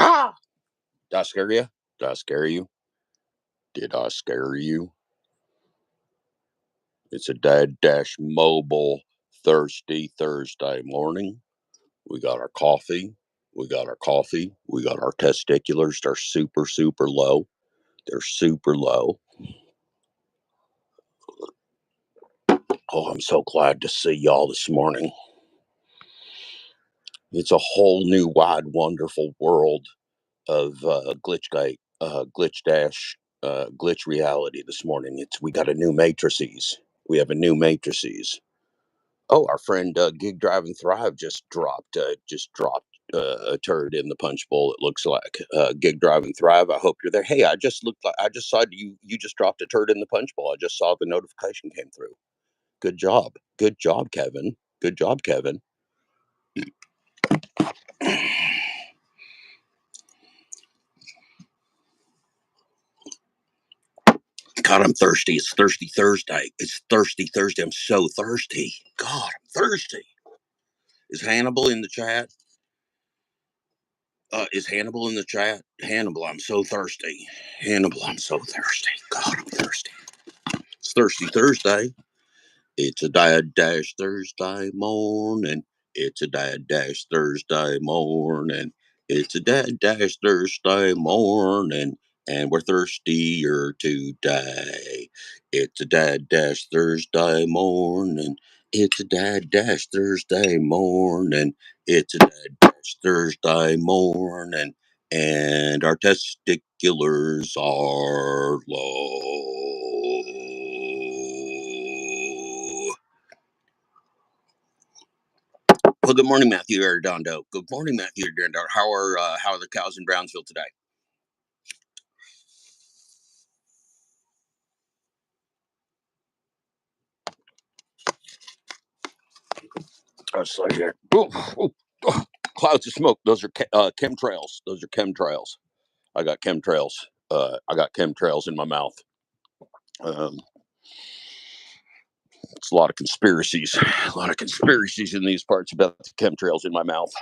Ha! Did I scare you? Did I scare you? Did I scare you? It's a Dad Dash Mobile Thirsty Thursday morning. We got our coffee. We got our coffee. We got our testiculars. They're super, super low. They're super low. Oh, I'm so glad to see y'all this morning. It's a whole new, wide, wonderful world of Glitch reality this morning. We got a new matrices. We have a new matrices. Oh, our friend Gig Drive and Thrive just dropped a turd in the punch bowl. It looks like Gig Drive and Thrive. I hope you're there. Hey, I just saw you. You just dropped a turd in the punch bowl. I just saw the notification came through. Good job. Good job, Kevin. Good job, Kevin. God, I'm thirsty. It's Thirsty Thursday. It's Thirsty Thursday. I'm so thirsty. God, I'm thirsty. Is Hannibal in the chat? Is Hannibal in the chat? Hannibal, I'm so thirsty. Hannibal, I'm so thirsty. God, I'm thirsty. It's Thirsty Thursday. It's a Dad Dash Thursday morning. It's a Dad Dash Thursday morning. It's a Dad Dash Thursday morning. And we're thirstier today. It's a Dad Dash Thursday morning. It's a Dad Dash Thursday morning. It's a Dad Dash Thursday morning. And our testiculars are low. Well, good morning, Matthew Arredondo. Good morning, Matthew Arredondo. How are the cows in Brownsville today? It's like here. Clouds of smoke. Those are chemtrails. Those are chemtrails. I got chemtrails. I got chemtrails in my mouth. It's a lot of conspiracies. A lot of conspiracies in these parts about the chemtrails in my mouth.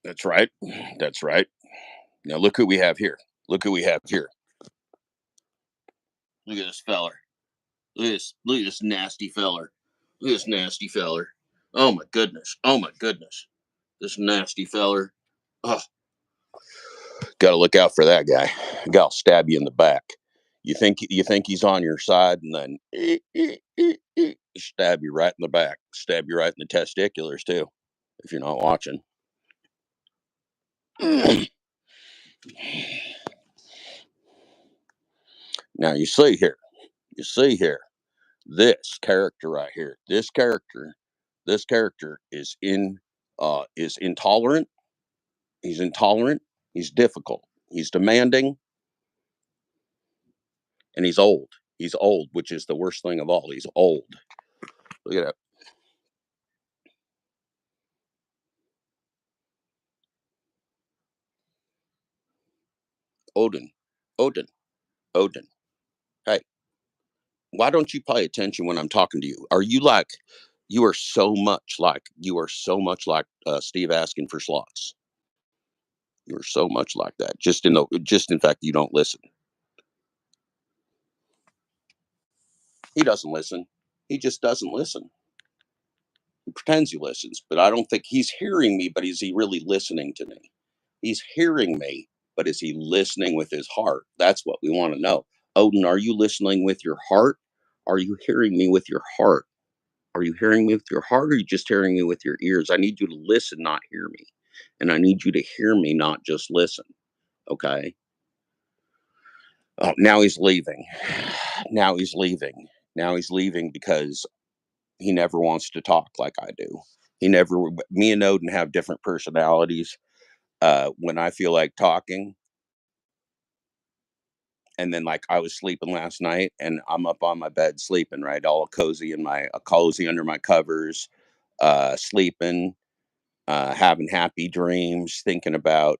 That's right. That's right. Now look who we have here. Look who we have here. Look at this feller. Look at this nasty feller. Look at this nasty feller. Oh my goodness. Oh my goodness. This nasty feller. Oh, got to look out for that guy. Guy will stab you in the back. You think he's on your side, and then stab you right in the back. Stab you right in the testiculars too, if you're not watching. Now you see here. This character right here. This character is intolerant. He's intolerant. He's difficult. He's demanding. And he's old. He's old, which is the worst thing of all. He's old. Look at that. Odin. Hey, why don't you pay attention when I'm talking to you? You are so much like Steve asking for slots. You're so much like that. Just in fact, you don't listen. He doesn't listen. He just doesn't listen. He pretends he listens, but I don't think he's hearing me, but is he really listening to me? He's hearing me, but is he listening with his heart? That's what we want to know. Odin, are you listening with your heart? Are you hearing me with your heart? Are you hearing me with your heart, or are you just hearing me with your ears? I need you to listen, not hear me. And I need you to hear me, not just listen. Okay? Oh, now he's leaving. Now he's leaving. Now he's leaving because he never wants to talk like I do. Me and Odin have different personalities. When I feel like talking, and then like I was sleeping last night and I'm up on my bed sleeping, right? All cozy cozy under my covers, sleeping, having happy dreams, thinking about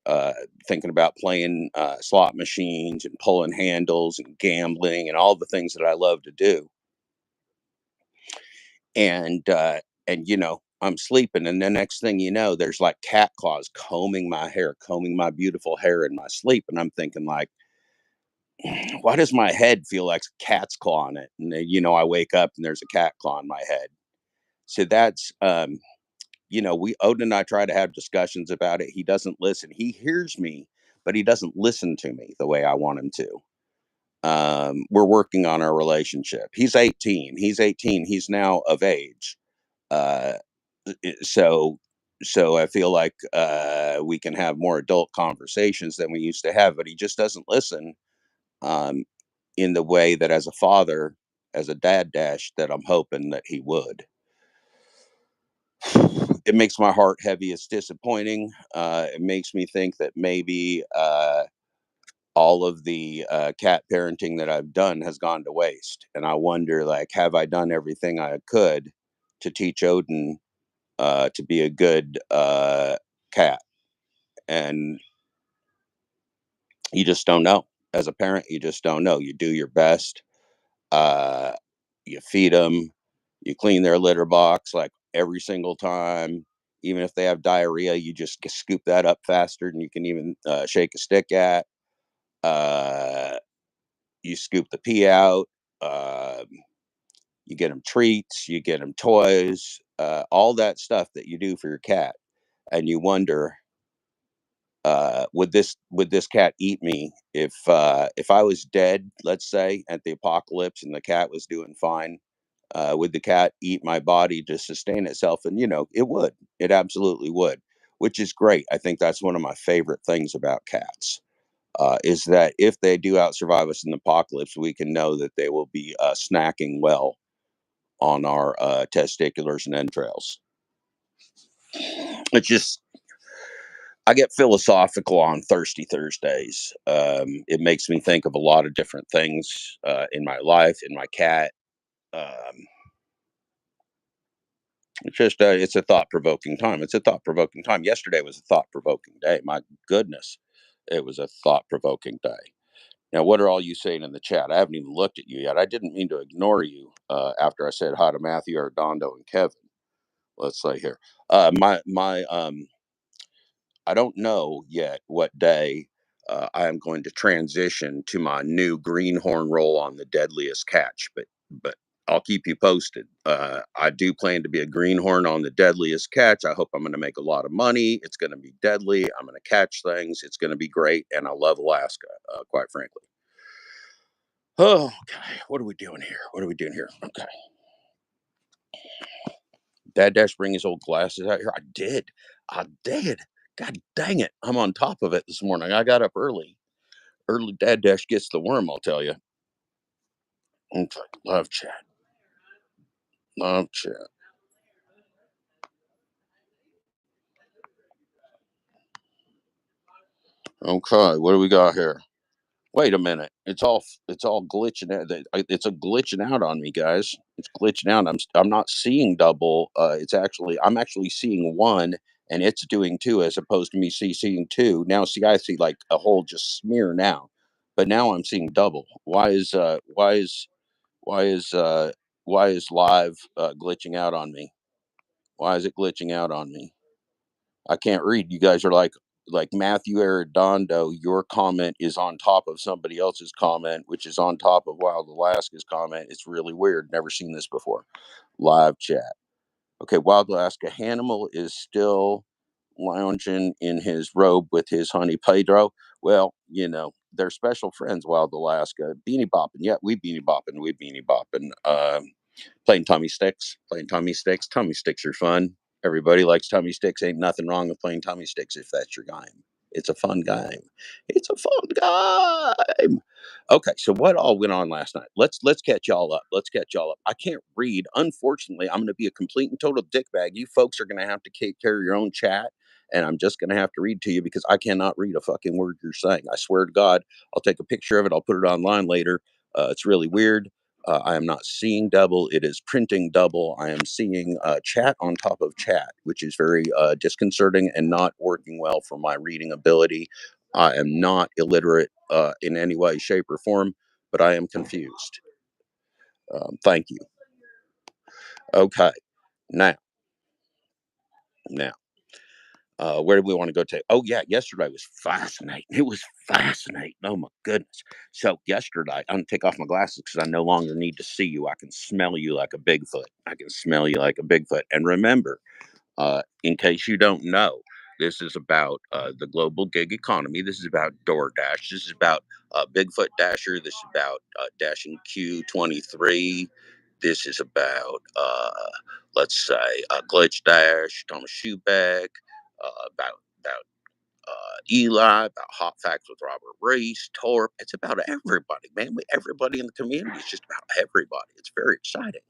playing slot machines and pulling handles and gambling and all the things that I love to do. And I'm sleeping, and the next thing you know, there's like cat claws combing my hair, combing my beautiful hair in my sleep, and I'm thinking like, why does my head feel like a cat's claw on it? And then, I wake up and there's a cat claw on my head. So that's, we Odin and I try to have discussions about it. He doesn't listen. He hears me, but he doesn't listen to me the way I want him to. We're working on our relationship. He's 18. He's 18. He's now of age. Uh, so so I feel like we can have more adult conversations than we used to have, but he just doesn't listen um, in the way that as a father, as a dad dash, that I'm hoping that he would. It makes my heart heavy. It's disappointing. It makes me think that maybe all of the cat parenting that I've done has gone to waste. And I wonder, like, have I done everything I could to teach Odin to be a good cat? And you just don't know. As a parent, you just don't know. You do your best. Uh, you feed them. You clean their litter box like every single time. Even if they have diarrhea, you just scoop that up faster than you can even shake a stick at. Uh, you scoop the pee out. Uh, you get them treats. You get them toys. All that stuff that you do for your cat, and you wonder, would this cat eat me if I was dead, let's say, at the apocalypse, and the cat was doing fine? Would the cat eat my body to sustain itself? And it would. It absolutely would, which is great. I think that's one of my favorite things about cats. Is that if they do out survive us in the apocalypse, we can know that they will be snacking well on our testiculars and entrails. It's just, I get philosophical on Thirsty Thursdays. It makes me think of a lot of different things in my life, in my cat. Um, it's a thought provoking time. It's a thought provoking time. Yesterday was a thought provoking day. My goodness, it was a thought provoking day. Now, what are all you saying in the chat? I haven't even looked at you yet. I didn't mean to ignore you after I said hi to Matthew, Ardondo, and Kevin. Let's say here, my I don't know yet what day I am going to transition to my new greenhorn role on the Deadliest Catch, but I'll keep you posted. I do plan to be a greenhorn on the Deadliest Catch. I hope I'm going to make a lot of money. It's going to be deadly. I'm going to catch things. It's going to be great, and I love Alaska, quite frankly. Oh, okay. What are we doing here? What are we doing here? Okay. Dad Dash bring his old glasses out here. I did. I did. God dang it. I'm on top of it this morning. I got up early. Early Dad Dash gets the worm, I'll tell you. Okay. Love chat. Love chat. Okay. What do we got here? Wait a minute. It's all glitching out. It's a glitching out on me, guys. It's glitching out. I'm not seeing double. I'm actually seeing one, and it's doing two, as opposed to me seeing two. Now see, I see like a whole just smear now. But now I'm seeing double. Why is live glitching out on me? Why is it glitching out on me? I can't read. You guys are like Matthew Arredondo. Your comment is on top of somebody else's comment, which is on top of Wild Alaska's comment. It's really weird. Never seen this before. Live chat. Okay, Wild Alaska Hanimal is still lounging in his robe with his honey Pedro. Well, they're special friends, Wild Alaska. Beanie bopping. Yeah, we beanie bopping. We beanie bopping. Playing tummy sticks. Playing tummy sticks. Tummy sticks are fun. Everybody likes tummy sticks. Ain't nothing wrong with playing tummy sticks if that's your game. It's a fun game. It's a fun game. Okay, so what all went on last night? Let's catch y'all up. Let's catch y'all up. I can't read. Unfortunately, I'm going to be a complete and total dickbag. You folks are going to have to take care of your own chat, and I'm just going to have to read to you because I cannot read a fucking word you're saying. I swear to God, I'll take a picture of it. I'll put it online later. It's really weird. I am not seeing double. It is printing double. I am seeing chat on top of chat, which is very disconcerting and not working well for my reading ability. I am not illiterate in any way, shape, or form, but I am confused. Thank you. Okay. Now, Now, where do we want to go to? Oh, yeah, yesterday was fascinating. It was fascinating. Oh, my goodness. So, yesterday, I'm going to take off my glasses because I no longer need to see you. I can smell you like a Bigfoot. I can smell you like a Bigfoot. And remember, in case you don't know, this is about the global gig economy. This is about DoorDash. This is about Bigfoot Dasher. This is about Dashing Q23. This is about, let's say, Glitch Dash, Thomas Schubeck, about Eli, about Hot Facts with Robert Reese, Torp. It's about everybody, man. Everybody in the community is just about everybody. It's very exciting.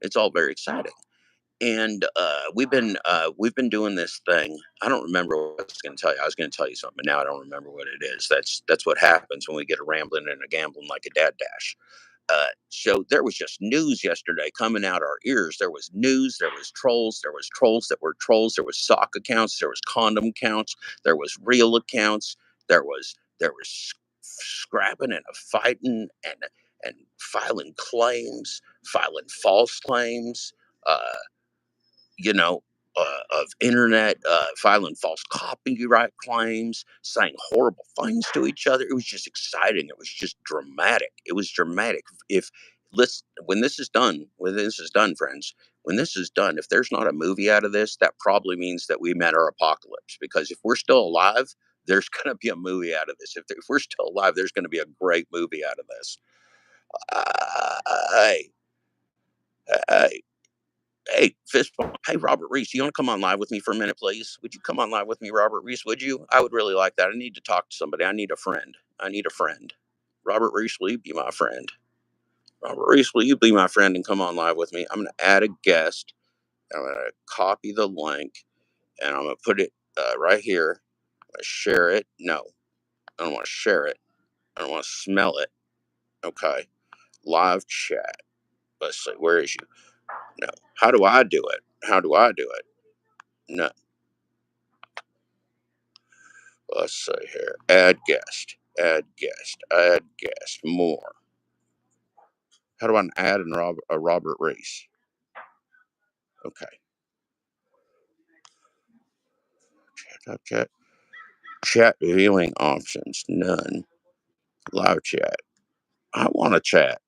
It's all very exciting. And we've been doing this thing. I don't remember what I was going to tell you. I was going to tell you something, but now I don't remember what it is. That's what happens when we get a rambling and a gambling like a dad dash. So there was just news yesterday coming out our ears. There was news. There was trolls. There was trolls that were trolls. There was sock accounts. There was condom accounts. There was real accounts. There was scrapping and a fighting and filing claims, filing false claims. Uh, of internet, filing false copyright claims, saying horrible things to each other. It was just exciting. It was just dramatic. It was dramatic. If let's when this is done, friends, when this is done, if there's not a movie out of this, that probably means that we met our apocalypse. Because if we're still alive, there's going to be a movie out of this. If we're still alive, there's going to be a great movie out of this. Hey, hey, Hey, fist bump. Hey, Robert Reese, you want to come on live with me for a minute, please? Would you come on live with me, Robert Reese? Would you? I would really like that. I need to talk to somebody. I need a friend. I need a friend. Robert Reese, will you be my friend? Robert Reese, will you be my friend and come on live with me? I'm going to add a guest. I'm going to copy the link and I'm going to put it right here. I'm going to share it. No, I don't want to share it. I don't want to smell it. Okay. Live chat. Let's see. Where is you? No. How do I do it? How do I do it? No. Let's see here. Add guest. Add guest. Add guest. More. How do I add a Robert Reese? Okay. Chat. Chat. Chat viewing options. None. Live chat. I want to chat.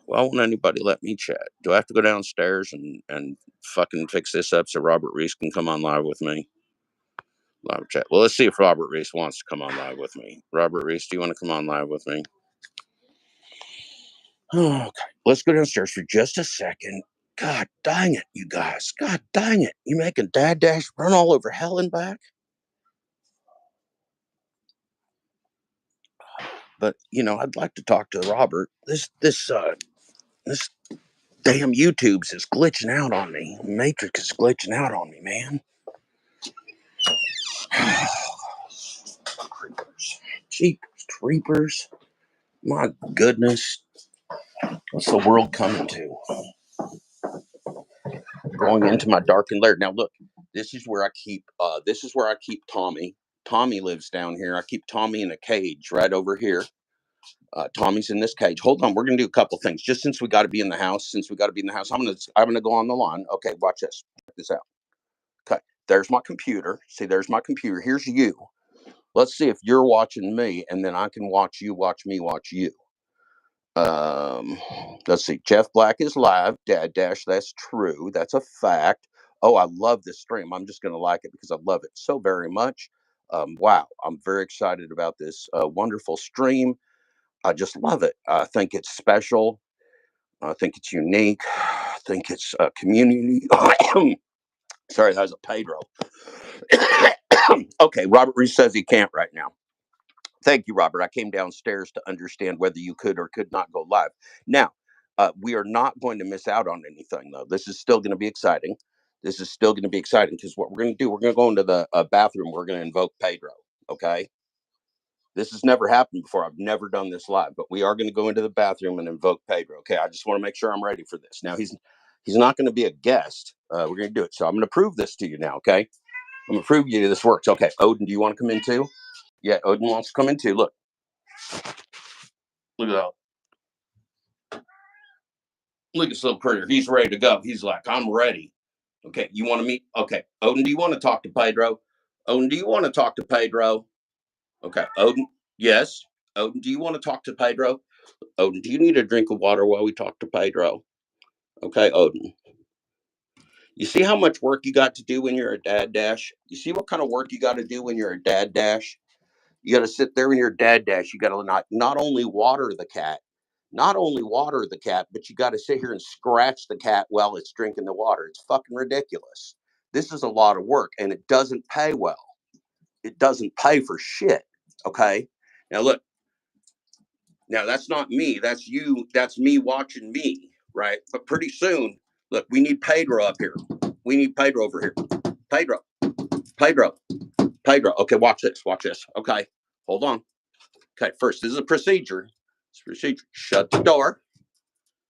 Why won't anybody let me chat? Do I have to go downstairs and fucking fix this up so Robert Reese can come on live with me? Live chat. Well, let's see if Robert Reese wants to come on live with me. Robert Reese, do you want to come on live with me? Okay, let's go downstairs for just a second. God dang it, you guys. God dang it. You making Dad Dash run all over hell and back? But I'd like to talk to Robert. This damn YouTube's is glitching out on me. Matrix is glitching out on me, man. Creepers. Jeepers creepers. My goodness. What's the world coming to? Going into my darkened lair. Now look, this is where I keep Tommy. Tommy lives down here. I keep Tommy in a cage right over here. Tommy's in this cage. Hold on, we're gonna do a couple things. Just since we got to be in the house, I'm gonna go on the lawn. Okay, watch this. Check this out. Okay, there's my computer. See, there's my computer. Here's you. Let's see if you're watching me, and then I can watch you, watch me, watch you. Um, let's see. Jeff Black is live. Dad Dash, that's true. That's a fact. Oh, I love this stream. I'm just going to like it because I love it so very much. Wow, I'm very excited about this wonderful stream. I just love it. I think it's special. I think it's unique. I think it's a community. Sorry, that was a Pedro. Okay, Robert Reese says he can't right now. Thank you, Robert. I came downstairs to understand whether you could or could not go live. Now, we are not going to miss out on anything, though. This is still going to be exciting. This is still going to be exciting because what we're going to do, we're going to go into the bathroom. We're going to invoke Pedro. Okay. This has never happened before. I've never done this live, but we are going to go into the bathroom and invoke Pedro. Okay. I just want to make sure I'm ready for this. Now, he's not going to be a guest. We're going to do it. So I'm going to prove this to you now. Okay. I'm going to prove you this works. Okay. Odin, do you want to come in too? Yeah, Odin wants to come in too. Look. Look at that. Look at this little critter. He's ready to go. He's like, I'm ready. Okay, you want to meet? Okay, Odin, do you want to talk to Pedro? Odin, do you want to talk to Pedro? Okay, Odin, yes. Odin, do you want to talk to Pedro? Odin, do you need a drink of water while we talk to Pedro? Okay, Odin. You see how much work you got to do when you're a dad dash? You see what kind of work you got to do when you're a dad dash? You got to sit there when you're a dad dash. You got to not only water the cat, but you got to sit here and scratch the cat while it's drinking the water. It's fucking ridiculous. This is a lot of work and it doesn't pay well. It doesn't pay for shit. Okay. Now, look, now that's not me. That's you. That's me watching me. Right. But pretty soon, look, we need Pedro up here. We need Pedro over here. Pedro, Pedro, Pedro. Okay. Watch this. Watch this. Okay. Hold on. Okay. First, this is a procedure. It's a procedure. Shut the door.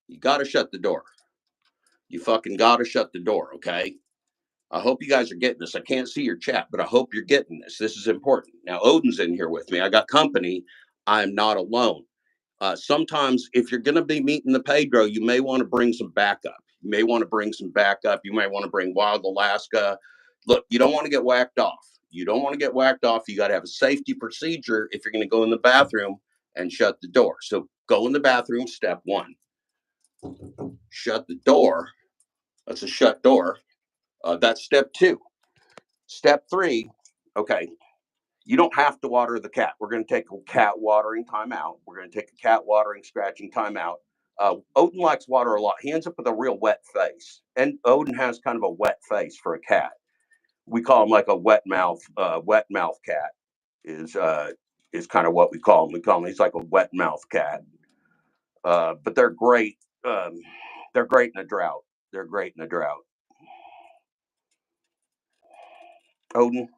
You got to shut the door. You fucking got to shut the door. Okay. I hope you guys are getting this. I can't see your chat, but I hope you're getting this. This is important. Now, Odin's in here with me. I got company. I'm not alone. Sometimes, if you're going to be meeting the Pedro, you may want to bring some backup. You may want to bring some backup. You might want to bring Wild Alaska. Look, you don't want to get whacked off. You don't want to get whacked off. You got to have a safety procedure if you're going to go in the bathroom and shut the door. So go in the bathroom, step one. Shut the door. That's a shut door. That's step two. Step three, okay, you don't have to water the cat. We're going to take a cat watering time out. We're going to take a cat watering, scratching time out. Odin likes water a lot. He ends up with a real wet face. And Odin has kind of a wet face for a cat. We call him like a wet mouth cat is kind of what we call him. We call him, he's like a wet mouth cat. But they're great. They're great in a drought. They're great in a drought. Odin,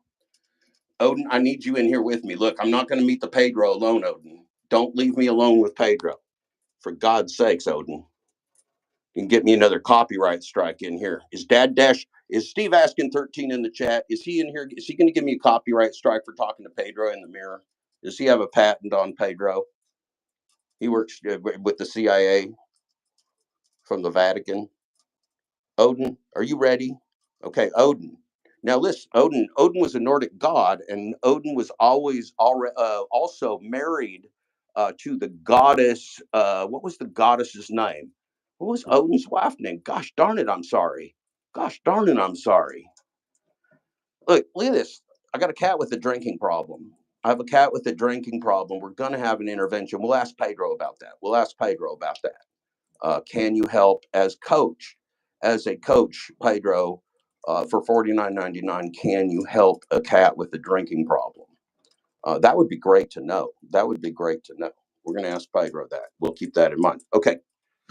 Odin, I need you in here with me. Look, I'm not going to meet the Pedro alone, Odin. Don't leave me alone with Pedro. For God's sakes, Odin. You can get me another copyright strike in here. Is Dad Dash, is Steve asking 13 in the chat? Is he in here? Is he going to give me a copyright strike for talking to Pedro in the mirror? Does he have a patent on Pedro? He works with the CIA from the Vatican. Odin, are you ready? Okay, Odin. Now listen, Odin. Odin was a Nordic god, and Odin was always also married to the goddess. What was the goddess's name? What was Odin's wife name? Gosh darn it, I'm sorry. Gosh darn it, I'm sorry. Look at this. I got a cat with a drinking problem. I have a cat with a drinking problem. We're going to have an intervention. We'll ask Pedro about that. We'll ask Pedro about that. Can you help as a coach, Pedro, for $49.99? Can you help a cat with a drinking problem? That would be great to know. That would be great to know. We're going to ask Pedro that. We'll keep that in mind. Okay,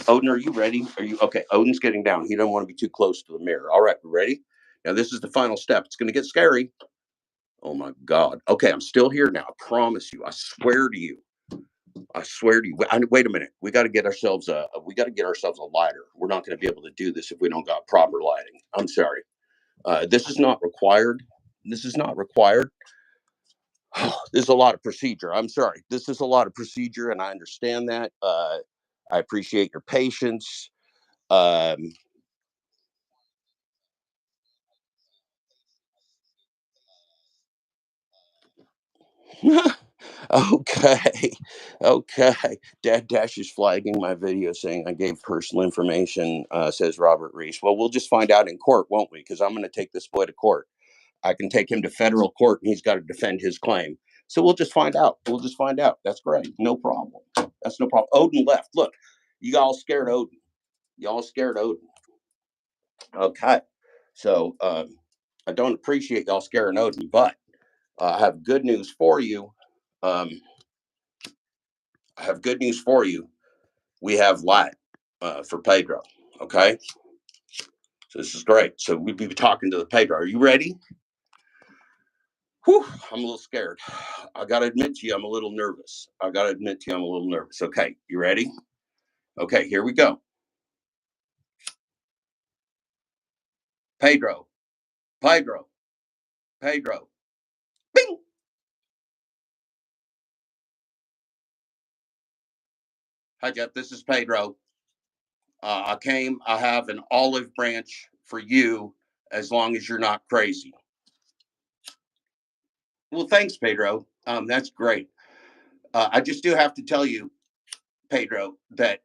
Odin, are you ready? Are you okay? Odin's getting down. He doesn't want to be too close to the mirror. All right, ready? Now this is the final step. It's going to get scary. Oh my God. Okay, I'm still here now. I promise you. I swear to you. I swear to you. Wait a minute. We got to get ourselves a lighter. We're not going to be able to do this if we don't got proper lighting. I'm sorry. This is not required. This is not required. This is a lot of procedure. I'm sorry. This is a lot of procedure, and I understand that. I appreciate your patience. Um, okay. Okay. Dad Dash is flagging my video saying I gave personal information, says Robert Reese. Well, we'll just find out in court, won't we? Because I'm going to take this boy to court. I can take him to federal court and he's got to defend his claim. So we'll just find out. We'll just find out. That's great. No problem. That's no problem. Odin left. Look, you all scared Odin. Y'all scared Odin. Okay. So I don't appreciate y'all scaring Odin, but I have good news for you. Um, I have good news for you. We have light for Pedro. Okay. So this is great. So we'll be talking to the Pedro. Are you ready? Whew, I'm a little scared. I got to admit to you, I'm a little nervous. Okay. You ready? Okay. Here we go. Pedro. Pedro. Pedro. Bing. Hi, Jeff. This is Pedro. I have an olive branch for you as long as you're not crazy. Well, thanks, Pedro. That's great. I just do have to tell you, Pedro, that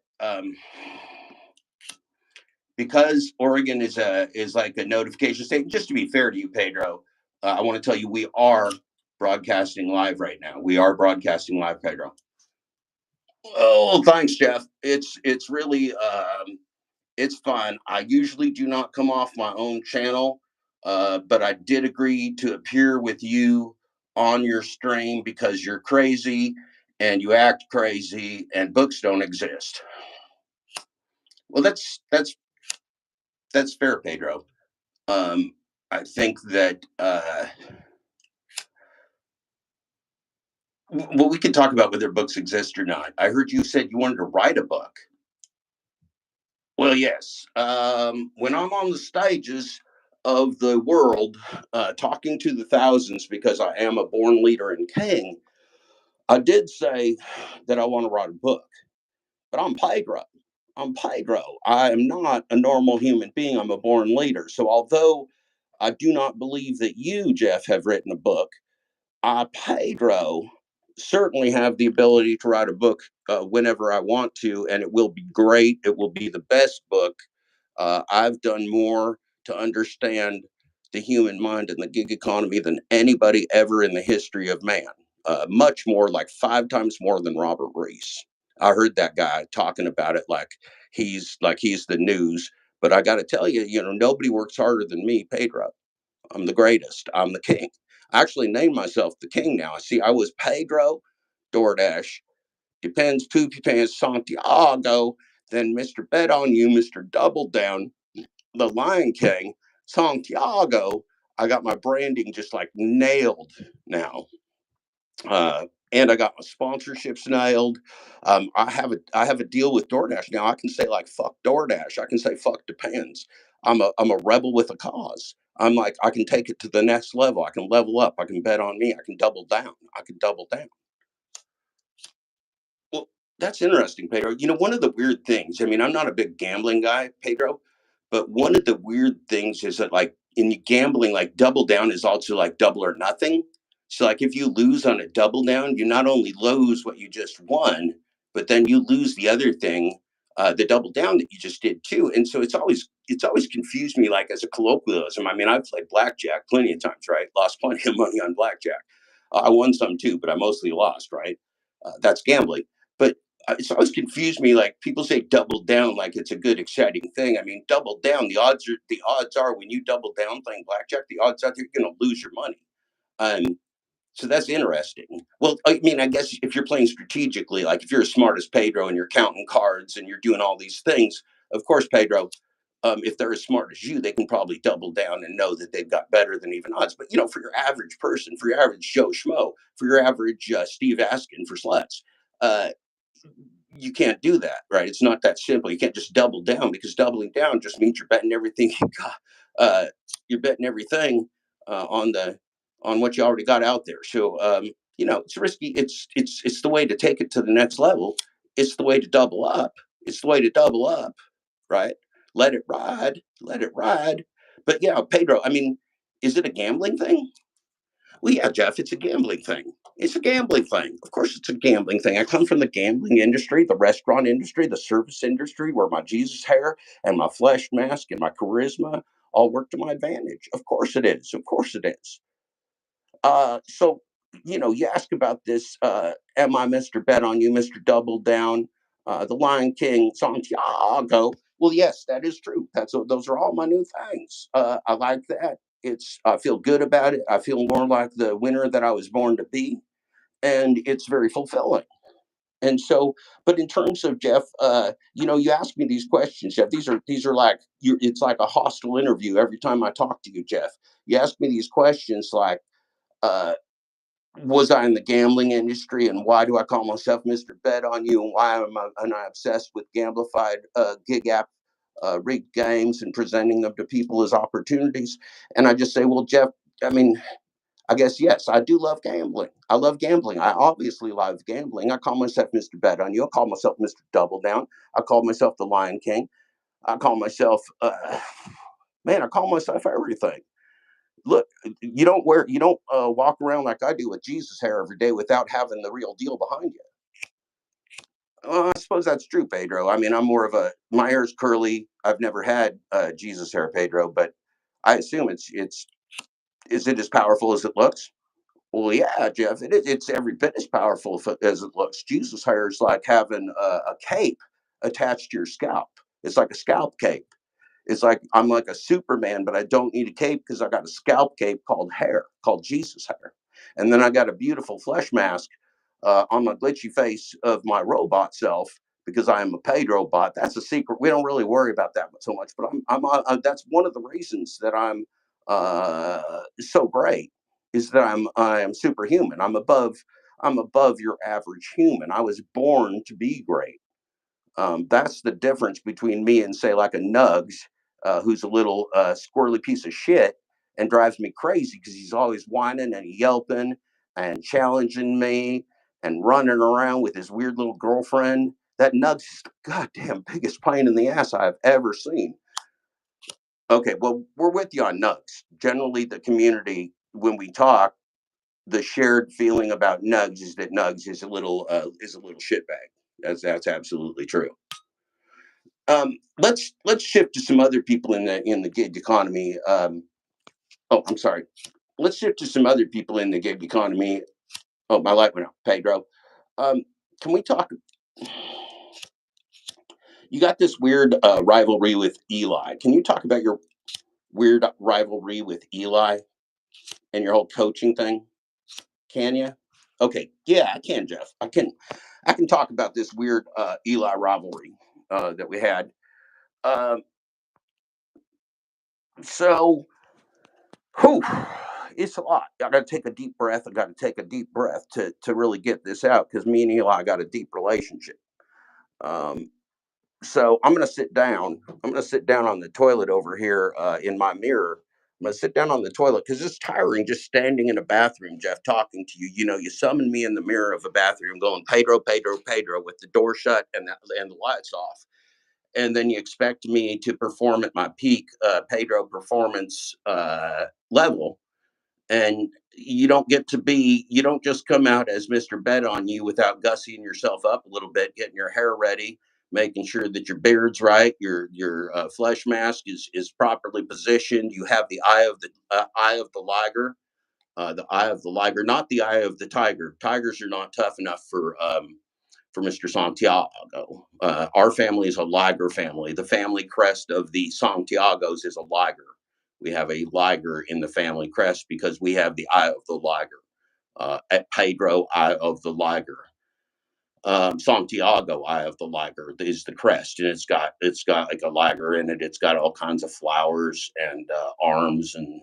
because Oregon is like a notification state. Just to be fair to you, Pedro, I want to tell you we are broadcasting live right now. We are broadcasting live, Pedro. Oh, thanks, Jeff. It's really it's fun. I usually do not come off my own channel, but I did agree to appear with you on your stream because you're crazy and you act crazy and books don't exist. Well, that's fair, Pedro. Um, I think that well, we can talk about whether books exist or not. I heard you said you wanted to write a book. Well, yes. When I'm on the stages of the world, talking to the thousands, because I am a born leader and king, I did say that I want to write a book, but I'm Pedro. I'm Pedro. I am not a normal human being. I'm a born leader. So, although I do not believe that you, Jeff, have written a book, I, Pedro, certainly have the ability to write a book whenever I want to, and it will be great. It will be the best book. I've done more to understand the human mind and the gig economy than anybody ever in the history of man. Much more, like 5 times more than Robert Reese. I heard that guy talking about it like he's the news. But I got to tell you, nobody works harder than me, Pedro. I'm the greatest. I'm the king. I actually named myself the king now. See, I was Pedro, DoorDash, Depends, Poopy Pants, Santiago, then Mr. Bet on You, Mr. Double Down, the Lion King, Santiago. I got my branding just like nailed now. And I got my sponsorships nailed. I have a deal with DoorDash now. I can say like fuck DoorDash. I can say fuck Depends. I'm a rebel with a cause. I'm like I can take it to the next level. I can level up. I can bet on me. I can double down. I can double down. Well, that's interesting, Pedro. One of the weird things, I mean, I'm not a big gambling guy, Pedro, but one of the weird things is that, like, in gambling, like, double down is also like double or nothing. So, like, if you lose on a double down, you not only lose what you just won, but then you lose the other thing, the double down that you just did too. And so it's always confused me, like, as a colloquialism. I mean, I've played blackjack plenty of times, right? Lost plenty of money on blackjack. I won some too, but I mostly lost, right? That's gambling. But it's always confused me. Like people say, double down, like it's a good, exciting thing. I mean, double down. The odds are when you double down playing blackjack, the odds are you're going to lose your money. Um, so that's interesting. Well, I mean, I guess if you're playing strategically, like if you're as smart as Pedro and you're counting cards and you're doing all these things, of course, Pedro, if they're as smart as you, they can probably double down and know that they've got better than even odds. But for your average person, for your average Joe Schmo, for your average Steve Askin for sluts, uh, you can't do that, right? It's not that simple. You can't just double down because doubling down just means you're betting everything you got. You're betting everything on what you already got out there. So it's risky. It's the way to take it to the next level. It's the way to double up. It's the way to double up, right? Let it ride. Let it ride. But yeah, Pedro. I mean, is it a gambling thing? Well, yeah, Jeff, it's a gambling thing. It's a gambling thing. Of course, it's a gambling thing. I come from the gambling industry, the restaurant industry, the service industry, where my Jesus hair and my flesh mask and my charisma all work to my advantage. Of course it is. Of course it is. So, you ask about this. Am I Mr. Bet on You, Mr. Double Down, the Lion King, Santiago? Well, yes, that is true. Those are all my new things. I like that. I feel good about it. I feel more like the winner that I was born to be, and it's very fulfilling. And so, but in terms of Jeff, you ask me these questions, Jeff. These are like it's like a hostile interview every time I talk to you, Jeff. You ask me these questions like, uh, was I in the gambling industry, and why do I call myself Mr. Bet on You, and why am I obsessed with gamblified gig app rigged games and presenting them to people as opportunities? And I just say, well, Jeff, I mean, I guess yes, I do love gambling. I love gambling. I obviously love gambling. I call myself Mr. Bet on You. I call myself Mr. Double Down. I call myself the Lion King. I call myself Man, I call myself everything. Look, you don't walk around like I do with Jesus hair every day without having the real deal behind you. I suppose that's true, Pedro. I mean, I'm more of a my hair's curly. I've never had Jesus hair, Pedro, but I assume it's is it as powerful as it looks? Well, yeah, Jeff, it's every bit as powerful as it looks. Jesus hair is like having a cape attached to your scalp. It's like a scalp cape. It's like I'm like a Superman, but I don't need a cape because I got a scalp cape called hair, called Jesus hair. And then I got a beautiful flesh mask on my glitchy face of my robot self because I am a paid robot. That's a secret. We don't really worry about that so much, but that's one of the reasons that I'm so great is that I am superhuman. I'm above your average human. I was born to be great. That's the difference between me and say like a Nugs, who's a little squirrely piece of shit and drives me crazy because he's always whining and yelping and challenging me and running around with his weird little girlfriend. That Nugs is the goddamn biggest pain in the ass I've ever seen. Okay, well, we're with you on Nugs. Generally, the community, when we talk, the shared feeling about Nugs is that Nugs is a little shitbag. That's absolutely true. Let's shift to some other people in the gig economy. Oh, I'm sorry. Let's shift to some other people in the gig economy. Oh, my light went out. Pedro, um, can we talk? You got this weird rivalry with Eli. Can you talk about your weird rivalry with Eli and your whole coaching thing? Can you? Okay, yeah, I can, Jeff. I can. I can talk about this weird Eli rivalry that we had. Um, so Whew, it's a lot. I got to take a deep breath. I got to take a deep breath to really get this out because me and Eli got a deep relationship. Um, so I'm going to sit down. I'm going to sit down on the toilet over here in my mirror. I'm going to sit down on the toilet because it's tiring just standing in a bathroom, Jeff, talking to you. You know, you summon me in the mirror of a bathroom going, Pedro, Pedro, Pedro, with the door shut and the lights off. And then you expect me to perform at my peak Pedro performance level, and you don't just come out as Mr. Bet on you without gussying yourself up a little bit, getting your hair ready, making sure that your beard's right, your flesh mask is properly positioned. You have the eye of the liger, not the eye of the tiger. Tigers are not tough enough for Mr. Santiago. Our family is a liger family. The family crest of the Santiagos is a liger. We have a liger in the family crest because we have the eye of the liger. At Pedro, eye of the liger. Santiago, eye of the liger is the crest, and it's got like a liger in it. It's got all kinds of flowers and arms and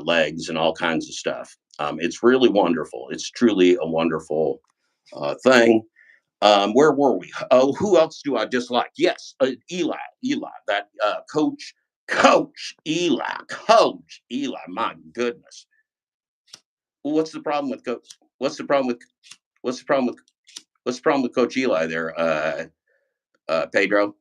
legs and all kinds of stuff. It's really wonderful. It's truly a wonderful thing. Where were we? Oh, who else do I dislike? Yes, Eli, that Coach Eli. My goodness, what's the problem with Coach? What's the problem with? What's the problem with? What's the problem with Coach Eli there, Pedro?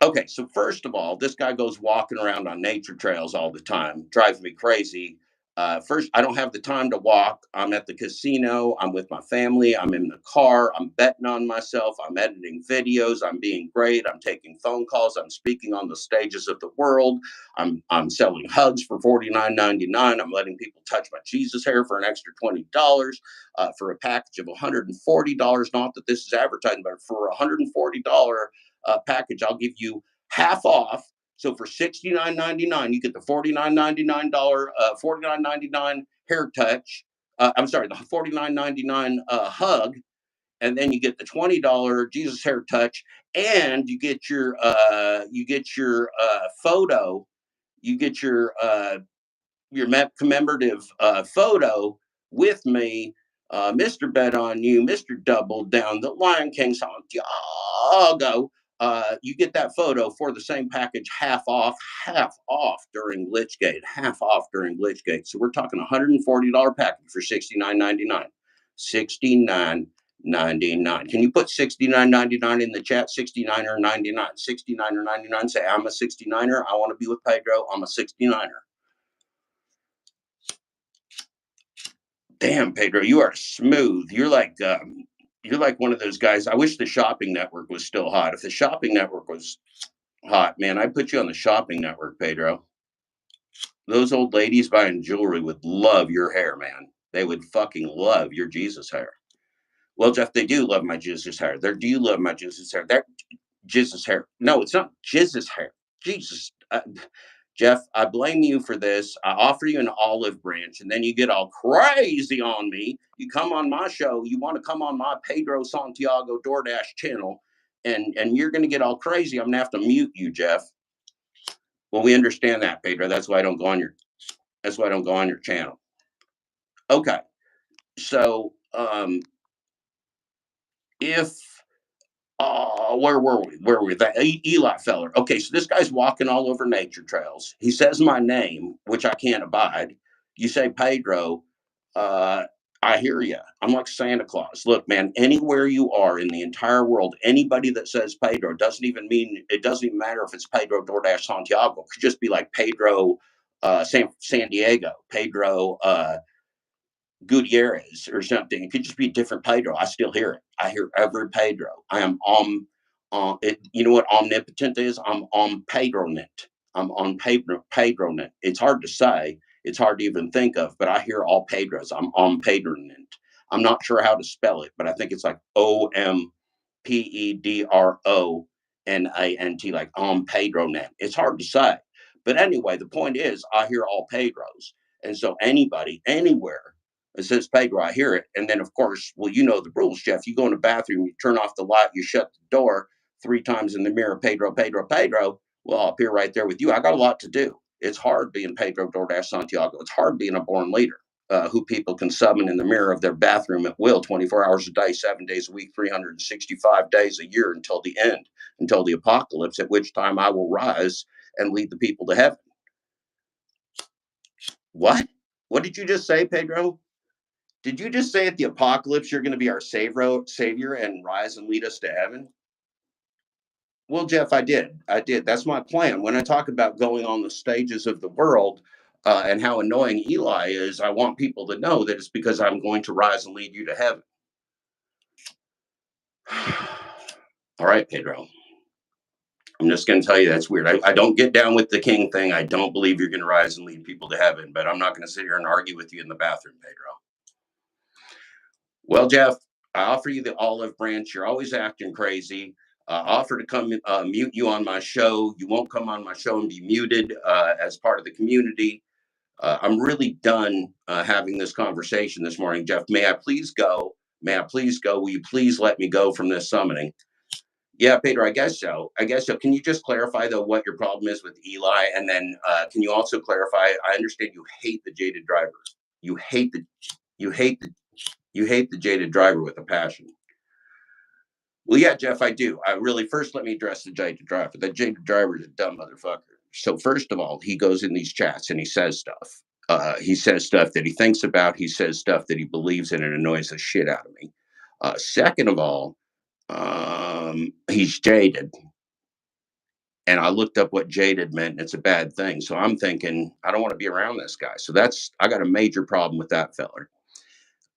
Okay, so first of all, this guy goes walking around on nature trails all the time, drives me crazy. First, I don't have the time to walk. I'm at the casino. I'm with my family. I'm in the car. I'm betting on myself. I'm editing videos. I'm being great. I'm taking phone calls. I'm speaking on the stages of the world. I'm selling hugs for $49.99. I'm letting people touch my Jesus hair for an extra $20 for a package of $140. Not that this is advertising, but for $140 package, I'll give you half off. So for $69.99, you get the $49.99 hair touch. I'm sorry, the $49.99 hug, and then you get the $20 Jesus hair touch, and you get your photo, you get your commemorative photo with me, Mr. Bet on You, Mr. Double Down, the Lion King Santiago. You get that photo for the same package, half off during Glitchgate, half off during Glitchgate. So we're talking $140 package for $69.99. $69.99. 99. Can you put 69.99 in the chat? 69 or 99. 69 or 99. Say, I'm a 69er. I want to be with Pedro. I'm a 69er. Damn, Pedro, you are smooth. You're like one of those guys. I wish the shopping network was still hot. If the shopping network was hot, man, I'd put you on the shopping network, Pedro. Those old ladies buying jewelry would love your hair, man. They would fucking love your Jesus hair. Well, Jeff, they do love my Jesus hair. They do love my Jesus hair. That Jesus hair. No, it's not Jesus hair. Jesus. Jeff, I blame you for this. I offer you an olive branch, and then you get all crazy on me. You come on my show. You want to come on my Pedro Santiago DoorDash channel, and you're going to get all crazy. I'm going to have to mute you, Jeff. Well, we understand that, Pedro. That's why I don't go on your. That's why I don't go on your channel. Okay, so if where were we? Where were we? That Eli feller. Okay, so this guy's walking all over nature trails. He says my name, which I can't abide. You say Pedro. Uh, I hear you. I'm like Santa Claus. Look, man, anywhere you are in the entire world, anybody that says Pedro doesn't even mean it doesn't even matter if it's Pedro DoorDash Santiago. It could just be like Pedro San Diego, Pedro Gutierrez or something. It could just be a different Pedro. I still hear it. I hear every Pedro. I am you know what omnipotent is? I'm on Pedronet. I'm on Pedronet. It's hard to say. It's hard to even think of, but I hear all Pedros. I'm on Pedronet. I'm not sure how to spell it, but I think it's like OMPEDRONANT, like on Pedronet. It's hard to say. But anyway, the point is, I hear all Pedros. And so anybody, anywhere, it says Pedro, I hear it. And then, of course, well, you know the rules, Jeff. You go in the bathroom, you turn off the light, you shut the door 3 times in the mirror, Pedro, Pedro, Pedro. Well, I'll appear right there with you. I got a lot to do. It's hard being Pedro DoorDash Santiago. It's hard being a born leader who people can summon in the mirror of their bathroom at will, 24 hours a day, 7 days a week, 365 days a year until the end, until the apocalypse, at which time I will rise and lead the people to heaven. What? What did you just say, Pedro? Did you just say at the apocalypse you're going to be our savior and rise and lead us to heaven? Well, Jeff, I did. I did. That's my plan. When I talk about going on the stages of the world and how annoying Eli is, I want people to know that it's because I'm going to rise and lead you to heaven. All right, Pedro. I'm just going to tell you that's weird. I don't get down with the king thing. I don't believe you're going to rise and lead people to heaven, but I'm not going to sit here and argue with you in the bathroom, Pedro. Well, Jeff, I offer you the olive branch. You're always acting crazy. Offer to come mute you on my show. You won't come on my show and be muted as part of the community. I'm really done having this conversation this morning, Jeff. May I please go? May I please go? Will you please let me go from this summoning? Yeah, Peter, I guess so. I guess so. Can you just clarify, though, what your problem is with Eli? And then can you also clarify? I understand you hate the jaded driver. You hate the, you hate the, you hate the jaded driver with a passion. Well, yeah, Jeff, I do. I really first let me address the jaded driver. The jaded driver is a dumb motherfucker. So first of all, he goes in these chats and he says stuff. He says stuff that he thinks about. He says stuff that he believes in and annoys the shit out of me. Second of all, he's jaded. And I looked up what jaded meant, and it's a bad thing. So I'm thinking, I don't want to be around this guy. So I got a major problem with that feller.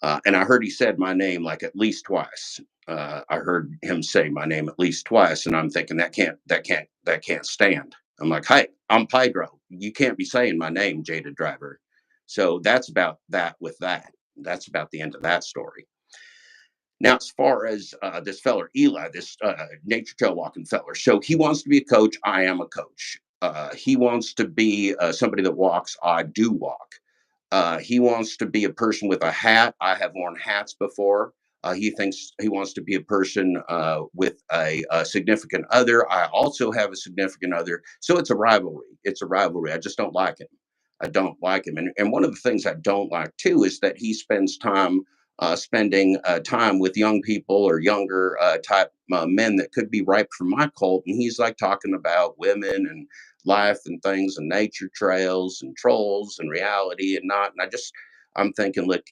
And I heard he said my name like at least twice. I heard him say my name at least twice, and I'm thinking that can't stand. I'm like, hey, I'm Pedro. You can't be saying my name, jaded driver. So that's about that with that. That's about the end of that story. Now, as far as this feller, Eli, this nature trail walking feller, so he wants to be a coach. I am a coach. He wants to be somebody that walks. I do walk. He wants to be a person with a hat. I have worn hats before. He thinks he wants to be a person with a significant other. I also have a significant other. So it's a rivalry. It's a rivalry. I just don't like him. I don't like him. And one of the things I don't like too is that he spends spending time with young people or younger type men that could be ripe for my cult. And he's like talking about women and life and things and nature trails and trolls and reality and not. And I'm thinking, look,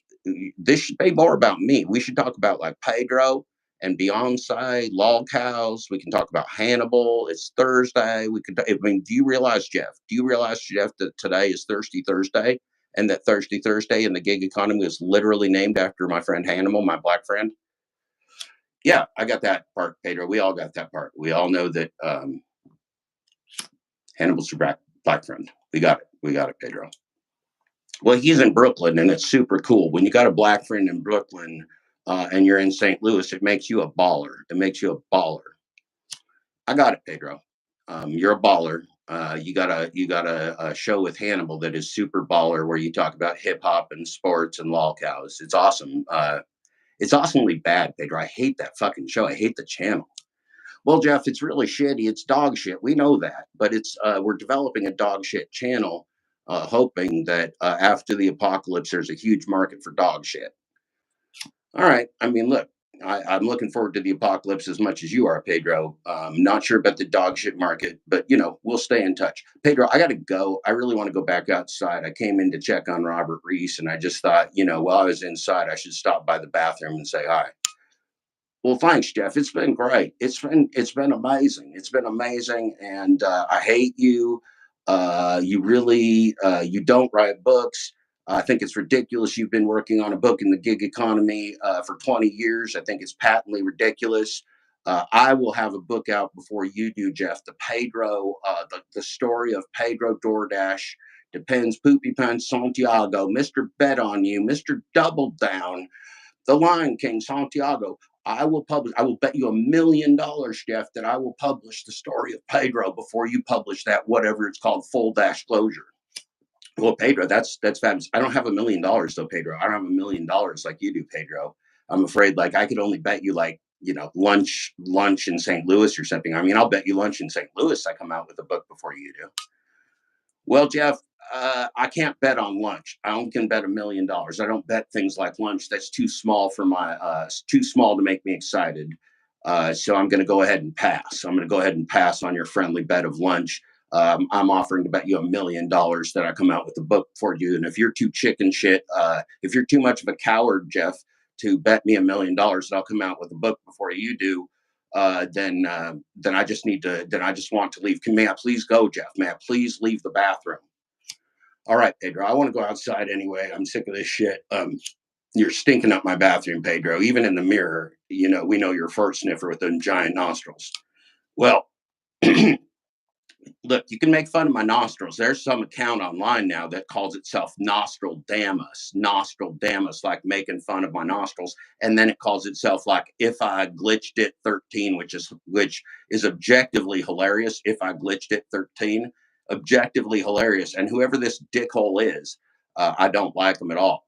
this should be more about me. We should talk about like Pedro and Beyonce, Log Cows. We can talk about Hannibal. It's Thursday. We could. I mean, do you realize, Jeff? Do you realize, Jeff, that today is Thirsty Thursday, and that Thirsty Thursday in the gig economy is literally named after my friend Hannibal, my black friend? Yeah, I got that part, Pedro. We all got that part. We all know that Hannibal's your black friend. We got it. We got it, Pedro. Well, he's in Brooklyn, and it's super cool. When you got a black friend in Brooklyn and you're in St. Louis, it makes you a baller. It makes you a baller. I got it, Pedro. You're a baller. You got a show with Hannibal that is super baller, where you talk about hip hop and sports and lolcows. It's awesome. It's awesomely bad, Pedro. I hate that fucking show. I hate the channel. Well, Jeff, it's really shitty. It's dog shit. We know that, but it's we're developing a dog shit channel, hoping that after the apocalypse, there's a huge market for dog shit. All right. I mean, look, I'm looking forward to the apocalypse as much as you are, Pedro. Not sure about the dog shit market, but we'll stay in touch. Pedro, I got to go. I really want to go back outside. I came in to check on Robert Reese, and I just thought, while I was inside, I should stop by the bathroom and say hi. Well, thanks, Jeff. It's been great. It's been amazing. It's been amazing, and I hate you. You really you don't write books. I think it's ridiculous. You've been working on a book in the gig economy for 20 years. I think it's patently ridiculous. I will have a book out before you do, Jeff. The story of Pedro DoorDash depends Poopy Pants Santiago, Mr. Bet on You, Mr. Double Down, the Lion King, Santiago. I will bet you $1 million, Jeff, that I will publish the story of Pedro before you publish that, whatever it's called, full dash closure. Well, Pedro, that's fabulous. I don't have $1 million though, Pedro. I don't have $1 million like you do, Pedro. I'm afraid like I could only bet you like, lunch in St. Louis or something. I mean, I'll bet you lunch in St. Louis I come out with a book before you do. Well, Jeff, I can't bet on lunch. I only can bet $1 million. I don't bet things like lunch. That's too small for too small to make me excited. So I'm going to go ahead and pass. I'm going to go ahead and pass on your friendly bet of lunch. I'm offering to bet you $1 million that I come out with a book for you. And if you're too chicken shit, if you're too much of a coward, Jeff, to bet me $1 million that I'll come out with a book before you do, then I just want to leave. May I please go, Jeff? May I please leave the bathroom? All right, Pedro. I want to go outside anyway. I'm sick of this shit. You're stinking up my bathroom, Pedro. Even in the mirror, we know you're a fart sniffer with them giant nostrils. Well, look, you can make fun of my nostrils. There's some account online now that calls itself Nostradamus, like making fun of my nostrils. And then it calls itself like If I Glitched It 13, which is objectively hilarious. If I Glitched It 13, objectively hilarious. And whoever this dickhole is, I don't like him at all.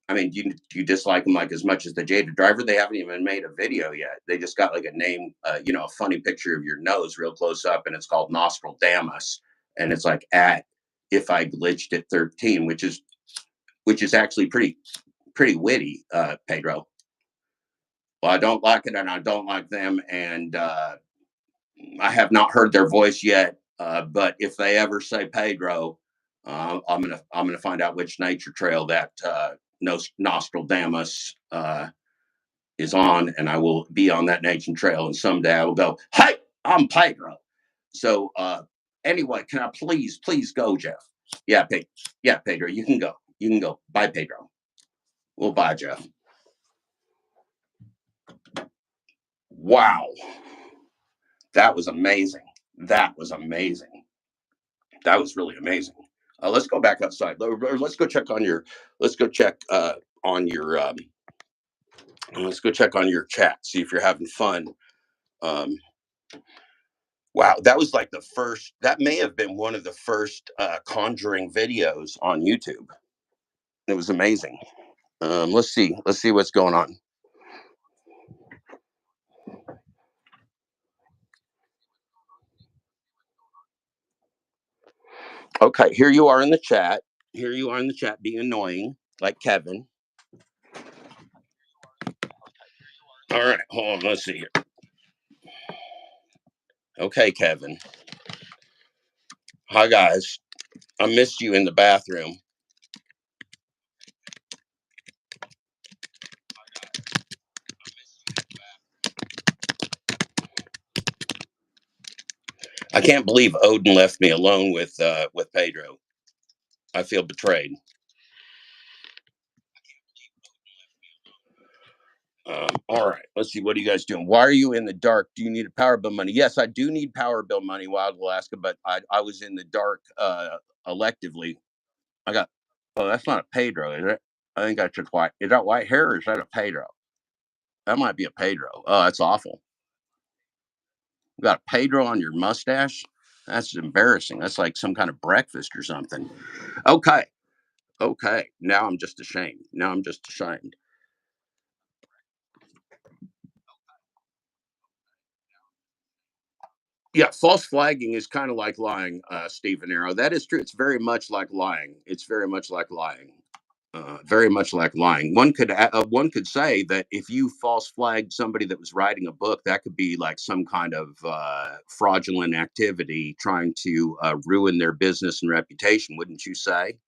I mean, do you dislike them like as much as the Jaded Driver? They haven't even made a video yet. They just got like a name, a funny picture of your nose real close up, and it's called Nostradamus, and it's like at If I Glitched It 13, which is actually pretty witty, Pedro. Well, I don't like it, and I don't like them, and I have not heard their voice yet. But if they ever say Pedro, I'm gonna find out which nature trail that Nostradamus is on, and I will be on that nature trail. And someday I will go, "Hey, I'm Pedro." So anyway, can I please go, Jeff? Yeah, Pedro, you can go. You can go. Bye, Pedro. Well, bye, Jeff. Wow, that was amazing. That was amazing. That was really amazing. Let's go back outside. Let's go check on your. Let's go check on your. Let's go check on your chat. See if you're having fun. Wow, that was like the first. That may have been one of the first Conjuring videos on YouTube. It was amazing. Let's see. Let's see what's going on. Okay, here you are in the chat. Here you are in the chat being annoying, like Kevin. All right, hold on. Let's see here. Okay, Kevin. Hi, guys. I missed you in the bathroom. I can't believe Odin left me alone with Pedro. I feel betrayed. All right, let's see. What are you guys doing? Why are you in the dark? Do you need a power bill money? Yes, I do need power bill money, Wild Alaska, but I was in the dark electively. I got. Oh, that's not a Pedro, is it? I think that's just white. Is that white hair or is that a Pedro? That might be a Pedro. Oh, that's awful. You got a Pedro on your mustache? That's embarrassing. That's like some kind of breakfast or something. Okay. Okay. Now I'm just ashamed. Now I'm just ashamed. Yeah, false flagging is kind of like lying, Stephen Arrow. That is true. It's very much like lying. It's very much like lying. Very much like lying. One could say that if you false flagged somebody that was writing a book, that could be like some kind of fraudulent activity trying to ruin their business and reputation. Wouldn't you say?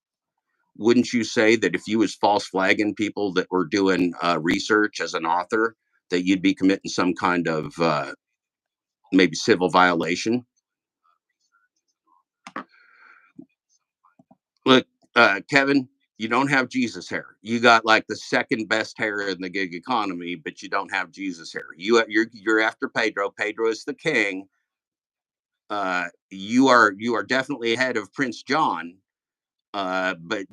Wouldn't you say that if you was false flagging people that were doing research as an author, that you'd be committing some kind of maybe civil violation? Look, Kevin, you don't have Jesus hair. You got like the second best hair in the gig economy, but you don't have Jesus hair. You're after Pedro. Pedro is the king. You are definitely ahead of Prince John. But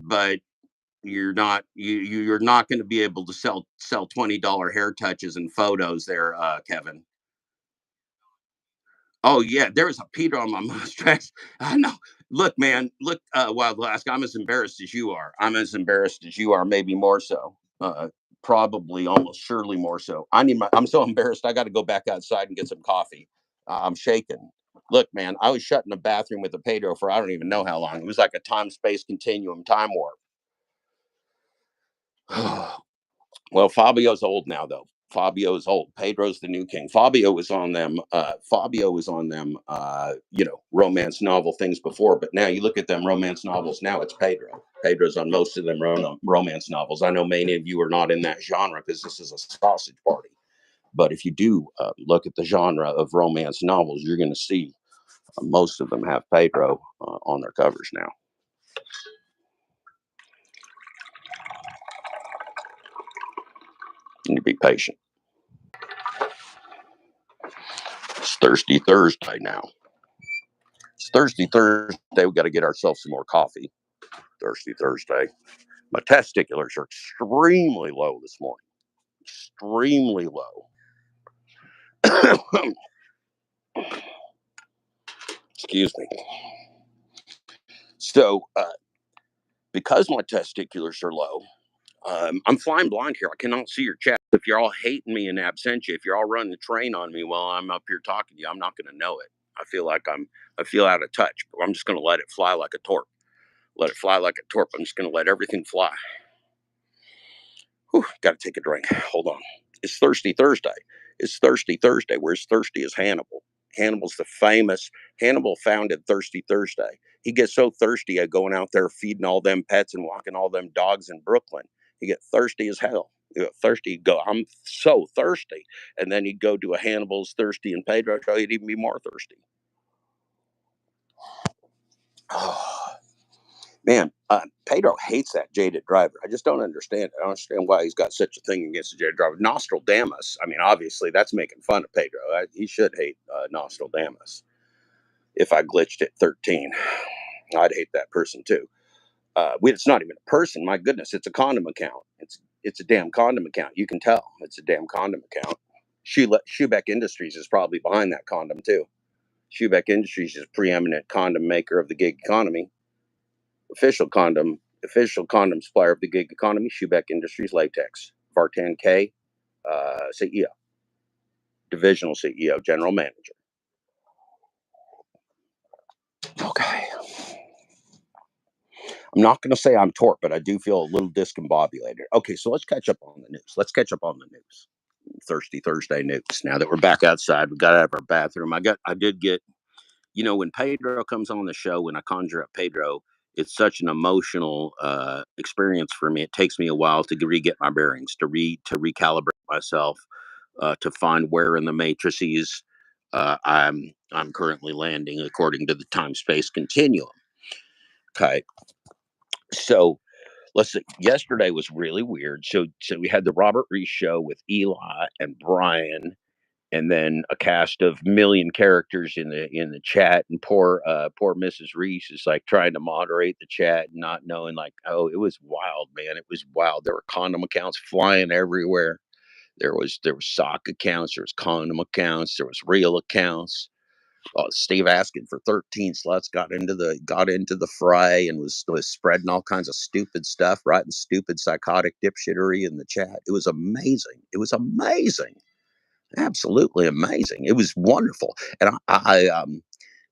you're not going to be able to sell $20 hair touches and photos there, Kevin. Oh yeah, there was a Peter on my mustache. I know. Look, man, look, Wild Alaska. I'm as embarrassed as you are. I'm as embarrassed as you are, maybe more so. Probably, almost surely more so. I'm so embarrassed. I got to go back outside and get some coffee. I'm shaking. Look, man, I was shut in the bathroom with a Pedro for I don't even know how long. It was like a time space continuum, time warp. Well, Fabio's old now, though. Fabio's old. Pedro's the new king. Fabio was on them. Fabio was on them. Romance novel things before, but now you look at them romance novels. Now it's Pedro. Pedro's on most of them romance novels. I know many of you are not in that genre because this is a sausage party. But if you do look at the genre of romance novels, you're going to see most of them have Pedro on their covers now. You need to be patient. It's Thirsty Thursday now. It's Thirsty Thursday. We got to get ourselves some more coffee. Thirsty Thursday. My testiculars are extremely low this morning. Extremely low. Excuse me. So, because my testiculars are low, I'm flying blind here. I cannot see your chat. If you're all hating me in absentia, if you're all running the train on me while I'm up here talking to you, I'm not going to know it. I feel out of touch, but I'm just going to let it fly like a torp. Let it fly like a torp. I'm just going to let everything fly. Whew, got to take a drink. Hold on. It's Thirsty Thursday. It's Thirsty Thursday. Where's thirsty is Hannibal. Hannibal's the famous. Hannibal founded Thirsty Thursday. He gets so thirsty at going out there feeding all them pets and walking all them dogs in Brooklyn. He get thirsty as hell. You get thirsty. He'd go, I'm so thirsty. And then he'd go to a Hannibal's Thirsty and Pedro show. He'd even be more thirsty. Oh, man, Pedro hates that jaded driver. I just don't understand it. I don't understand why he's got such a thing against the jaded driver. Nostradamus. I mean, obviously, that's making fun of Pedro. He should hate Nostradamus. If I glitched at 13, I'd hate that person too. It's not even a person. My goodness, it's a condom account. It's a damn condom account. You can tell it's a damn condom account. Schubeck Industries is probably behind that condom too. Schubeck Industries is preeminent condom maker of the gig economy. Official condom supplier of the gig economy, Schubeck Industries Latex. Vartan K, CEO, divisional CEO, general manager. Okay. I'm not going to say I'm torp, but I do feel a little discombobulated. Okay, so let's catch up on the news. Thirsty Thursday news. Now that we're back outside, we got out of our bathroom. I did get, when Pedro comes on the show, when I conjure up Pedro, it's such an emotional experience for me. It takes me a while to get my bearings, to recalibrate myself, to find where in the matrices I'm currently landing according to the time-space continuum. Okay, so let's see. Yesterday was really weird. So we had the Robert Reese show with Eli and Brian, and then a cast of million characters in the chat. And poor Mrs. Reese is like trying to moderate the chat, not knowing, like, oh, it was wild, man. It was wild. There were condom accounts flying everywhere. There was sock accounts. There was condom accounts. There was real accounts. Steve asking for 13 sluts got into the fray and was spreading all kinds of stupid stuff, writing stupid psychotic dipshittery in the chat. It was amazing. It was amazing, absolutely amazing. It was wonderful. And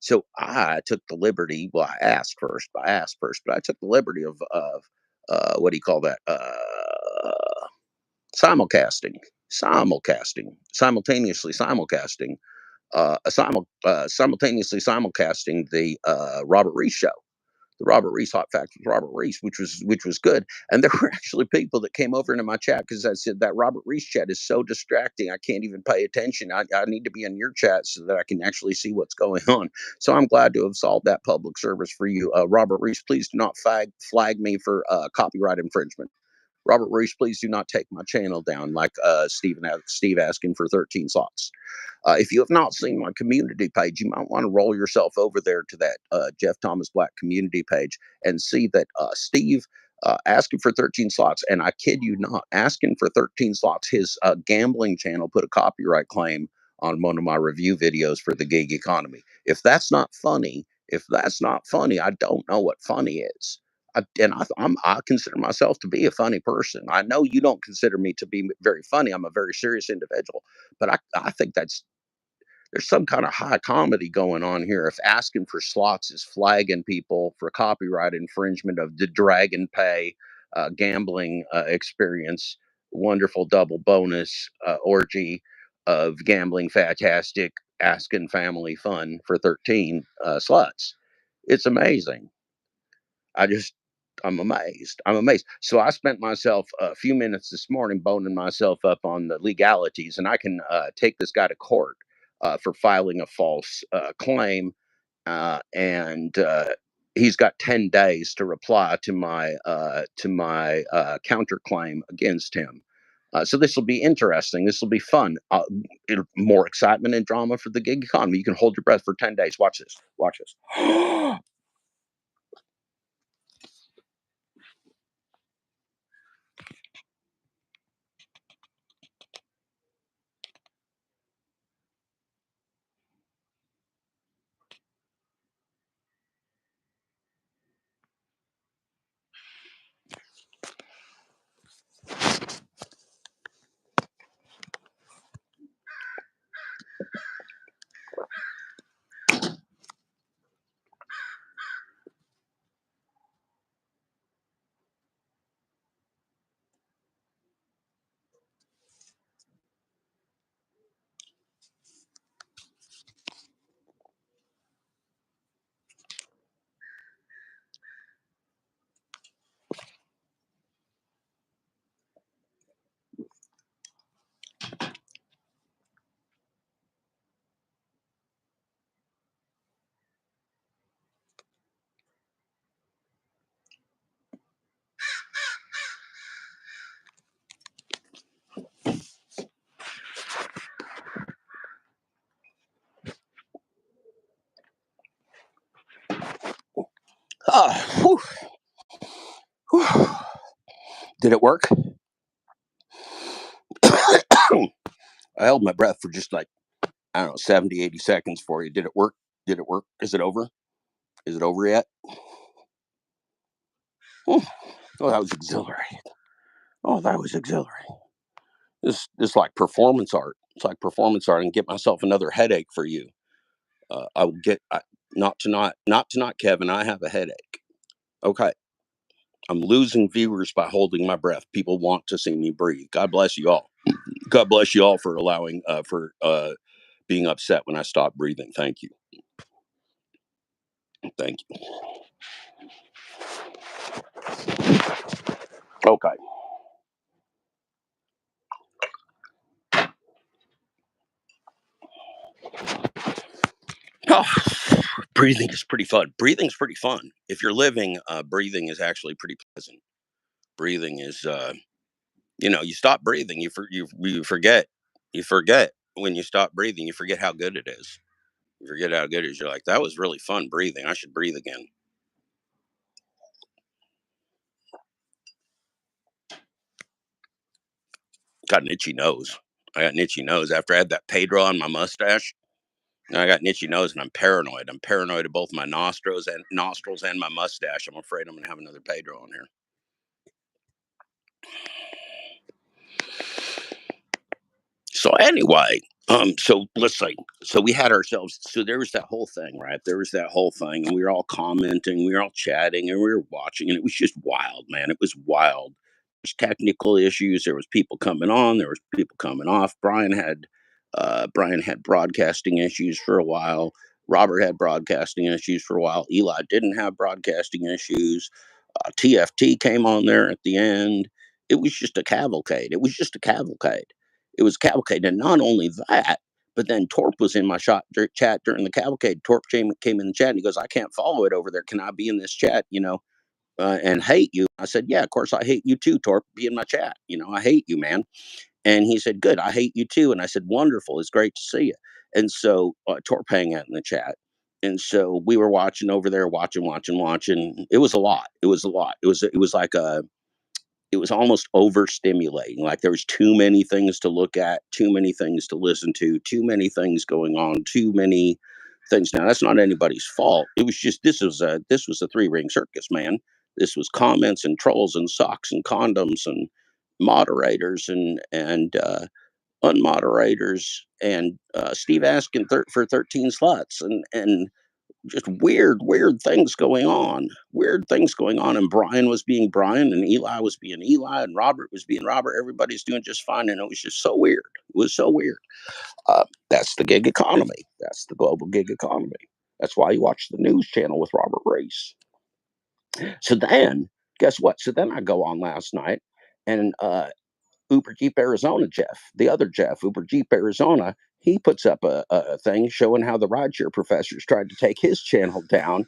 so I took the liberty. Well, I asked first, but I took the liberty of what do you call that? Simulcasting, simultaneously simultaneously simulcasting the Robert Reese show, the Robert Reese Hot Facts with Robert Reese, which was good. And there were actually people that came over into my chat because I said that Robert Reese chat is so distracting. I can't even pay attention. I need to be in your chat so that I can actually see what's going on. So I'm glad to have solved that public service for you, Robert Reese. Please do not flag me for copyright infringement. Robert Reese, please do not take my channel down like Steve asking for 13 slots. If you have not seen my community page, you might want to roll yourself over there to that Jeff Thomas Black community page and see that Steve asking for 13 slots, and I kid you not, asking for 13 slots, his gambling channel put a copyright claim on one of my review videos for the gig economy. If that's not funny, I don't know what funny is. I consider myself to be a funny person. I know you don't consider me to be very funny. I'm a very serious individual, but I think there's some kind of high comedy going on here. If asking for slots is flagging people for copyright infringement of the Dragon Pay gambling experience, wonderful double bonus orgy of gambling fantastic asking family fun for 13 slots. It's amazing. I just, I'm amazed. I'm amazed. So I spent myself a few minutes this morning boning myself up on the legalities, and I can take this guy to court for filing a false claim, and he's got 10 days to reply to my counterclaim against him. So this will be interesting. This will be fun. More excitement and drama for the gig economy. You can hold your breath for 10 days. Watch this. Watch this. Whew, whew. Did it work? I held my breath for just like, I don't know, 70, 80 seconds for you. Did it work? Did it work? Is it over? Is it over yet? Oh, that was exhilarating. Oh, that was exhilarating. This like performance art. It's like performance art, and get myself another headache for you. I will get not tonight, Kevin. I have a headache. Okay, I'm losing viewers by holding my breath. People want to see me breathe. God bless you all. God bless you all for allowing for being upset when I stopped breathing. Thank you. Thank you. Okay. Oh, breathing is pretty fun. Breathing's pretty fun. If you're living, breathing is actually pretty pleasant. Breathing is, you stop breathing, you forget, you forget when you stop breathing, you forget how good it is. You forget how good it is. You're like, that was really fun breathing. I should breathe again. Got an itchy nose. I got an itchy nose after I had that Pedro on my mustache. Now I got an itchy nose and I'm paranoid. I'm paranoid of both my nostrils and my mustache. I'm afraid I'm gonna have another Pedro on here. So anyway, so let's say, so we had ourselves. So there was that whole thing, right? There was that whole thing, and we were all commenting, we were all chatting, and we were watching, and it was just wild, man. It was wild. There's technical issues. There was people coming on. There was people coming off. Brian had broadcasting issues for a while. Robert had broadcasting issues for a while. Eli didn't have broadcasting issues. TFT came on there at the end. It was just a cavalcade. It was just a cavalcade. It was cavalcade, and not only that, but then Torp was in my chat during the cavalcade. Torp came in the chat and he goes, "I can't follow it over there. Can I be in this chat? And hate you." I said, "Yeah, of course I hate you too, Torp. Be in my chat. I hate you, man." And he said, "Good, I hate you too." And I said, "Wonderful. It's great to see you." And so Torp hang out in the chat. And so we were watching over there, watching, watching, watching. It was a lot. It was a lot. It was like it was almost overstimulating. Like there was too many things to look at, too many things to listen to, too many things going on, too many things. Now that's not anybody's fault. It was just this was a three-ring circus, man. This was comments and trolls and socks and condoms and moderators and unmoderators and Steve asking for 13 slots and just weird things going on. Weird things going on. And Brian was being Brian, and Eli was being Eli, and Robert was being Robert. Everybody's doing just fine. And it was just so weird. It was so weird. That's the gig economy. That's the global gig economy. That's why you watch the news channel with Robert Race. So then, guess what? So then I go on last night, and Uber Jeep Arizona Jeff, the other Jeff, Uber Jeep Arizona, he puts up a thing showing how the rideshare professors tried to take his channel down,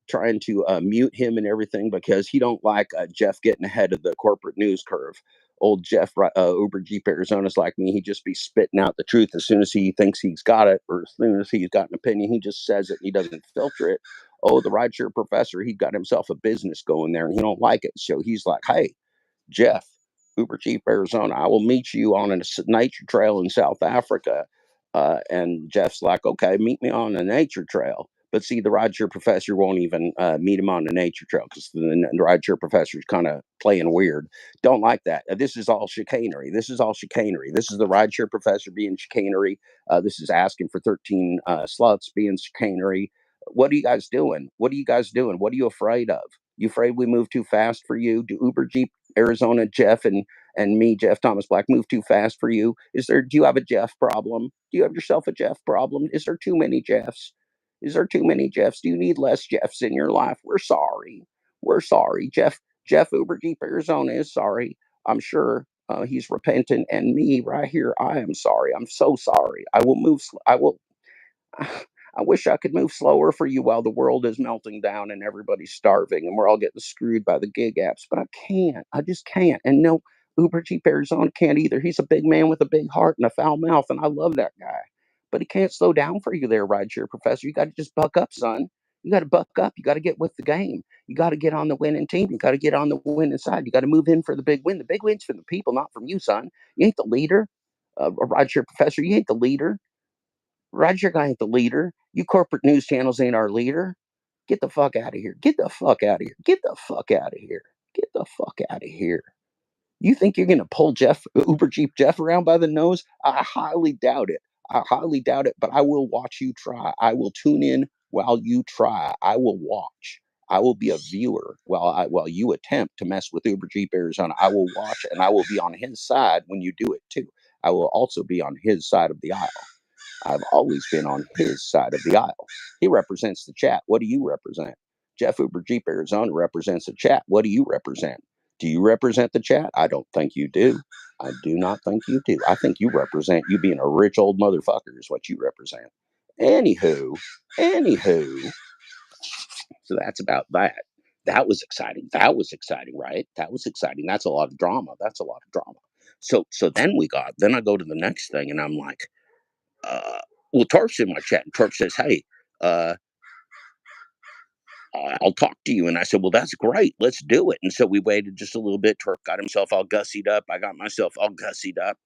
trying to mute him and everything because he don't like Jeff getting ahead of the corporate news curve. Old Jeff, Uber Jeep Arizona's like me. He just be spitting out the truth as soon as he thinks he's got it, or as soon as he's got an opinion, he just says it. And he doesn't filter it. Oh, the rideshare professor, he got himself a business going there, and he don't like it. So he's like, "Hey, Jeff, Uber Chief Arizona, I will meet you on a nature trail in South Africa." And Jeff's like, "Okay, meet me on a nature trail." But see, the rideshare professor won't even meet him on the nature trail because the rideshare professor is kind of playing weird. Don't like that. This is all chicanery. This is all chicanery. This is the rideshare professor being chicanery. This is asking for 13 slots being chicanery. What are you guys doing? What are you guys doing? What are you afraid of? You afraid we move too fast for you? Do Uber Jeep Arizona Jeff and me, Jeff Thomas Black, move too fast for you? Do you have a Jeff problem? Do you have yourself a Jeff problem? Is there too many Jeffs? Is there too many Jeffs? Do you need less Jeffs in your life? We're sorry. We're sorry. Jeff Uber Jeep Arizona is sorry. I'm sure he's repentant. And me right here, I am sorry. I'm so sorry. I will move. I will. I wish I could move slower for you while the world is melting down and everybody's starving and we're all getting screwed by the gig apps, but I can't. I just can't. And no, Uber Jeep Arizona can't either. He's a big man with a big heart and a foul mouth, and I love that guy. But he can't slow down for you there, rideshare professor. You got to just buck up, son. You got to buck up. You got to get with the game. You got to get on the winning team. You got to get on the winning side. You got to move in for the big win. The big win's for the people, not from you, son. You ain't the leader. A rideshare professor, you ain't the leader. Roger guy ain't the leader. You corporate news channels ain't our leader. Get the fuck out of here. Get the fuck out of here. Get the fuck out of here. Get the fuck out of here. You think you're going to pull Uber Jeep Jeff around by the nose? I highly doubt it. I highly doubt it, but I will watch you try. I will tune in while you try. I will watch. I will be a viewer while you attempt to mess with Uber Jeep Arizona. I will watch and I will be on his side when you do it too. I will also be on his side of the aisle. I've always been on his side of the aisle. He represents the chat. What do you represent? Jeff Uber Jeep Arizona represents the chat. What do you represent? Do you represent the chat? I don't think you do. I do not think you do. I think you represent you being a rich old motherfucker is what you represent. Anywho, anywho. So that's about that. That was exciting. That was exciting, right? That was exciting. That's a lot of drama. That's a lot of drama. So then I go to the next thing and I'm like, well, Torp's in my chat and Torp says, hey, uh, I'll talk to you. And I said, well, that's great. Let's do it. And so we waited just a little bit. Torp got himself all gussied up. I got myself all gussied up.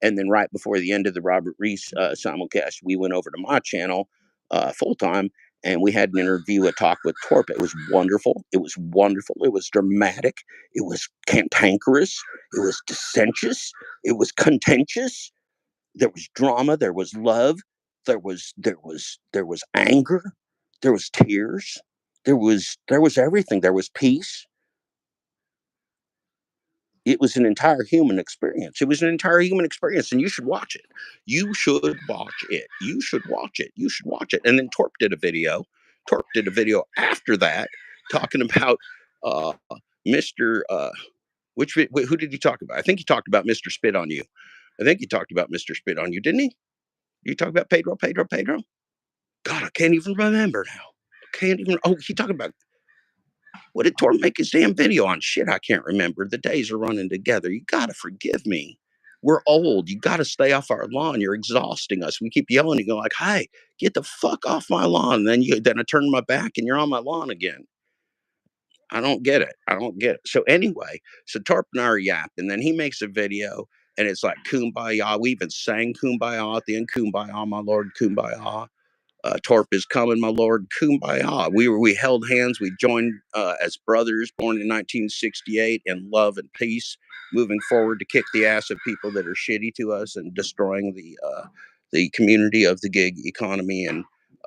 And then right before the end of the Robert Reese simulcast, we went over to my channel full time and we had an interview, a talk with Torp. It was wonderful. It was wonderful. It was dramatic. It was cantankerous. It was dissentious. It was contentious. There was drama. There was love. There was anger. There was tears. There was everything. There was peace. It was an entire human experience. It was an entire human experience, and you should watch it. You should watch it. You should watch it. You should watch it. And then Torp did a video. Torp did a video after that talking about uh, Mr. Who did he talk about? I think he talked about Mr. Spit on You. I think he talked about Mr. Spit on You, didn't he? You talk about Pedro? God, I can't even remember now. I can't even. Oh, he talked about. What did Torp make his damn video on? Shit, I can't remember. The days are running together. You gotta forgive me. We're old. You gotta stay off our lawn. You're exhausting us. We keep yelling and go like, "Hey, get the fuck off my lawn!" And then I turn my back and you're on my lawn again. I don't get it. I don't get it. So anyway, so Torp and I are yapping. Then he makes a video and it's like kumbaya. We even sang kumbaya at the end. Kumbaya, my lord, kumbaya. Torp is coming, my lord, kumbaya. We held hands. We joined as brothers, born in 1968, in love and peace, moving forward to kick the ass of people that are shitty to us and destroying the community of the gig economy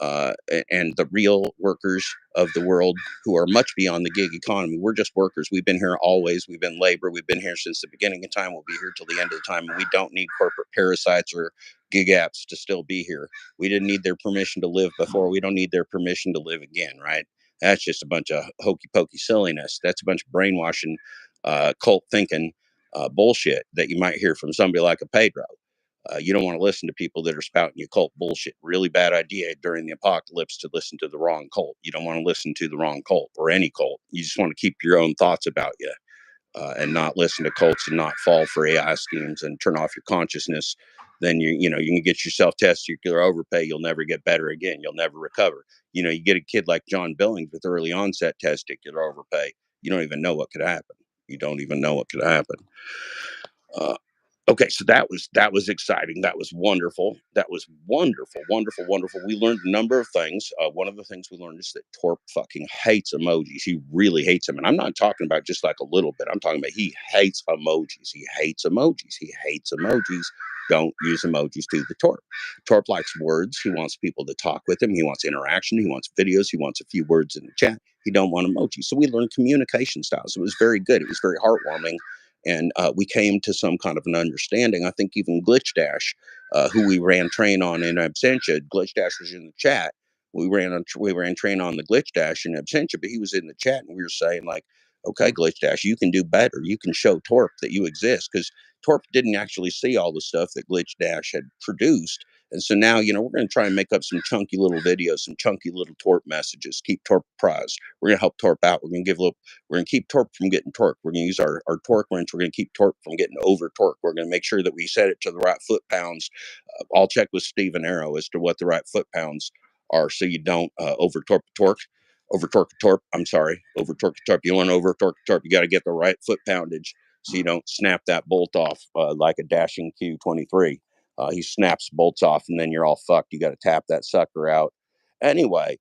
uh, and the real workers of the world who are much beyond the gig economy. We're just workers. We've been here always. We've been labor. We've been here since the beginning of time. We'll be here till the end of the time. And we don't need corporate parasites or gig apps to still be here. We didn't need their permission to live before. We don't need their permission to live again, right? That's just a bunch of hokey pokey silliness. That's a bunch of brainwashing, cult thinking bullshit that you might hear from somebody like a Pedro. You don't want to listen to people that are spouting you cult bullshit. Really bad idea during the apocalypse to listen to the wrong cult. You don't want to listen to the wrong cult or any cult. You just want to keep your own thoughts about you. And not listen to cults and not fall for AI schemes and turn off your consciousness, then you can get yourself testicular overpay. You'll never get better again. You'll never recover. You get a kid like John Billings with early onset testicular overpay. You don't even know what could happen. You don't even know what could happen. Uh, Okay, so that was exciting. That was wonderful. That was wonderful, wonderful, wonderful. We learned a number of things. One of the things we learned is that Torp fucking hates emojis. He really hates them, and I'm not talking about just like a little bit. I'm talking about he hates emojis. He hates emojis. He hates emojis. Don't use emojis to the Torp. Torp likes words. He wants people to talk with him. He wants interaction. He wants videos. He wants a few words in the chat. He don't want emojis. So we learned communication styles. It was very good. It was very heartwarming. And we came to some kind of an understanding. I think even Glitch Dash, who we ran train on in absentia, Glitch Dash was in the chat. We ran train on the Glitch Dash in absentia, but he was in the chat, and we were saying like, okay, Glitch Dash, you can do better. You can show Torp that you exist, because Torp didn't actually see all the stuff that Glitch Dash had produced. And so now, we're going to try and make up some chunky little videos, some chunky little Torp messages, keep Torp apprised. We're going to help Torp out. We're going to keep Torp from getting torque. We're going to use our torque wrench. We're going to keep Torp from getting over torque. We're going to make sure that we set it to the right foot pounds. I'll check with Stephen Arrow as to what the right foot pounds are, so you don't over torque torque. Over torque torque. I'm sorry. Over torque torque. You want to over torque torque. You got to get the right foot poundage so you don't snap that bolt off like a dashing Q23. He snaps bolts off, and then you're all fucked. You got to tap that sucker out. Anyway,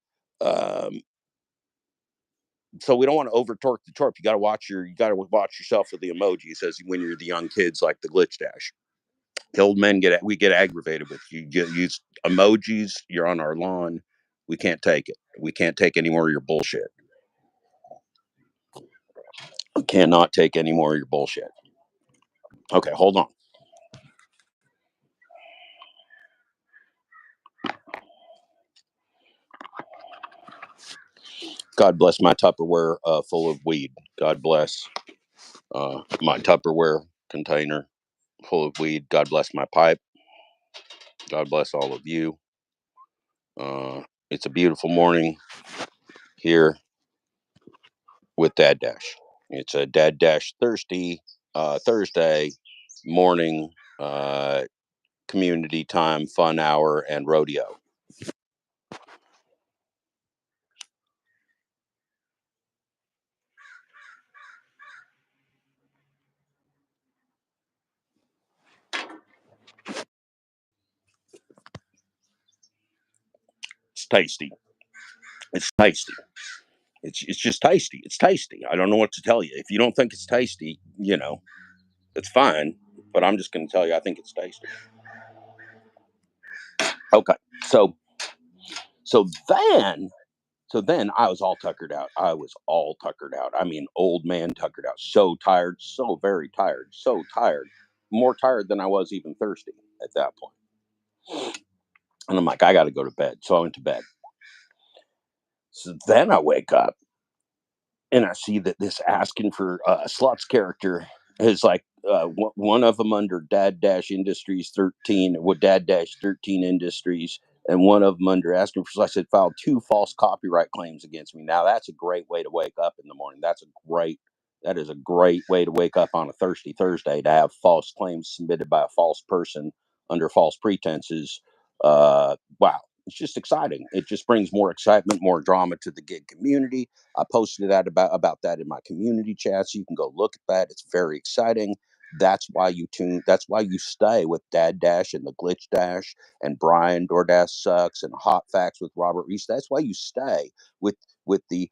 so we don't want to over torque the torp. You got to watch yourself with the emojis as when you're the young kids like the Glitch Dash. The old men get aggravated with you. You use emojis. You're on our lawn. We can't take it. We can't take any more of your bullshit. We cannot take any more of your bullshit. Okay, hold on. God bless my Tupperware full of weed. God bless my Tupperware container full of weed. God bless my pipe. God bless all of you. It's a beautiful morning here with Dad Dash. It's a Dad Dash Thursday morning, community time, fun hour, and rodeo. It's tasty. It's tasty. It's just tasty. It's tasty. I don't know what to tell you. If you don't think it's tasty, it's fine. But I'm just going to tell you, I think it's tasty. Okay, so so then So then I was all tuckered out. I was all tuckered out. I mean, old man tuckered out. So tired, so very tired, so tired. More tired than I was even thirsty at that point. And I'm like, I got to go to bed. So I went to bed. So then I wake up and I see that this asking for Slut's character is like one of them under Dad Dash Industries 13, with Dad Dash 13 Industries, and one of them under asking for, I said, filed 2 false copyright claims against me. Now that's a great way to wake up in the morning. That is a great way to wake up on a thirsty Thursday, to have false claims submitted by a false person under false pretenses. Wow. It's just exciting. It just brings more excitement, more drama to the gig community. I posted that about that in my community chat, so you can go look at that. It's very exciting. That's why you tune. That's why you stay with Dad Dash and the Glitch Dash and Brian DoorDash Sucks and Hot Facts with Robert Reese. That's why you stay with the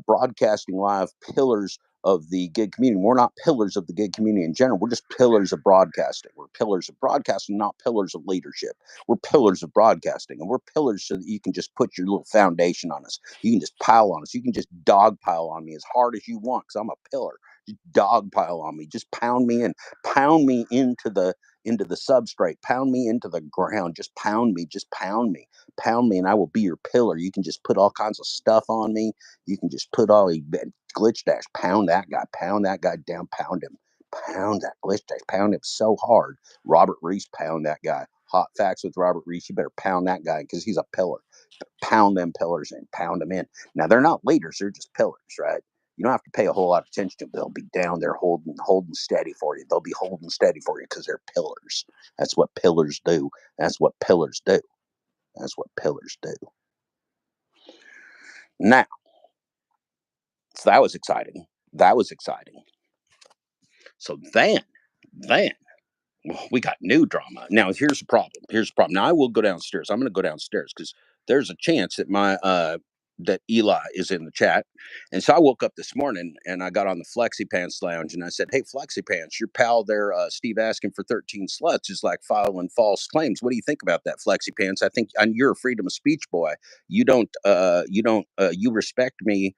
broadcasting live pillars of the gig community. We're not pillars of the gig community in general. We're just pillars of broadcasting. We're pillars of broadcasting, not pillars of leadership. We're pillars of broadcasting, and we're pillars so that you can just put your little foundation on us. You can just pile on us. You can just dog pile on me as hard as you want, because I'm a pillar. Just dog pile on me. Just pound me in. Pound me into the substrate. Pound me into the ground. Just pound me. Just pound me. Pound me, and I will be your pillar. You can just put all kinds of stuff on me. You can just put all the Glitch Dash. Pound that guy. Pound that guy down. Pound him. Pound that Glitch Dash. Pound him so hard. Robert Reese, pound that guy. Hot Facts with Robert Reese. You better pound that guy, because he's a pillar. Pound them pillars in. Pound them in. Now they're not leaders. They're just pillars, right? You don't have to pay a whole lot of attention to them. They'll be down there holding steady for you. They'll be holding steady for you because they're pillars. That's what pillars do. That's what pillars do. That's what pillars do. Now, so that was exciting. That was exciting. So then we got new drama. Now here's the problem. Here's the problem. Now I will go downstairs. I'm going to go downstairs because there's a chance that that Eli is in the chat. And so I woke up this morning and I got on the Flexi Pants Lounge and I said, "Hey, Flexi Pants, your pal there, Steve asking for 13 sluts is like filing false claims. What do you think about that, Flexi Pants? I think you're a freedom of speech boy. You respect me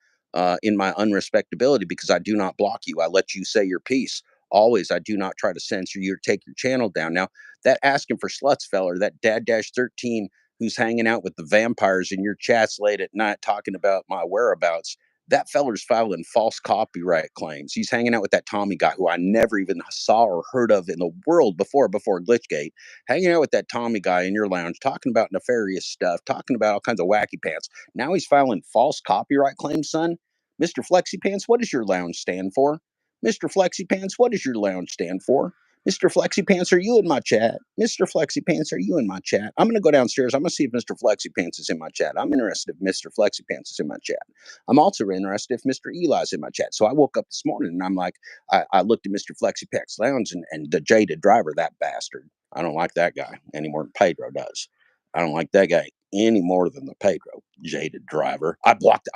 in my unrespectability because I do not block you. I let you say your piece. Always, I do not try to censor you or take your channel down." Now, that asking for sluts feller, that Dad Dash 13 who's hanging out with the vampires in your chats late at night talking about my whereabouts, that feller's filing false copyright claims. He's hanging out with that Tommy guy who I never even saw or heard of in the world before Glitchgate. Hanging out with that Tommy guy in your lounge, talking about nefarious stuff, talking about all kinds of wacky pants. Now he's filing false copyright claims, son. Mr. Flexi Pants, what does your lounge stand for? Mr. Flexi Pants, what does your lounge stand for? Mr. Flexi Pants, are you in my chat? Mr. Flexi Pants, are you in my chat? I'm going to go downstairs. I'm going to see if Mr. Flexi Pants is in my chat. I'm interested if Mr. Flexi Pants is in my chat. I'm also interested if Mr. Eli's in my chat. So I woke up this morning and I'm like, I looked at Mr. Flexi Pants Lounge and the jaded driver, that bastard. I don't like that guy any more than Pedro does. I don't like that guy any more than the Pedro jaded driver. I blocked.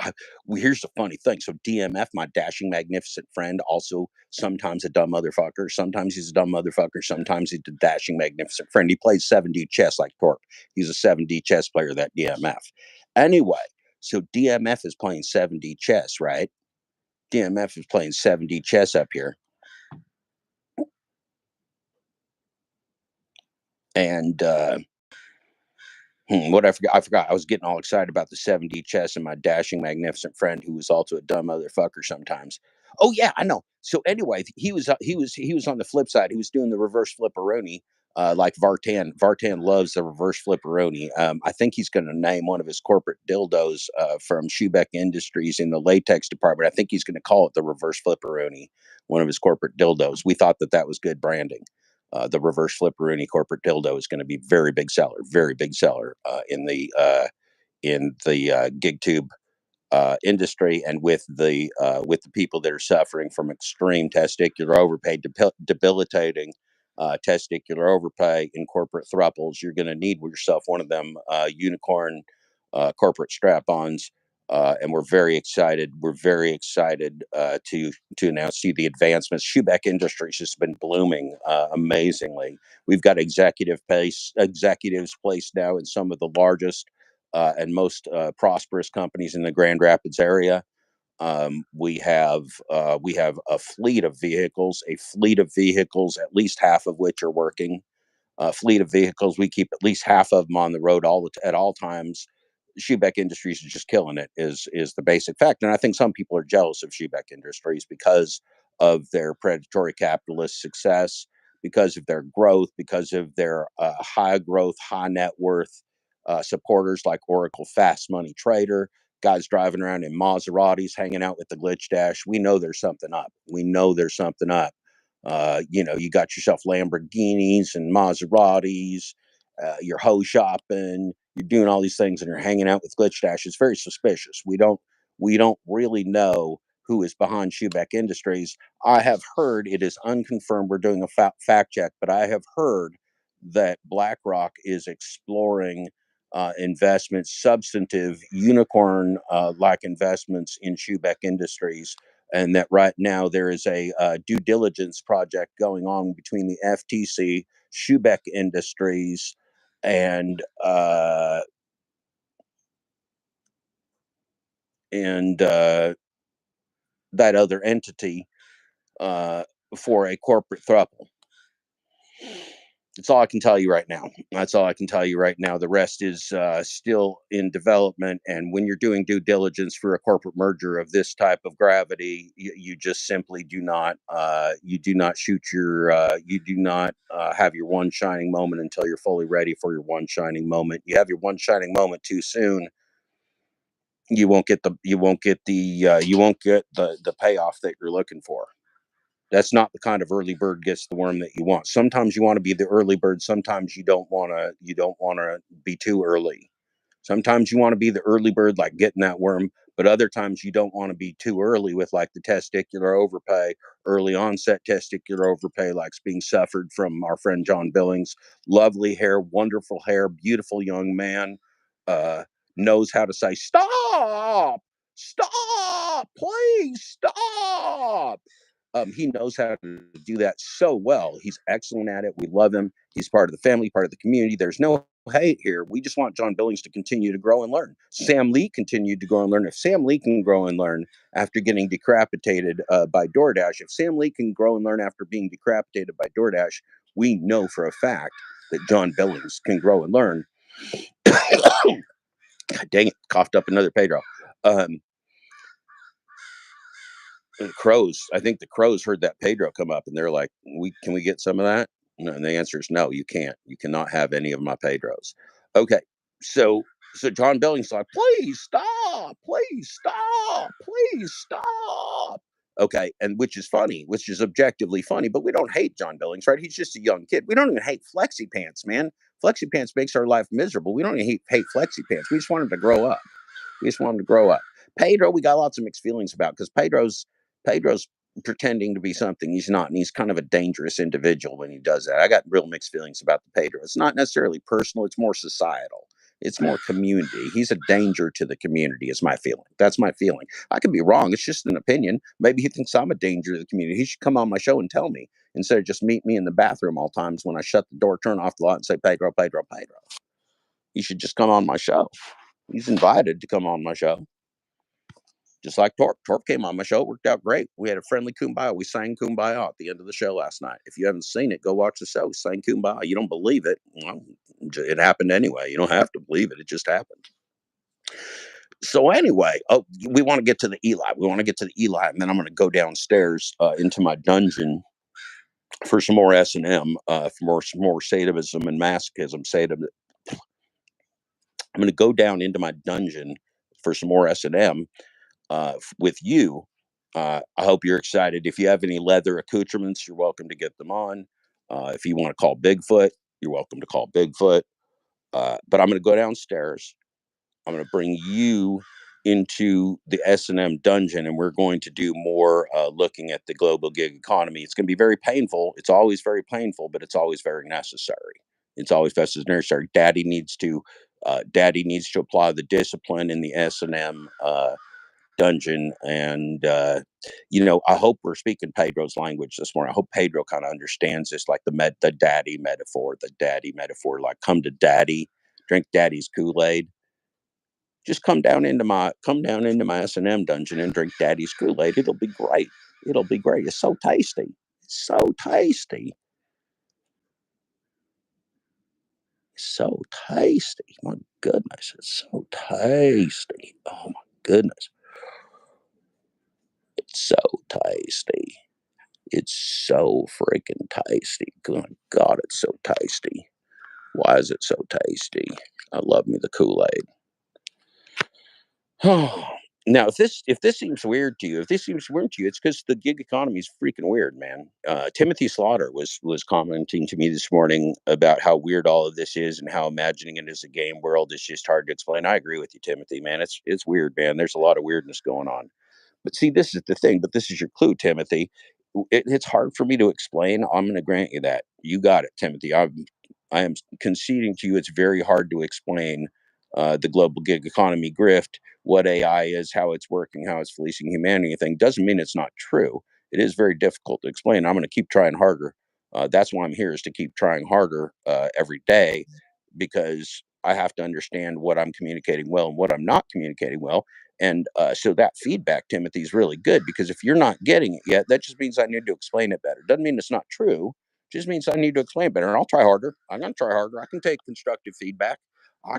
Here's the funny thing. So DMF, my dashing magnificent friend, also sometimes a dumb motherfucker. Sometimes he's a dumb motherfucker. Sometimes he's a dashing magnificent friend. He plays 7D chess like Torp. He's a 7D chess player, that DMF. Anyway, so DMF is playing 7D chess, right? DMF is playing 7D chess up here. And what I forgot. I was getting all excited about the 7D chess and my dashing magnificent friend who was also a dumb motherfucker sometimes. Oh yeah, I know. So anyway, he was on the flip side. He was doing the reverse flipperoni like Vartan. Vartan loves the reverse flipperoni. I think he's going to name one of his corporate dildos from Schubeck Industries in the latex department. I think he's going to call it the reverse flipperoni, one of his corporate dildos. We thought that that was good branding. The reverse flipperoni corporate dildo is going to be very big seller in the gig tube industry, and with the people that are suffering from extreme testicular overpay, debilitating testicular overpay in corporate thruples. You're going to need yourself one of them unicorn corporate strap-ons. And we're very excited. We're very excited to announce to you the advancements. Schubeck Industries has been blooming amazingly. We've got executives placed now in some of the largest and most prosperous companies in the Grand Rapids area. We have a fleet of vehicles, at least half of which are working. Fleet of vehicles, we keep at least half of them on the road at all times. Schubeck Industries is just killing it, is the basic fact. And I think some people are jealous of Schubeck Industries because of their predatory capitalist success, because of their growth, because of their high growth, high net worth supporters like Oracle Fast Money Trader, guys driving around in Maseratis, hanging out with the Glitch Dash. We know there's something up. You got yourself Lamborghinis and Maseratis, you're hoe shopping, you're doing all these things, and you're hanging out with Glitch Dash. It's very suspicious. We don't really know who is behind Schubeck Industries. I have heard, it is unconfirmed. We're doing a fact check, but I have heard that BlackRock is exploring investments, substantive unicorn like investments in Schubeck Industries, and that right now there is a due diligence project going on between the FTC, Schubeck Industries, and that other entity for a corporate throuple. That's all I can tell you right now. The rest is still in development. And when you're doing due diligence for a corporate merger of this type of gravity, you just simply do not. You do not have your one shining moment until you're fully ready for your one shining moment. You have your one shining moment too soon, you won't get the payoff that you're looking for. That's not the kind of early bird gets the worm that you want. Sometimes you want to be the early bird. Sometimes you don't want to be too early. Sometimes you want to be the early bird, like getting that worm, but other times you don't want to be too early with like the testicular overpay, early onset testicular overpay, like being suffered from our friend John Billings. Lovely hair, wonderful hair, beautiful young man, uh, knows how to say, stop, stop, please stop. He knows how to do that so well. He's excellent at it. We love him. He's part of the family, part of the community. There's no hate here. We just want John Billings to continue to grow and learn. Sam Lee continued to grow and learn. If Sam Lee can grow and learn after getting decapitated by DoorDash, if Sam Lee can grow and learn after being decapitated by DoorDash, we know for a fact that John Billings can grow and learn. Dang it, coughed up another Pedro. The crows, I think the crows heard that Pedro come up and they're like, can we get some of that? No, and the answer is no, you can't. You cannot have any of my Pedros. Okay. So John Billings like, please stop, please stop, please stop. Okay, and which is objectively funny, but we don't hate John Billings, right? He's just a young kid. We don't even hate Flexi Pants, man. Flexi Pants makes our life miserable. We don't even hate Flexi Pants. We just want him to grow up. Pedro, we got lots of mixed feelings about because Pedro's pretending to be something he's not, and he's kind of a dangerous individual when he does that. I got real mixed feelings about the Pedro. It's not necessarily personal; it's more societal. It's more community. He's a danger to the community, is my feeling. That's my feeling. I could be wrong. It's just an opinion. Maybe he thinks I'm a danger to the community. He should come on my show and tell me instead of just meet me in the bathroom all times when I shut the door, turn off the light, and say, Pedro, Pedro, Pedro. He should just come on my show. He's invited to come on my show. Just like Torp. Torp came on my show. It worked out great. We had a friendly kumbaya. We sang kumbaya at the end of the show last night. If you haven't seen it, go watch the show. We sang kumbaya. You don't believe it? Well, it happened anyway. You don't have to believe it. It just happened. So anyway, we want to get to the Eli. And then I'm going to go downstairs into my dungeon for some more S&M, for some more sadism and masochism. Sadism. I'm going to go down into my dungeon for some more S&M with you. I hope you're excited. If you have any leather accoutrements, you're welcome to get them on. If you want to call Bigfoot, you're welcome to call Bigfoot. But I'm going to go downstairs. I'm going to bring you into the S&M dungeon, and we're going to do more looking at the global gig economy. It's going to be very painful. It's always very painful, but it's always very necessary. It's always necessary. Daddy needs to apply the discipline in the S&M dungeon, and I hope we're speaking Pedro's language this morning. I hope Pedro kind of understands this, like the daddy metaphor, like come to daddy, drink daddy's Kool-Aid. Just come down into my S&M dungeon and drink daddy's Kool-Aid. It'll be great. It's so tasty. So tasty. My goodness, it's so tasty. Oh my goodness. It's so tasty. It's so freaking tasty. Good God, it's so tasty. Why is it so tasty? I love me the Kool-Aid. Now, if this seems weird to you, it's because the gig economy is freaking weird, man. Timothy Slaughter was commenting to me this morning about how weird all of this is and how imagining it as a game world is just hard to explain. I agree with you, Timothy, man. It's weird, man. There's a lot of weirdness going on. But see, this is the thing. But this is your clue, Timothy. It's hard for me to explain. I'm going to grant you that. You got it, Timothy. I am conceding to you. It's very hard to explain the global gig economy grift, what AI is, how it's working, how it's fleecing humanity. Anything doesn't mean it's not true. It is very difficult to explain. I'm going to keep trying harder. That's why I'm here, is to keep trying harder every day, because I have to understand what I'm communicating well and what I'm not communicating well. And so that feedback, Timothy, is really good, because if you're not getting it yet, that just means I need to explain it better. Doesn't mean it's not true. Just means I need to explain it better. And I'll try harder. I'm going to try harder. I can take constructive feedback. I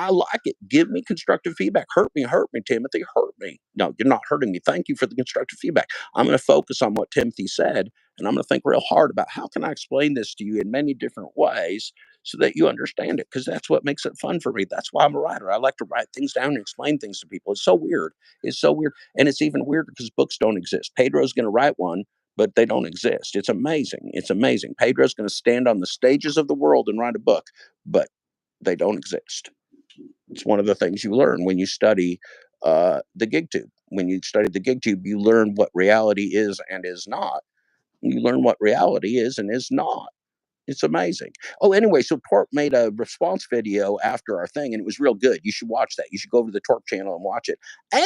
like it. Give me constructive feedback. Hurt me, Timothy. Hurt me. No, you're not hurting me. Thank you for the constructive feedback. I'm going to focus on what Timothy said, and I'm going to think real hard about how can I explain this to you in many different ways so that you understand it, because that's what makes it fun for me. That's why I'm a writer. I like to write things down and explain things to people. It's so weird. And it's even weirder because books don't exist. Pedro's going to write one, but they don't exist. It's amazing. Pedro's going to stand on the stages of the world and write a book, but they don't exist. It's one of the things you learn when you study the gig tube. When you study the gig tube, you learn what reality is and is not. You learn what reality is and is not. It's amazing. Oh, anyway, so Torp made a response video after our thing, and it was real good. You should watch that. You should go over to the Torp channel and watch it.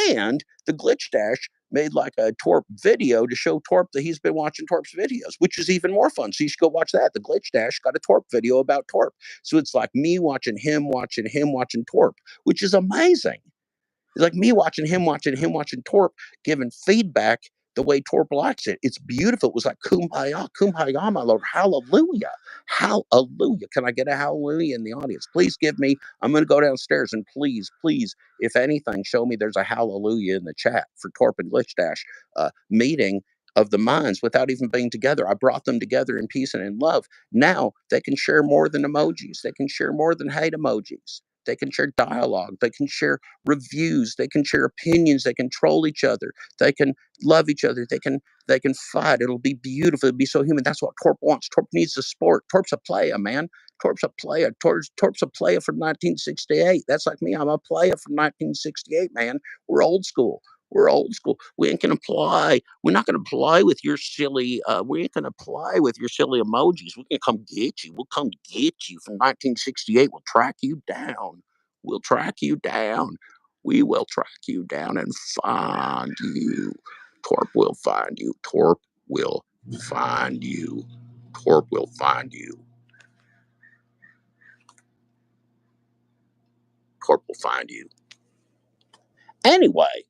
And the Glitch Dash made like a Torp video to show Torp that he's been watching Torp's videos, which is even more fun. So you should go watch that. The Glitch Dash got a Torp video about Torp. So it's like me watching him, watching Torp, which is amazing. It's like me watching him, watching Torp, giving feedback the way Torp likes it. It's beautiful. It was like kumbaya, my Lord, hallelujah, hallelujah. Can I get a hallelujah in the audience? Please give me. I'm going to go downstairs and please, if anything, show me there's a hallelujah in the chat for Torp and Glitch Dash meeting of the minds without even being together. I brought them together in peace and in love. Now they can share more than emojis. They can share more than hate emojis. They can share dialogue. They can share reviews. They can share opinions. They can troll each other. They can love each other. They can fight. It'll be beautiful. It'll be so human. That's what Torp wants. Torp needs the sport. Torp's a player, man. Torp's a player. Torp's a player from 1968. That's like me. I'm a player from 1968, man. We're old school. We ain't gonna apply. We're not gonna apply with your silly. We ain't gonna apply with your silly emojis. We're gonna come get you. We'll come get you from 1968. We'll track you down. We'll track you down. We will track you down and find you. Torp will find you. Torp will find you. Torp will find you. Torp will find you. Anyway.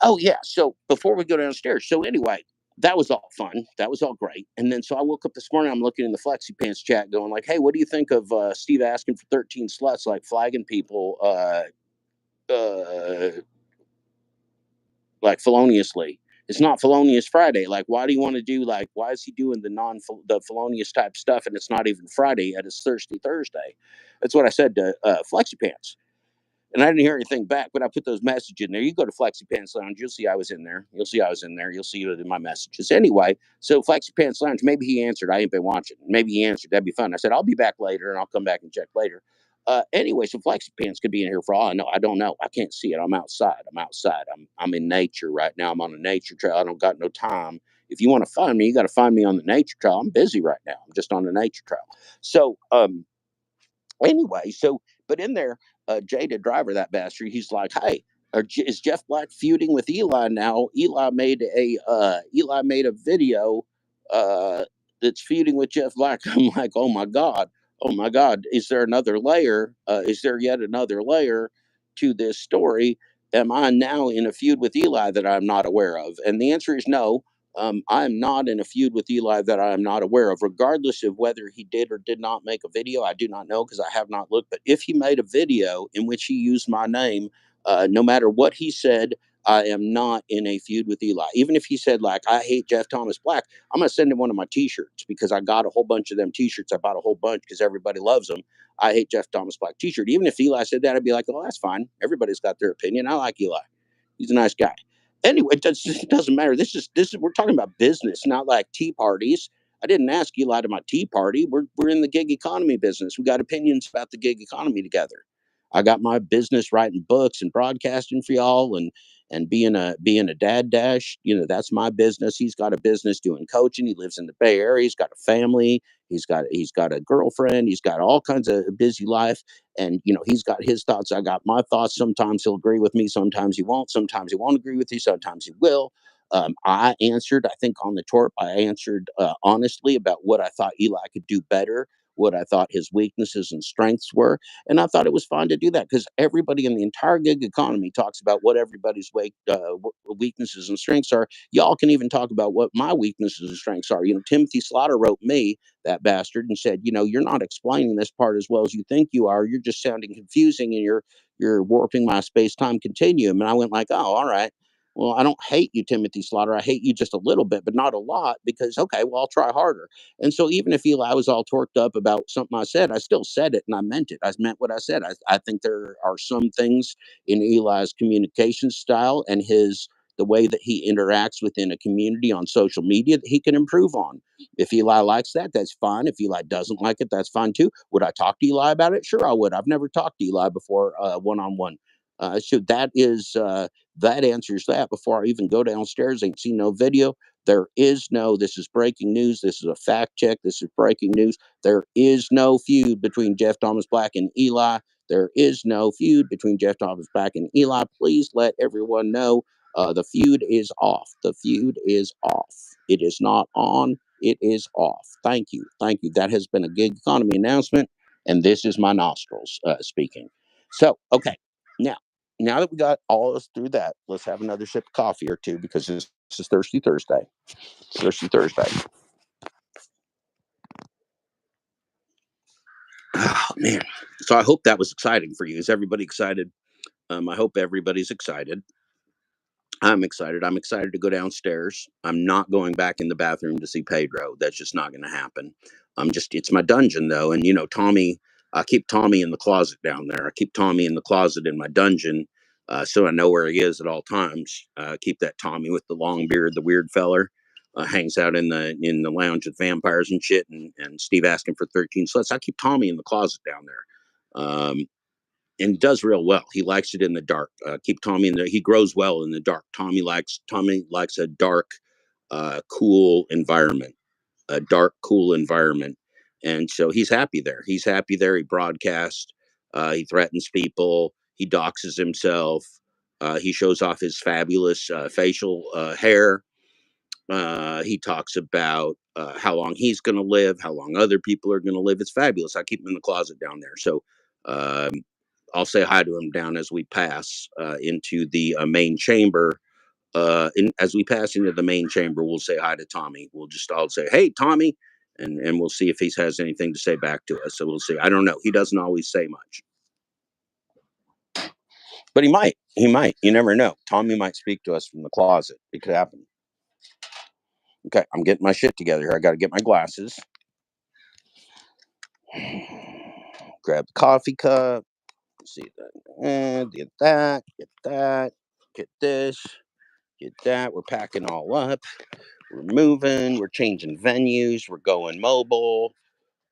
Oh yeah. So before we go downstairs, so anyway, that was all fun. That was all great. And then so I woke up this morning. I'm looking in the Flexi Pants chat, going like, "Hey, what do you think of Steve asking for 13 sluts, like flagging people, like feloniously?" It's not Felonious Friday. Like, why do you want to do, like, why is he doing the felonious type stuff and it's not even Friday and it's Thirsty Thursday? That's what I said to Flexi Pants. And I didn't hear anything back, but I put those messages in there. You go to Flexi Pants Lounge, you'll see I was in there. You'll see I was in there. You'll see it in my messages. Anyway, so Flexi Pants Lounge, maybe he answered. I ain't been watching. Maybe he answered. That'd be fun. I said, I'll be back later and I'll come back and check later. Anyway, so Flexi Pants could be in here for all I know. I don't know. I can't see it. I'm outside. I'm in nature right now. I'm on a nature trail. I don't got no time. If you want to find me, you got to find me on the nature trail. I'm busy right now. I'm just on the nature trail. So, anyway, so but in there, Jada Driver, that bastard, he's like, "Hey, is Jeff Black feuding with Eli now? Eli made a video that's feuding with Jeff Black." I'm like, oh my God, is there another layer? Is there yet another layer to this story? Am I now in a feud with Eli that I'm not aware of? And the answer is no. I'm not in a feud with Eli that I am not aware of, regardless of whether he did or did not make a video. I do not know because I have not looked. But if he made a video in which he used my name, no matter what he said, I am not in a feud with Eli. Even if he said, like, I hate Jeff Thomas Black, I'm going to send him one of my t-shirts because I got a whole bunch of them t-shirts. I bought a whole bunch because everybody loves them. I hate Jeff Thomas Black t-shirt. Even if Eli said that, I'd be like, oh, that's fine. Everybody's got their opinion. I like Eli. He's a nice guy. Anyway, it doesn't matter. This is we're talking about business, not like tea parties. I didn't ask Eli to my tea party. We're in the gig economy business. We got opinions about the gig economy together. I got my business writing books and broadcasting for y'all and being a dad dash. That's my business. He's got a business doing coaching. He lives in the Bay Area. He's got a family. He's got a girlfriend. He's got all kinds of busy life. And he's got his thoughts. I got my thoughts. Sometimes he'll agree with me. Sometimes he won't. Sometimes he won't agree with you. Sometimes he will. I answered, I think on the torp, I answered honestly about what I thought Eli could do better, what I thought his weaknesses and strengths were. And I thought it was fine to do that because everybody in the entire gig economy talks about what everybody's weaknesses and strengths are. Y'all can even talk about what my weaknesses and strengths are. Timothy Slaughter wrote me, that bastard, and said, you're not explaining this part as well as you think you are. You're just sounding confusing and you're warping my space-time continuum. And I went like, oh, all right. Well, I don't hate you, Timothy Slaughter. I hate you just a little bit, but not a lot because, okay, well, I'll try harder. And so even if Eli was all torqued up about something I said, I still said it and I meant it. I meant what I said. I think there are some things in Eli's communication style and the way that he interacts within a community on social media that he can improve on. If Eli likes that, that's fine. If Eli doesn't like it, that's fine too. Would I talk to Eli about it? Sure, I would. I've never talked to Eli before one-on-one. So that answers that. Before I even go downstairs, ain't seen no video. This is breaking news. This is a fact check. This is breaking news. There is no feud between Jeff Thomas Black and Eli. There is no feud between Jeff Thomas Black and Eli. Please let everyone know the feud is off. The feud is off. It is not on. It is off. Thank you. Thank you. That has been a gig economy announcement. And this is my nostrils speaking. So, okay. Now that we got all us through that, let's have another sip of coffee or two because this is Thirsty Thursday. Thirsty Thursday. Oh, man. So I hope that was exciting for you. Is everybody excited? I hope everybody's excited. I'm excited. I'm excited to go downstairs. I'm not going back in the bathroom to see Pedro. That's just not going to happen. It's my dungeon though. And Tommy, I keep Tommy in the closet down there. I keep Tommy in the closet in my dungeon. So I know where he is at all times. Keep that Tommy with the long beard, the weird feller, hangs out in the lounge with vampires and shit. And Steve asking for 13 sluts. I keep Tommy in the closet down there. And does real well. He likes it in the dark. Keep Tommy in there. He grows well in the dark. Tommy likes a dark, cool environment. A dark, cool environment, and so he's happy there. He's happy there. He broadcasts. He threatens people. He doxes himself. He shows off his fabulous facial hair. He talks about how long he's going to live, how long other people are going to live. It's fabulous. I keep him in the closet down there. So um, I'll say hi to him down as we pass into the main chamber. As we pass into the main chamber, we'll say hi to Tommy. I'll say, "Hey, Tommy," and we'll see if he has anything to say back to us. So we'll see. I don't know. He doesn't always say much, but he might. He might. You never know. Tommy might speak to us from the closet. It could happen. Okay, I'm getting my shit together here. I got to get my glasses. Grab the coffee cup. See that. And get that. Get that. Get this. Get that. We're packing all up. We're moving. We're changing venues. We're going mobile.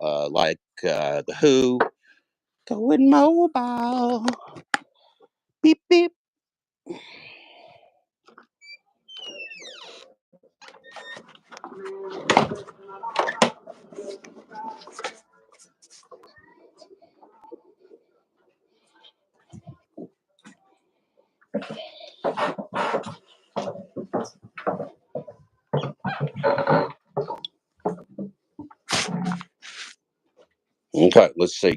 Like the Who. Going mobile. Beep beep. Okay, let's see.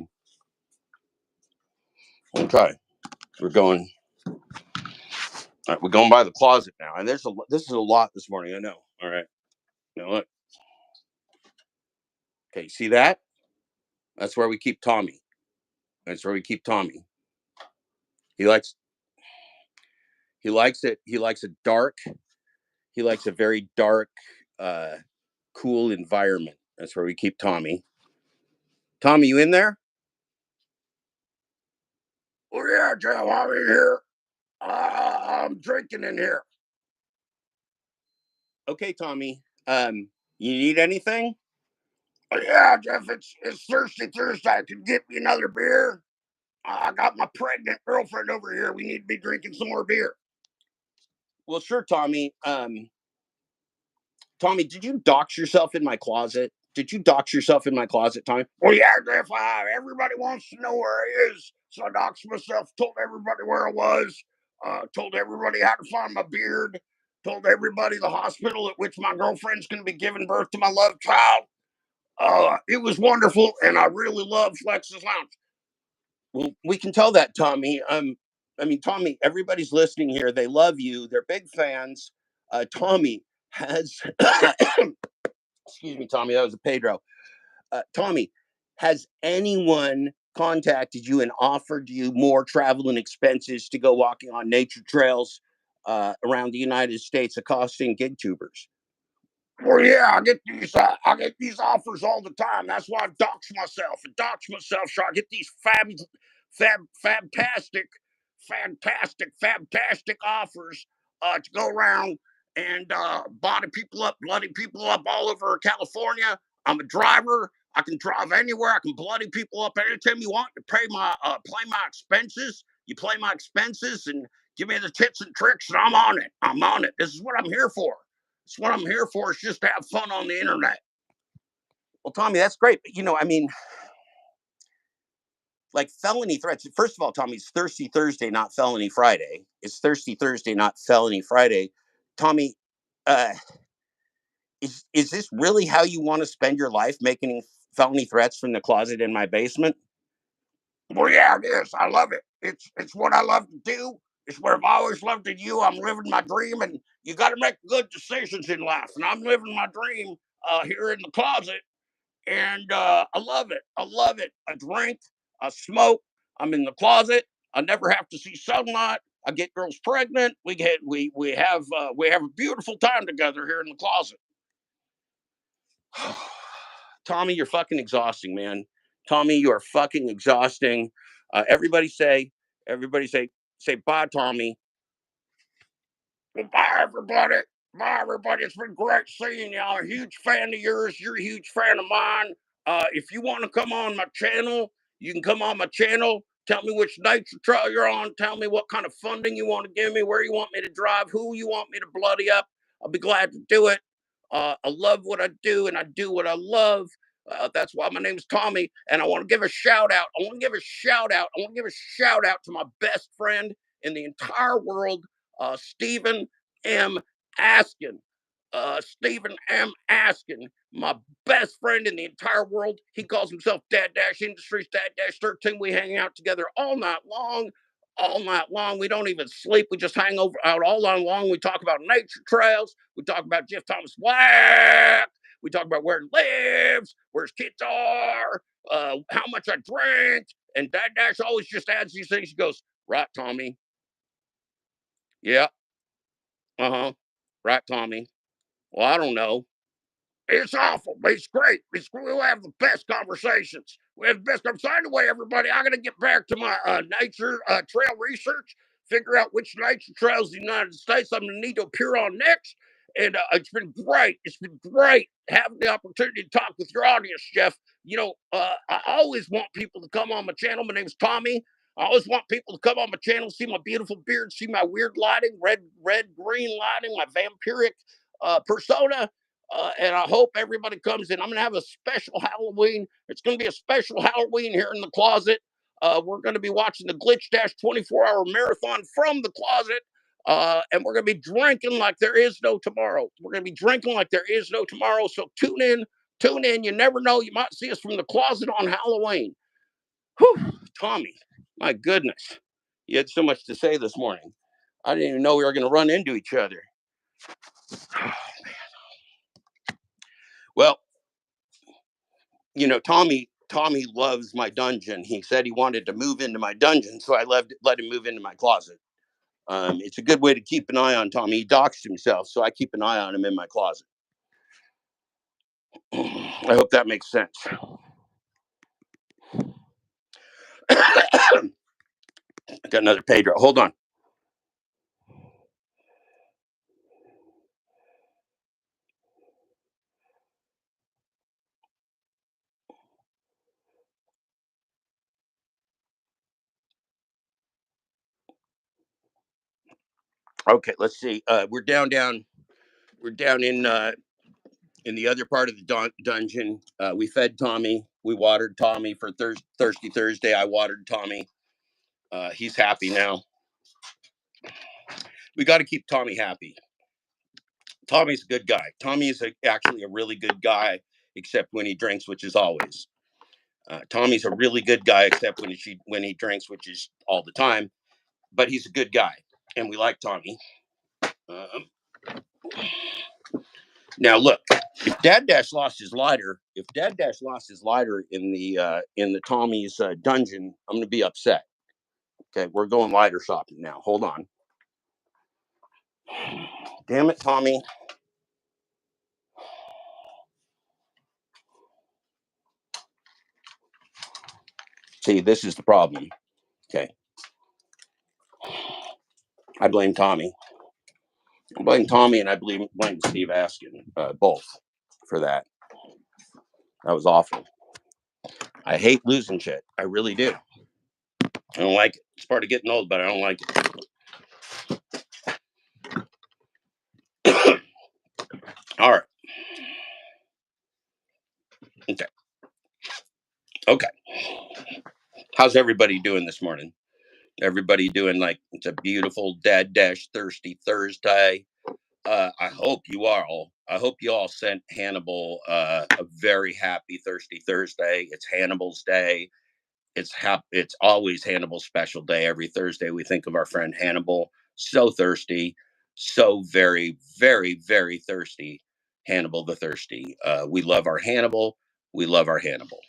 Okay, we're going. All right, we're going by the closet now, and this is a lot this morning. I know. All right, now look. Okay, see that? That's where we keep Tommy. That's where we keep Tommy. He likes. He likes it. He likes a dark. He likes a very dark, uh, cool environment. That's where we keep Tommy. Tommy, you in there? Oh yeah, Jeff, I'm in here. I'm drinking in here. Okay, Tommy. You need anything? Oh, yeah, Jeff, it's Thirsty Thursday. Can you get me another beer? I got my pregnant girlfriend over here. We need to be drinking some more beer. Well, sure, Tommy. Tommy, did you dox yourself in my closet? Did you dox yourself in my closet, Tommy? Well, yeah, Jeff. Everybody wants to know where he is, so I doxed myself. Told everybody where I was. Told everybody how to find my beard. Told everybody the hospital at which my girlfriend's going to be giving birth to my love child. It was wonderful, and I really love Flex's Lounge. Well, we can tell that, Tommy. I mean, Tommy, everybody's listening here. They love you. They're big fans. Tommy has, excuse me, Tommy, that was a Pedro. Tommy, has anyone contacted you and offered you more travel and expenses to go walking on nature trails around the United States, accosting gig tubers? Well, yeah, I get these offers all the time. That's why I dox myself, so I get these fantastic, fantastic offers to go around and bloody people up all over California. I'm a driver. I can drive anywhere. I can bloody people up anytime you want to play my expenses. You play my expenses and give me the tips and tricks, and I'm on it. I'm on it. This is what I'm here for. It's what I'm here for. Is just to have fun on the internet. Well, Tommy, that's great. But I mean, like felony threats. First of all, Tommy, it's Thirsty Thursday, not Felony Friday. It's Thirsty Thursday, not Felony Friday. Tommy, uh, is this really how you want to spend your life, making felony threats from the closet in my basement? Well, yeah, it is. I love it. It's what I love to do. It's what I've always loved to do. I'm living my dream, and you got to make good decisions in life. And I'm living my dream here in the closet, and I love it. I love it. I drink, I smoke. I'm in the closet. I never have to see sunlight. I get girls pregnant. We have a beautiful time together here in the closet. Tommy, you're fucking exhausting, man. Tommy, you are fucking exhausting. Everybody say bye, Tommy. Well, bye, everybody. Bye, everybody. It's been great seeing you. I'm a huge fan of yours. You're a huge fan of mine. If you want to come on my channel, you can come on my channel. Tell me which nature trail you're on. Tell me what kind of funding you want to give me, where you want me to drive, who you want me to bloody up. I'll be glad to do it. I love what I do, and I do what I love. That's why my name is Tommy, and I want to give a shout out. I want to give a shout out. I want to give a shout out to my best friend in the entire world, Stephen M. Askin. Stephen M. Askin, my best friend in the entire world. He calls himself Dad Dash Industries, Dad Dash 13. We hang out together all night long. All night long. We don't even sleep. We just hang out all night long. We talk about nature trails. We talk about Jeff Thomas Black. We talk about where he lives, where his kids are, how much I drink. And Dad Dash always just adds these things. He goes, right, Tommy. Yeah. Uh huh. Right, Tommy. Well, I don't know. It's awful, but it's great. We'll have the best conversations. We have the best conversations. So anyway, everybody, I got to get back to my nature trail research, figure out which nature trails in the United States I'm going to need to appear on next. And it's been great. It's been great having the opportunity to talk with your audience, Jeff. I always want people to come on my channel. My name's Tommy. I always want people to come on my channel, see my beautiful beard, see my weird lighting, green lighting, my vampiric persona, and I hope everybody comes in. I'm going to have a special Halloween. It's going to be a special Halloween here in the closet. We're going to be watching the Glitch Dash 24-hour marathon from the closet. And we're going to be drinking like there is no tomorrow. We're going to be drinking like there is no tomorrow. So tune in. Tune in. You never know. You might see us from the closet on Halloween. Whew, Tommy, my goodness. You had so much to say this morning. I didn't even know we were going to run into each other. Well, Tommy loves my dungeon. He said he wanted to move into my dungeon, so I let him move into my closet. It's a good way to keep an eye on Tommy. He doxed himself, so I keep an eye on him in my closet. I hope that makes sense. I got another Pedro. Hold on. Okay, let's see. We're down. We're down in the other part of the dungeon. We fed Tommy. We watered Tommy for Thirsty Thursday. I watered Tommy. He's happy now. We got to keep Tommy happy. Tommy's a good guy. Tommy is actually a really good guy, except when he drinks, which is always. Tommy's a really good guy, except when he drinks, which is all the time. But he's a good guy, and we like Tommy. Now look, if Dad Dash lost his lighter in the Tommy's dungeon, I'm going to be upset. Okay, we're going lighter shopping now. Hold on. Damn it, Tommy. See, this is the problem. Okay. I blame Tommy. I blame Tommy and I blame Steve Askin, both, for that. That was awful. I hate losing shit. I really do. I don't like it. It's part of getting old, but I don't like it. All right. Okay. Okay. How's everybody doing this morning? Everybody doing like it's a beautiful Dad Dash Thirsty Thursday. I hope you all sent Hannibal a very happy Thirsty Thursday. It's Hannibal's day. It's always Hannibal's special day. Every Thursday we think of our friend Hannibal. So thirsty, so very, very, very thirsty. Hannibal the thirsty. We love our Hannibal. We love our Hannibal.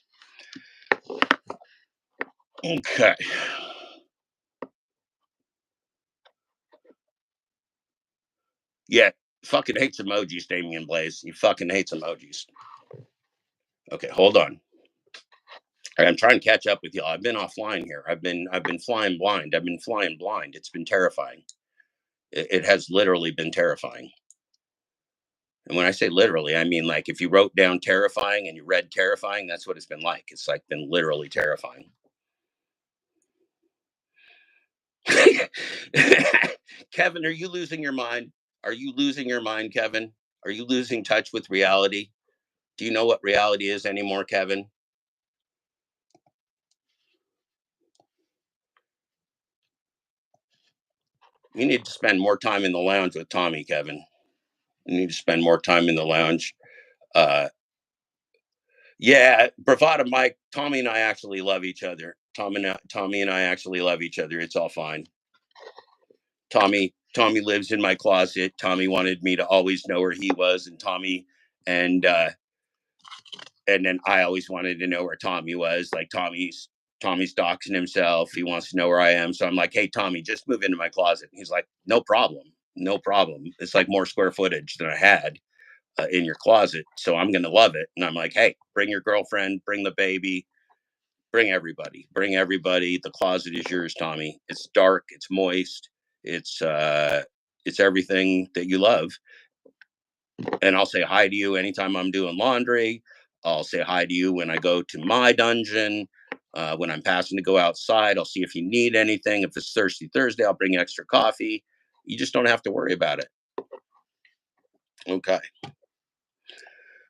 Okay. Yeah, fucking hates emojis, Damian Blaze. He fucking hates emojis. Okay, hold on. I'm trying to catch up with y'all. I've been offline here. I've been flying blind. I've been flying blind. It's been terrifying. It has literally been terrifying. And when I say literally, I mean like if you wrote down terrifying and you read terrifying, that's what it's been like. It's like been literally terrifying. Kevin, are you losing your mind? Are you losing your mind, Kevin? Are you losing touch with reality? Do you know what reality is anymore, Kevin? You need to spend more time in the lounge with Tommy, Kevin. You need to spend more time in the lounge. Yeah, Bravada Mike, Tommy and I actually love each other. Tommy and I actually love each other. It's all fine. Tommy lives in my closet. Tommy wanted me to always know where he was, and and then I always wanted to know where Tommy was. Like Tommy's doxing himself. He wants to know where I am. So I'm like, hey Tommy, just move into my closet. And he's like, no problem. No problem. It's like more square footage than I had. in your closet. So I'm going to love it. And I'm like, hey, bring your girlfriend, bring the baby, bring everybody, bring everybody. The closet is yours, Tommy. It's dark, it's moist, it's everything that you love. And I'll say hi to you anytime I'm doing laundry. I'll say hi to you when I go to my dungeon. When I'm passing to go outside, I'll see if you need anything. If it's Thirsty Thursday, I'll bring extra coffee. You just don't have to worry about it. Okay.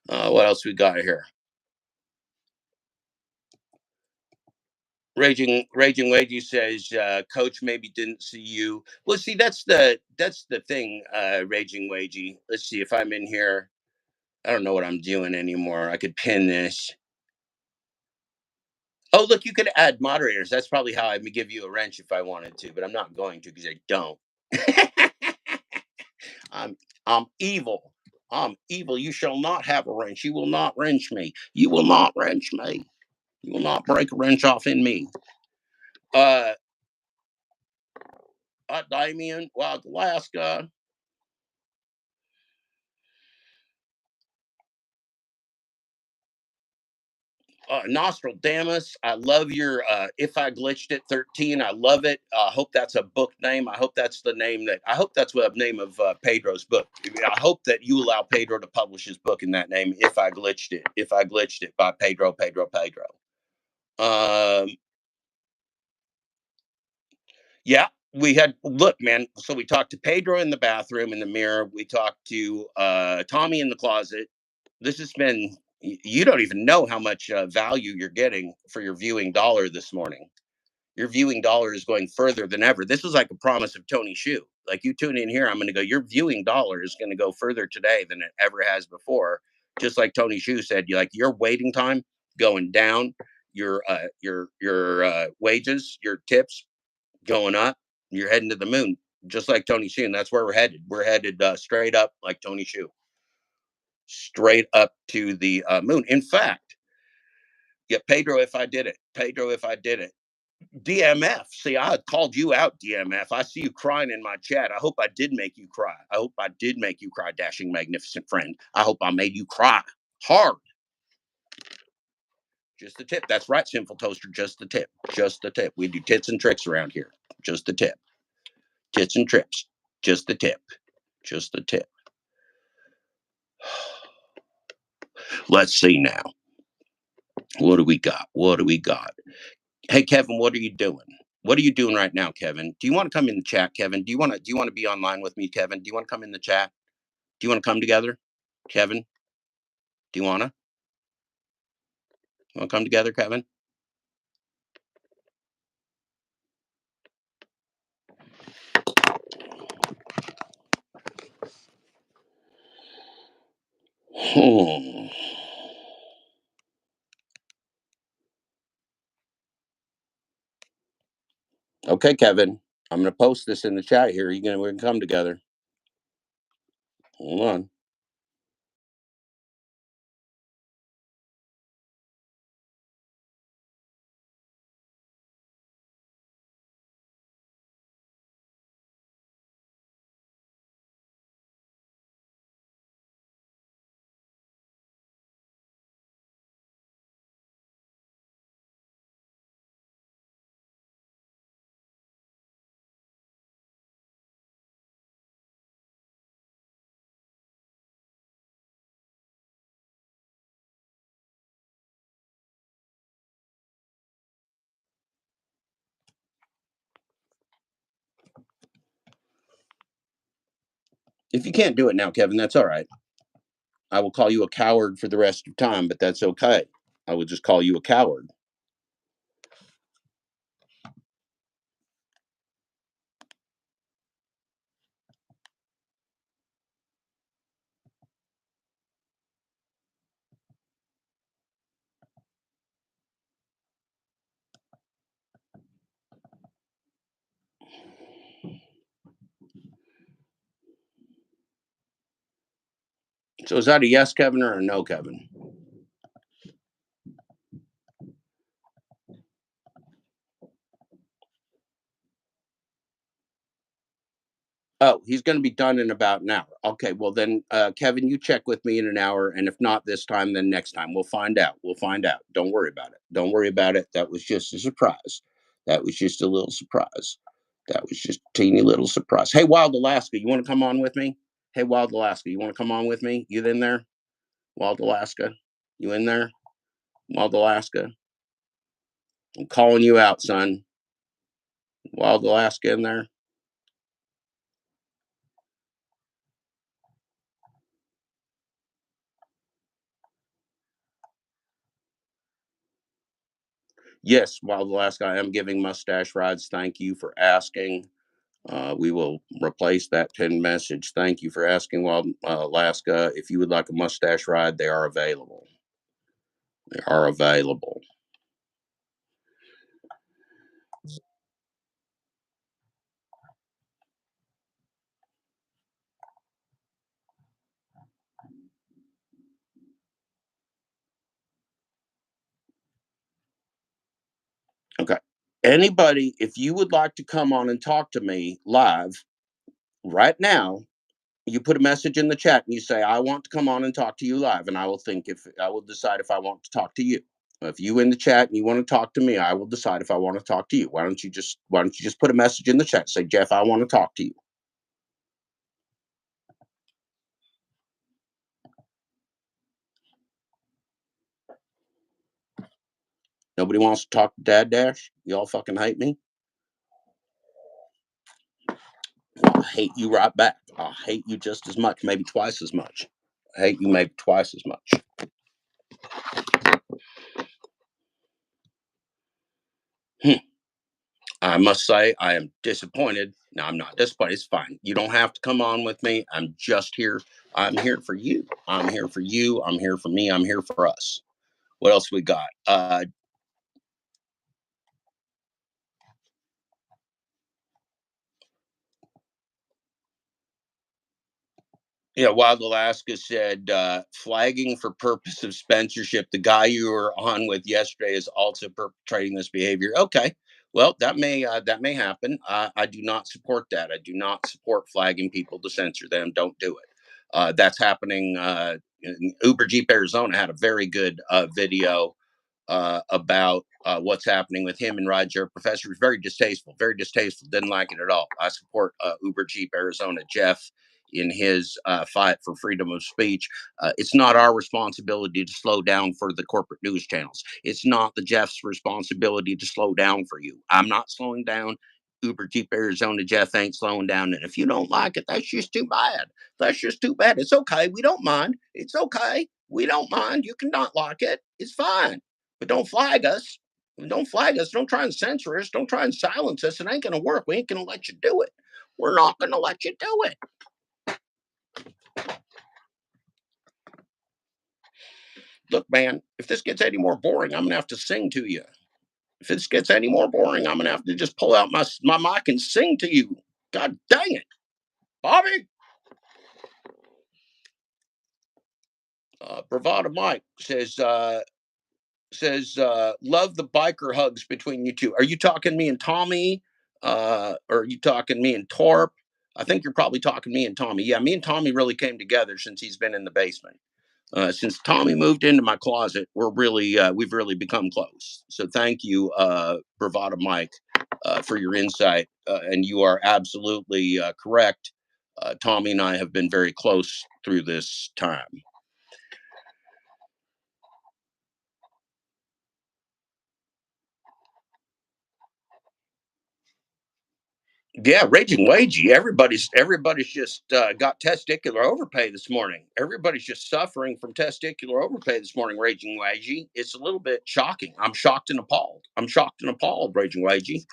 What else we got here? Raging Lady says, Coach maybe didn't see you. Well, see, that's the thing, Raging Wagey. Let's see if I'm in here. I don't know what I'm doing anymore. I could pin this. Oh, look, you could add moderators. That's probably how I would give you a wrench if I wanted to, but I'm not going to because I don't. I'm I'm evil. I'm evil. You shall not have a wrench. You will not wrench me. You will not wrench me. You will not break a wrench off in me. Uh, Damien, Wild Alaska. Nostradamus, I love your If I Glitched It 13. I love it. I hope that's a book name. I hope that's the name that I hope that's what the name of Pedro's book. I hope that you allow Pedro to publish his book in that name. If I Glitched It. If I Glitched It by Pedro. Um, yeah, we had look, man. So we talked to Pedro in the bathroom in the mirror. We talked to Tommy in the closet. This has been you don't even know how much value you're getting for your viewing dollar this morning. Your viewing dollar is going further than ever. This is like a promise of Tony Shu. Like you tune in here, I'm going to go. Your viewing dollar is going to go further today than it ever has before. Just like Tony Shu said, you like your waiting time going down, your wages, your tips going up. You're heading to the moon, just like Tony Shu. And that's where we're headed. We're headed straight up, like Tony Shu, straight up to the moon. In fact, yeah, Pedro, if I did it, Pedro, if I did it. DMF. See, I called you out, DMF. I see you crying in my chat. I hope I did make you cry. I hope I did make you cry, dashing, magnificent friend. I hope I made you cry hard. Just the tip. That's right, Sinful Toaster. Just the tip. Just the tip. We do tits and tricks around here. Just the tip. Tits and tricks. Just the tip. Just the tip. Let's see now. What do we got? What do we got? Hey, Kevin, what are you doing? What are you doing right now, Kevin? Do you want to come in the chat, Kevin? Do you want to be online with me, Kevin? Do you want to come in the chat? Do you want to come together, Kevin? Do you want to? Want to come together, Kevin? Hmm. Okay, Kevin. I'm gonna post this in the chat here. We can come together. Hold on. If you can't do it now, Kevin, that's all right. I will call you a coward for the rest of time, but that's okay. I will just call you a coward. So is that a yes, Kevin, or a no, Kevin? Oh, he's going to be done in about an hour. Okay, well then, Kevin, you check with me in an hour, and if not this time, then next time. We'll find out. We'll find out. Don't worry about it. Don't worry about it. That was just a surprise. That was just a little surprise. That was just a teeny little surprise. Hey, Wild Alaska, you want to come on with me? Hey, Wild Alaska, you want to come on with me? You in there? Wild Alaska, you in there? Wild Alaska, I'm calling you out, son. Wild Alaska in there? Yes, Wild Alaska, I am giving mustache rides. Thank you for asking. We will replace that pinned message. Thank you for asking, Wild Alaska. If you would like a mustache ride, they are available. They are available. Okay. Anybody, if you would like to come on and talk to me live right now, you put a message in the chat and you say, I want to come on and talk to you live. And I will decide if I want to talk to you. If you in the chat and you want to talk to me, I will decide if I want to talk to you. Why don't you just put a message in the chat? Say, Jeff, I want to talk to you. Nobody wants to talk to Dad Dash. Y'all fucking hate me. I hate you right back. I hate you just as much, maybe twice as much. I hate you maybe twice as much. Hmm. I must say, I am disappointed. No, I'm not disappointed. It's fine. You don't have to come on with me. I'm just here. I'm here for you. I'm here for you. I'm here for me. I'm here for us. What else we got? Wild Alaska said, flagging for purpose of censorship. The guy you were on with yesterday is also perpetrating this behavior. Okay, well that may happen. I do not support that. I do not support flagging people to censor them. Don't do it. That's happening. Uber Jeep Arizona had a very good video about what's happening with him and Rideshare Professor. Was very distasteful, very distasteful. Didn't like it at all. I support Uber Jeep Arizona Jeff in his fight for freedom of speech. It's not our responsibility to slow down for the corporate news channels. It's not the Jeff's responsibility to slow down for you. I'm not slowing down. Uber Jeep Arizona Jeff ain't slowing down. And if you don't like it, that's just too bad. That's just too bad. It's okay. We don't mind. It's okay. We don't mind. You can not like it. It's fine. But don't flag us. Don't flag us. Don't try and censor us. Don't try and silence us. It ain't going to work. We ain't going to let you do it. We're not going to let you do it. Look, man, if this gets any more boring, I'm going to have to sing to you. If this gets any more boring, I'm going to have to just pull out my mic and sing to you. God dang it. Bobby. Bravada Mike says, love the biker hugs between you two. Are you talking me and Tommy? Or are you talking me and Torp? I think you're probably talking me and Tommy. Yeah, me and Tommy really came together since he's been in the basement. Since Tommy moved into my closet, we've really become close. So thank you, Bravada Mike, for your insight. And you are absolutely correct. Tommy and I have been very close through this time. Yeah, raging wagey. Everybody's just got testicular overpay this morning. Everybody's just suffering from testicular overpay this morning. Raging wagey. It's a little bit shocking. I'm shocked and appalled. I'm shocked and appalled. Raging wagey.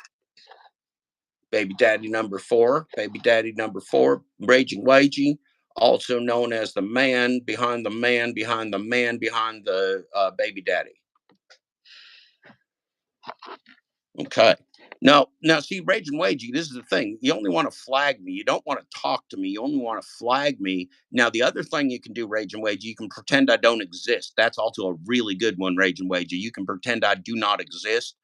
Baby daddy number four. Baby daddy number four. Raging wagey. Also known as the man behind the man behind the man behind the baby daddy. Okay. Now, see, Rage and Wagey, this is the thing. You only want to flag me. You don't want to talk to me. You only want to flag me. Now, the other thing you can do, Rage and Wagey, you can pretend I don't exist. That's also a really good one, Rage and Wagey. You can pretend I do not exist.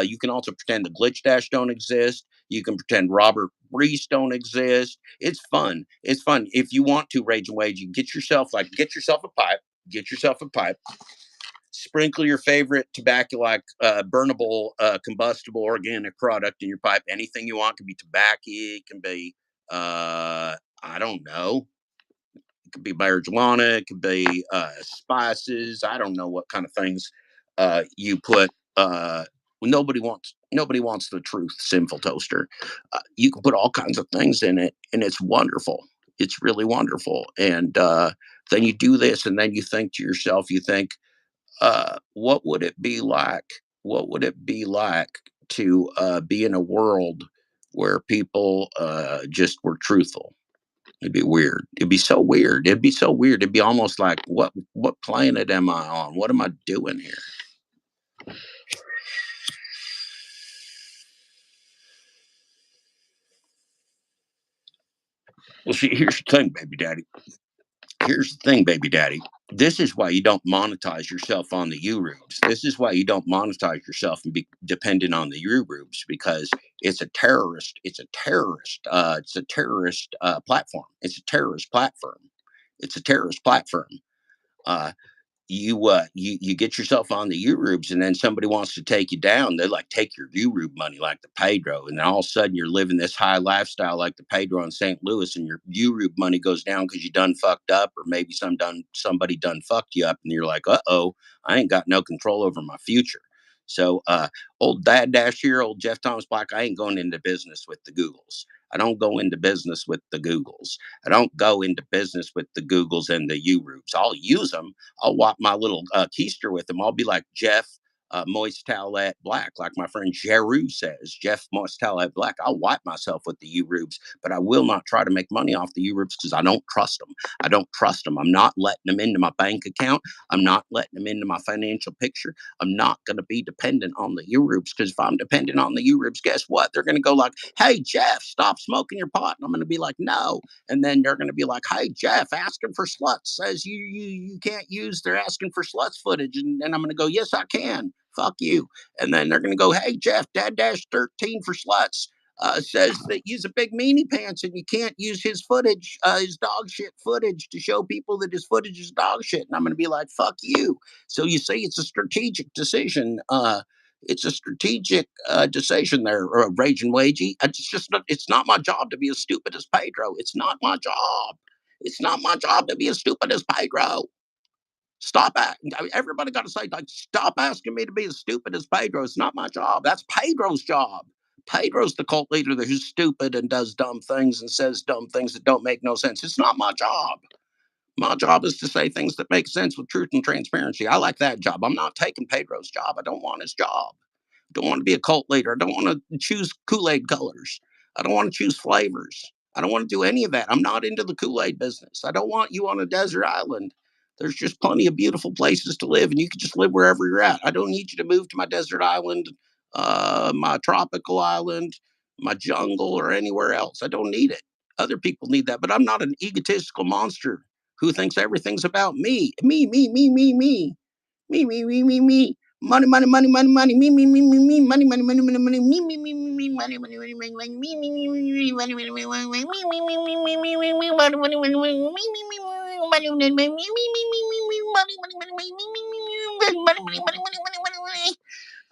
You can also pretend the Glitch Dash don't exist. You can pretend Robert Reese don't exist. It's fun. It's fun. If you want to rage and wage, you get yourself a pipe. Get yourself a pipe. Sprinkle your favorite tobacco, like burnable, combustible, organic product in your pipe. Anything you want. It can be tobacco. It can be I don't know. It could be marijuana. It could be spices. I don't know what kind of things you put. Nobody wants the truth. Sinful toaster. You can put all kinds of things in it, and it's wonderful. It's really wonderful. And then you do this, and then you think to yourself, you think, what would it be like? What would it be like to be in a world where people just were truthful? It'd be weird. It'd be so weird. It'd be so weird. It'd be almost like, what planet am I on? What am I doing here? Well, see, here's the thing, baby daddy. Here's the thing, baby daddy. This is why you don't monetize yourself on the U-Rubes. This is why you don't monetize yourself and be dependent on the U-Rubes, because it's a terrorist. It's a terrorist. It's a terrorist platform. It's a terrorist platform. It's a terrorist platform. Uh, you get yourself on the U-Rubes, and then somebody wants to take you down. They like take your U-Rube money like the Pedro, and then all of a sudden you're living this high lifestyle like the Pedro in St. Louis, and your U-Rube money goes down because you done fucked up, or maybe somebody done fucked you up, and you're like, uh-oh, I ain't got no control over my future. So old Dad Dash here, old Jeff Thomas Black, I ain't going into business with the Googles. I don't go into business with the Googles. I don't go into business with the Googles and the U-Rubes. I'll use them. I'll wipe my little keister with them. I'll be like Jeff Moist Towelette Black, like my friend Jeru says, Jeff Moist Towelette Black. I'll wipe myself with the U-Rubes, but I will not try to make money off the U-Rubes because I don't trust them. I don't trust them. I'm not letting them into my bank account. I'm not letting them into my financial picture. I'm not going to be dependent on the U-Rubes, because if I'm dependent on the U-Rubes, guess what? They're going to go like, hey, Jeff, stop smoking your pot. And I'm going to be like, no. And then they're going to be like, hey, Jeff, asking for sluts says you can't use, they're asking for sluts footage. And I'm going to go, yes, I can. Fuck you. And then they're going to go, hey, Jeff, Dad Dash 13 for sluts says that use a big meanie pants and you can't use his footage, his dog shit footage, to show people that his footage is dog shit. And I'm going to be like, fuck you. So you see, it's a strategic decision. It's a strategic decision there, Rage and Wagey. It's not my job to be as stupid as Pedro. It's not my job. It's not my job to be as stupid as Pedro. Stop asking. Everybody got to say, like, stop asking me to be as stupid as Pedro. It's not my job. That's Pedro's job. Pedro's the cult leader who's stupid and does dumb things and says dumb things that don't make no sense. It's not my job. My job is to say things that make sense with truth and transparency. I like that job. I'm not taking Pedro's job. I don't want his job. I don't want to be a cult leader. I don't want to choose Kool-Aid colors. I don't want to choose flavors. I don't want to do any of that. I'm not into the Kool-Aid business. I don't want you on a desert island. There's just plenty of beautiful places to live, and you can just live wherever you're at. I don't need you to move to my desert island, my tropical island, my jungle, or anywhere else. I don't need it. Other people need that, but I'm not an egotistical monster who thinks everything's about me. Me, me, me, me, me. Me, me, me, me, me. Money, money, money, money, money. Me, me, me, me, me. Money, money, money, money, money. Me, me, me, me, me. Money, money, money, money, money. Me, me, me, me, me. Money, money, money, money, money. Me, me, me, me, me, me, me, me. Money, money, money, money. Me, me, me, me, money, money, money. Me, me, me, me, me. Money, money, money, money. Me, me, me, me. Money, money, money, money, money, money, money.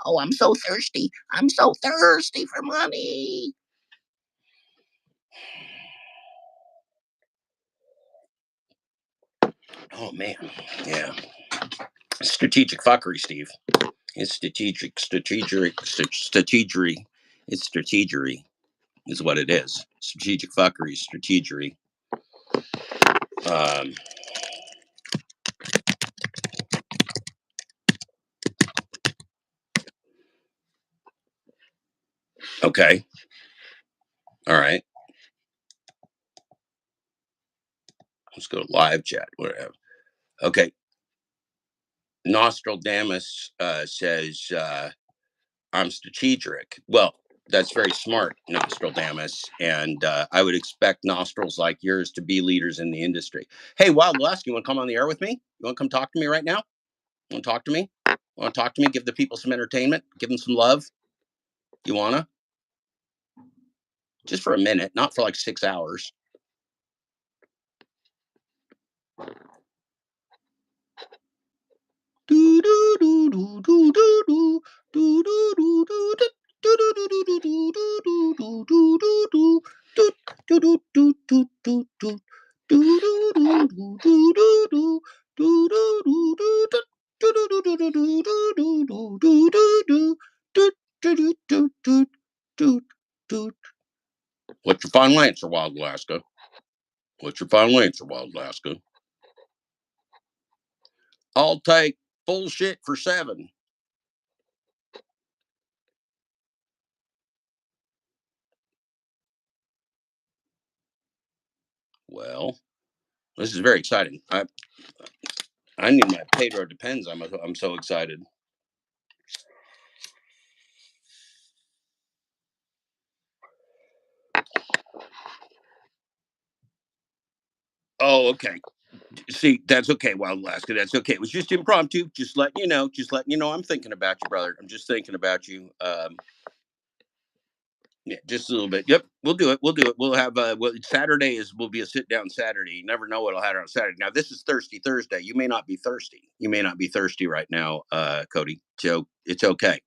Oh, I'm so thirsty. I'm so thirsty for money. Oh man, yeah. Strategic fuckery, Steve. It's strategery. It's strategery is what it is. Strategic fuckery, strategery. Um, okay. All right. Let's go to live chat. Whatever. Okay. Nostradamus says, I'm strategic. Well, that's very smart, Nostradamus. And I would expect nostrils like yours to be leaders in the industry. Hey, Wild West, you want to come on the air with me? You want to come talk to me right now? You want to talk to me? Want to talk to me? Give the people some entertainment? Give them some love? You want to? Just for a minute, not for like 6 hours. What's your final answer, Wild Alaska? What's your final answer, Wild Alaska? I'll take bullshit for 7. Well, this is very exciting. I need my Pedro Depends. I'm so excited. Oh, okay. See, that's okay, Wild Alaska. That's okay. It was just impromptu. Just letting you know. Just letting you know. I'm thinking about you, brother. I'm just thinking about you. Yeah, just a little bit. Yep, we'll do it. We'll do it. We'll have Saturday will be a sit down Saturday. You never know what'll happen on Saturday. Now this is Thirsty Thursday. You may not be thirsty. You may not be thirsty right now, Cody. So it's okay.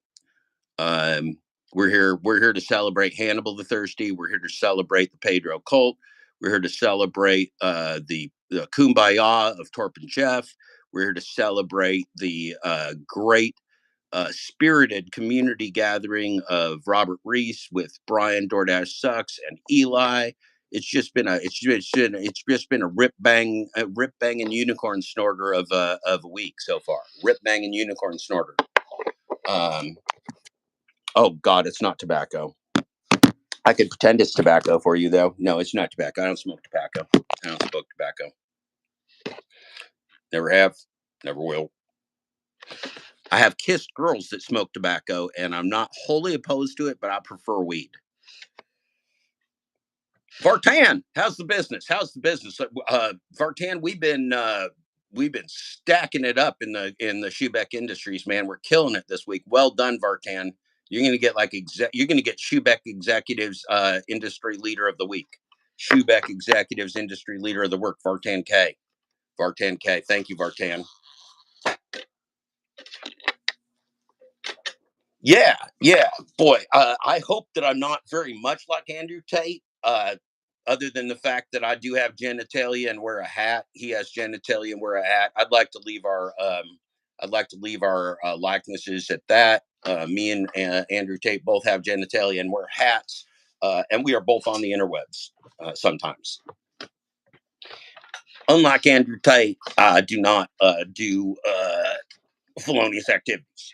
Um, we're here to celebrate Hannibal the Thirsty. We're here to celebrate the Pedro cult. We're here to celebrate the Kumbaya of Torp and Jeff. We're here to celebrate the great spirited community gathering of Robert Reese with Brian DoorDash Sucks and Eli. It's just been a rip bang and unicorn snorter of a week so far. Rip bang and unicorn snorter. Um, oh God, it's not tobacco. I could pretend it's tobacco for you though. No, it's not tobacco. I don't smoke tobacco. I don't smoke tobacco. Never have. Never will. I have kissed girls that smoke tobacco, and I'm not wholly opposed to it, but I prefer weed. Vartan, how's the business? How's the business? Vartan, we've been stacking it up in the Schubeck Industries, man. We're killing it this week. Well done, Vartan. You're gonna get you're gonna get Schubeck Executives Industry Leader of the Week. Schubeck Executives Industry Leader of the Week, Vartan K. Vartan K. Thank you, Vartan. Yeah, yeah, boy. I hope that I'm not very much like Andrew Tate. Other than the fact that I do have genitalia and wear a hat, he has genitalia and wear a hat. I'd like to leave our likenesses at that. Me and Andrew Tate both have genitalia and wear hats, and we are both on the interwebs sometimes. Unlike Andrew Tate, I do not do felonious activities.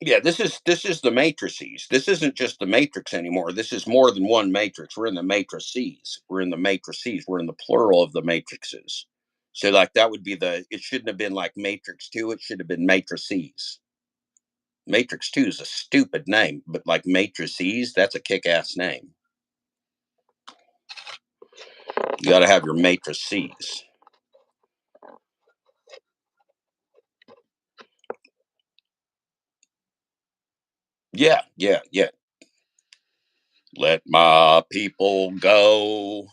Yeah, this is the matrices. This isn't just the matrix anymore. This is more than one matrix. We're in the matrices. We're in the matrices. We're in the plural of the matrices. So like that would be it shouldn't have been like Matrix 2, it should have been matrices. Matrix 2 is a stupid name, but like matrices, that's a kick-ass name. You got to have your matrices. Yeah, yeah, yeah. Let my people go.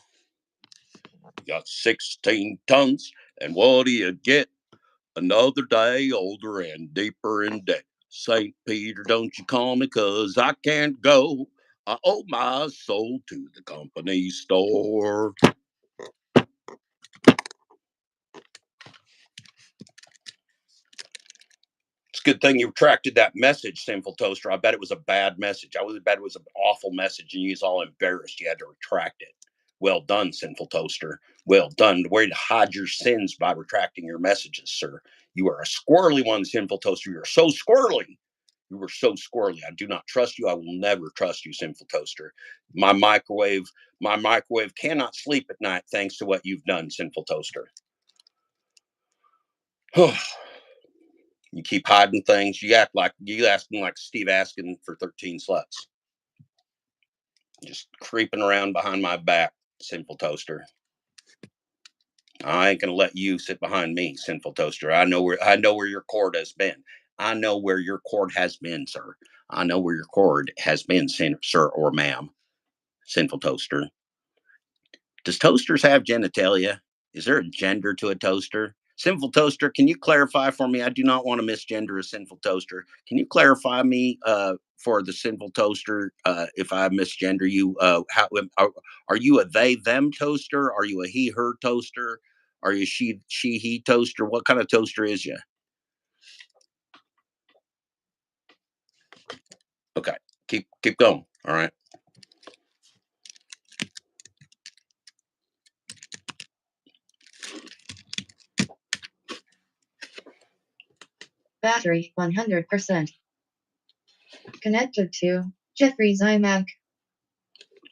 Got 16 tons, and what do you get? Another day older and deeper in debt. St. Peter, don't you call me, 'cause I can't go. I owe my soul to the company store. It's a good thing you retracted that message, Sinful Toaster. I bet it was a bad message. I bet it was an awful message, and you was all embarrassed. You had to retract it. Well done, Sinful Toaster. Well done. Where to hide your sins by retracting your messages, sir. You are a squirrely one, Sinful Toaster. You are so squirrely. You were so squirrely. I do not trust you. I will never trust you, Sinful Toaster. My microwave, my microwave cannot sleep at night thanks to what you've done, Sinful Toaster. You keep hiding things. You asking like Steve asking for 13 sluts. Just creeping around behind my back, Sinful Toaster. I ain't gonna let you sit behind me, sinful toaster. I know where your cord has been. I know where your cord has been, sir. I know where your cord has been, sir or ma'am, sinful toaster. Does toasters have genitalia? Is there a gender to a toaster? Sinful toaster, can you clarify for me? I do not want to misgender a sinful toaster. Can you clarify me for the sinful toaster if I misgender you? Are you a they them toaster? Are you a he her toaster? Are you she he toaster? What kind of toaster is you? Okay, keep going. All right. Battery 100%. Connected to Jeffrey's iMac.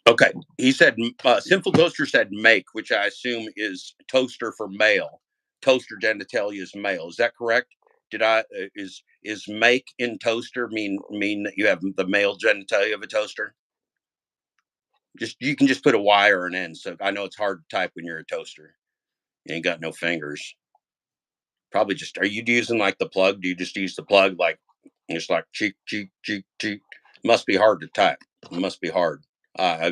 Okay. He said, Simple Toaster said make, which I assume is toaster for male. Toaster genitalia is male. Is that correct? Did I is make in toaster mean that you have the male genitalia of a toaster? Just you can just put a Y or an N. So I know it's hard to type when you're a toaster. You ain't got no fingers. Probably just are you using like the plug? Do you just use the plug like just like cheek cheek cheek cheek? Must be hard to type. It must be hard. Uh,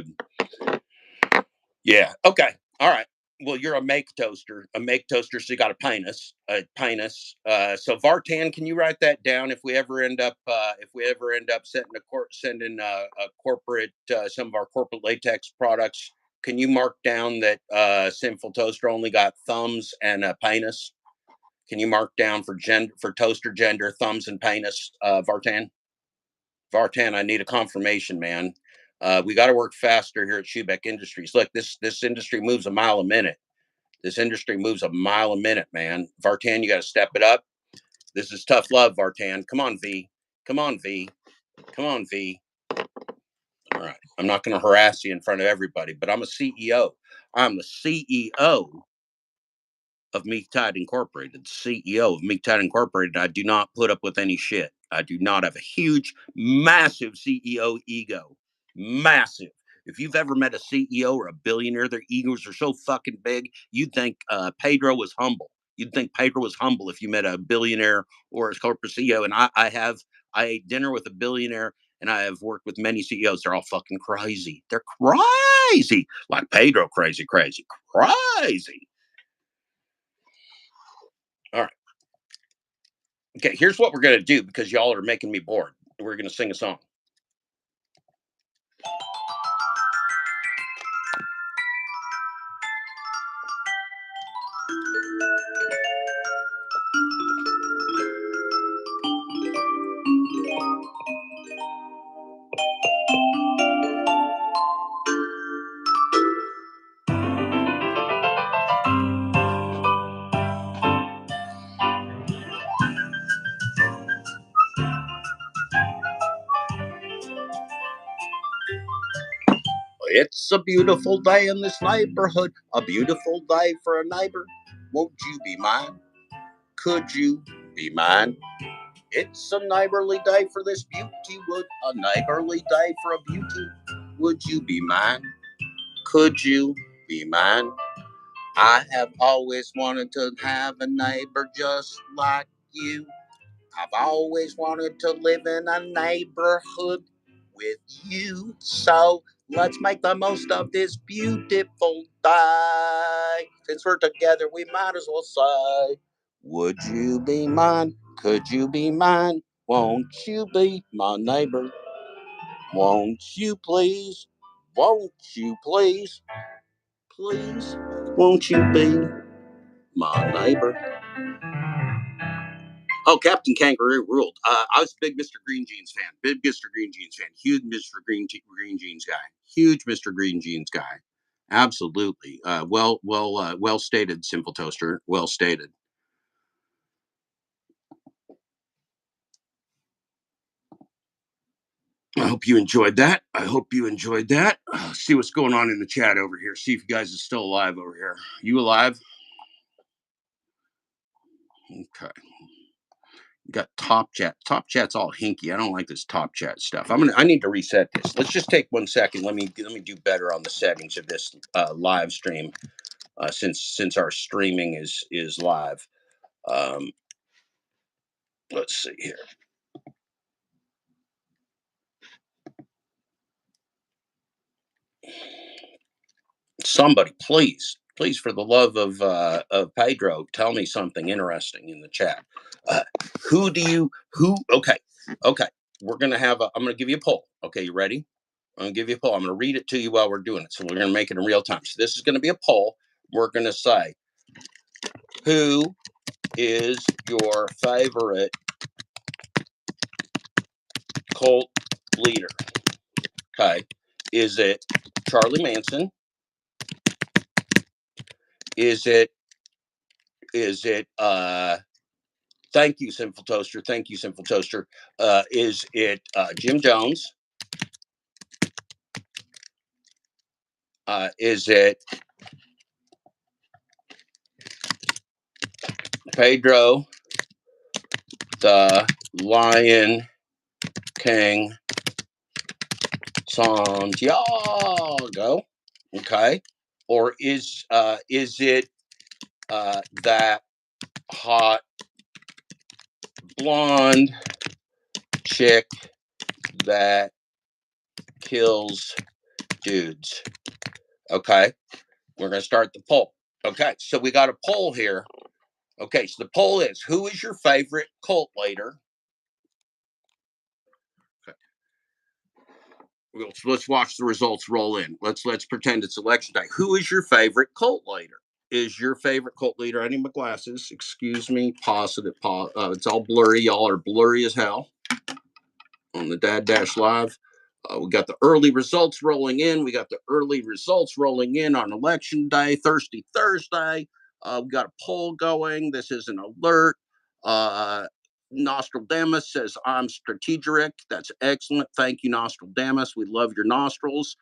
Yeah. Okay. All right. Well, you're a make toaster. A make toaster, so you got a penis. A penis. So Vartan, can you write that down? If we ever end up sending a corporate some of our corporate latex products, can you mark down that Sinful Toaster only got thumbs and a penis? Can you mark down for toaster gender thumbs and penis, Vartan? Vartan, I need a confirmation, man. We got to work faster here at Schubeck Industries. Look, this industry moves a mile a minute. This industry moves a mile a minute, man. Vartan, you got to step it up. This is tough love, Vartan. Come on, V. Come on, V. Come on, V. All right. I'm not going to harass you in front of everybody, but I'm a CEO. I'm the CEO of Meat Tide Incorporated, CEO of Meat Tide Incorporated. I do not put up with any shit. I do not have a huge, massive CEO ego. Massive. If you've ever met a CEO or a billionaire, their egos are so fucking big, you'd think Pedro was humble. You'd think Pedro was humble if you met a billionaire or a corporate CEO. And I ate dinner with a billionaire and I have worked with many CEOs. They're all fucking crazy. They're crazy. Like Pedro, crazy, crazy, crazy. All right. Okay, here's what we're gonna do because y'all are making me bored. We're gonna sing a song. It's a beautiful day in this neighborhood, a beautiful day for a neighbor. Won't you be mine? Could you be mine? It's a neighborly day for this beauty wood, a neighborly day for a beauty. Would you be mine? Could you be mine? I have always wanted to have a neighbor just like you. I've always wanted to live in a neighborhood with you. So let's make the most of this beautiful day. Since we're together, we might as well say, would you be mine? Could you be mine? Won't you be my neighbor? Won't you please? Won't you please? Please, won't you be my neighbor? Oh, Captain Kangaroo ruled. I was a big Mr. Green Jeans fan. Big Mr. Green Jeans fan. Huge Mr. Green Jeans guy. Huge Mr. Green Jeans guy. Absolutely. Well stated, Simple Toaster. Well stated. I hope you enjoyed that. I hope you enjoyed that. See what's going on in the chat over here. See if you guys are still alive over here. You alive? Okay. Got top chat. Top chat's all hinky. I don't like this top chat stuff. I need to reset this. Let's just take 1 second. Let me do better on the settings of this live stream. since our streaming is live. Let's see here. Somebody, please, for the love of Pedro, tell me something interesting in the chat. Who do you who? Okay, we're gonna have. I'm gonna give you a poll. Okay, you ready? I'm gonna give you a poll. I'm gonna read it to you while we're doing it. So we're gonna make it in real time. So this is gonna be a poll. We're gonna say, who is your favorite cult leader? Okay, is it Charlie Manson? Is it thank you, Sinful Toaster. Thank you, Sinful Toaster. Is it Jim Jones? Is it Pedro the Lion King Santiago? Okay. Or is it that hot blonde chick that kills dudes? Okay. We're going to start the poll. Okay. So we got a poll here. Okay. So the poll is, who is your favorite cult leader? Okay. Let's watch the results roll in. Let's pretend it's election day. Who is your favorite cult leader? Is your favorite cult leader? I need my glasses. Excuse me. Pause it. Pause. It's all blurry. Y'all are blurry as hell on the Dad Dash Live. We got the early results rolling in. We got the early results rolling in on election day, Thursday. We got a poll going. This is an alert. Nostradamus says, I'm strategic. That's excellent. Thank you, Nostradamus. We love your nostrils.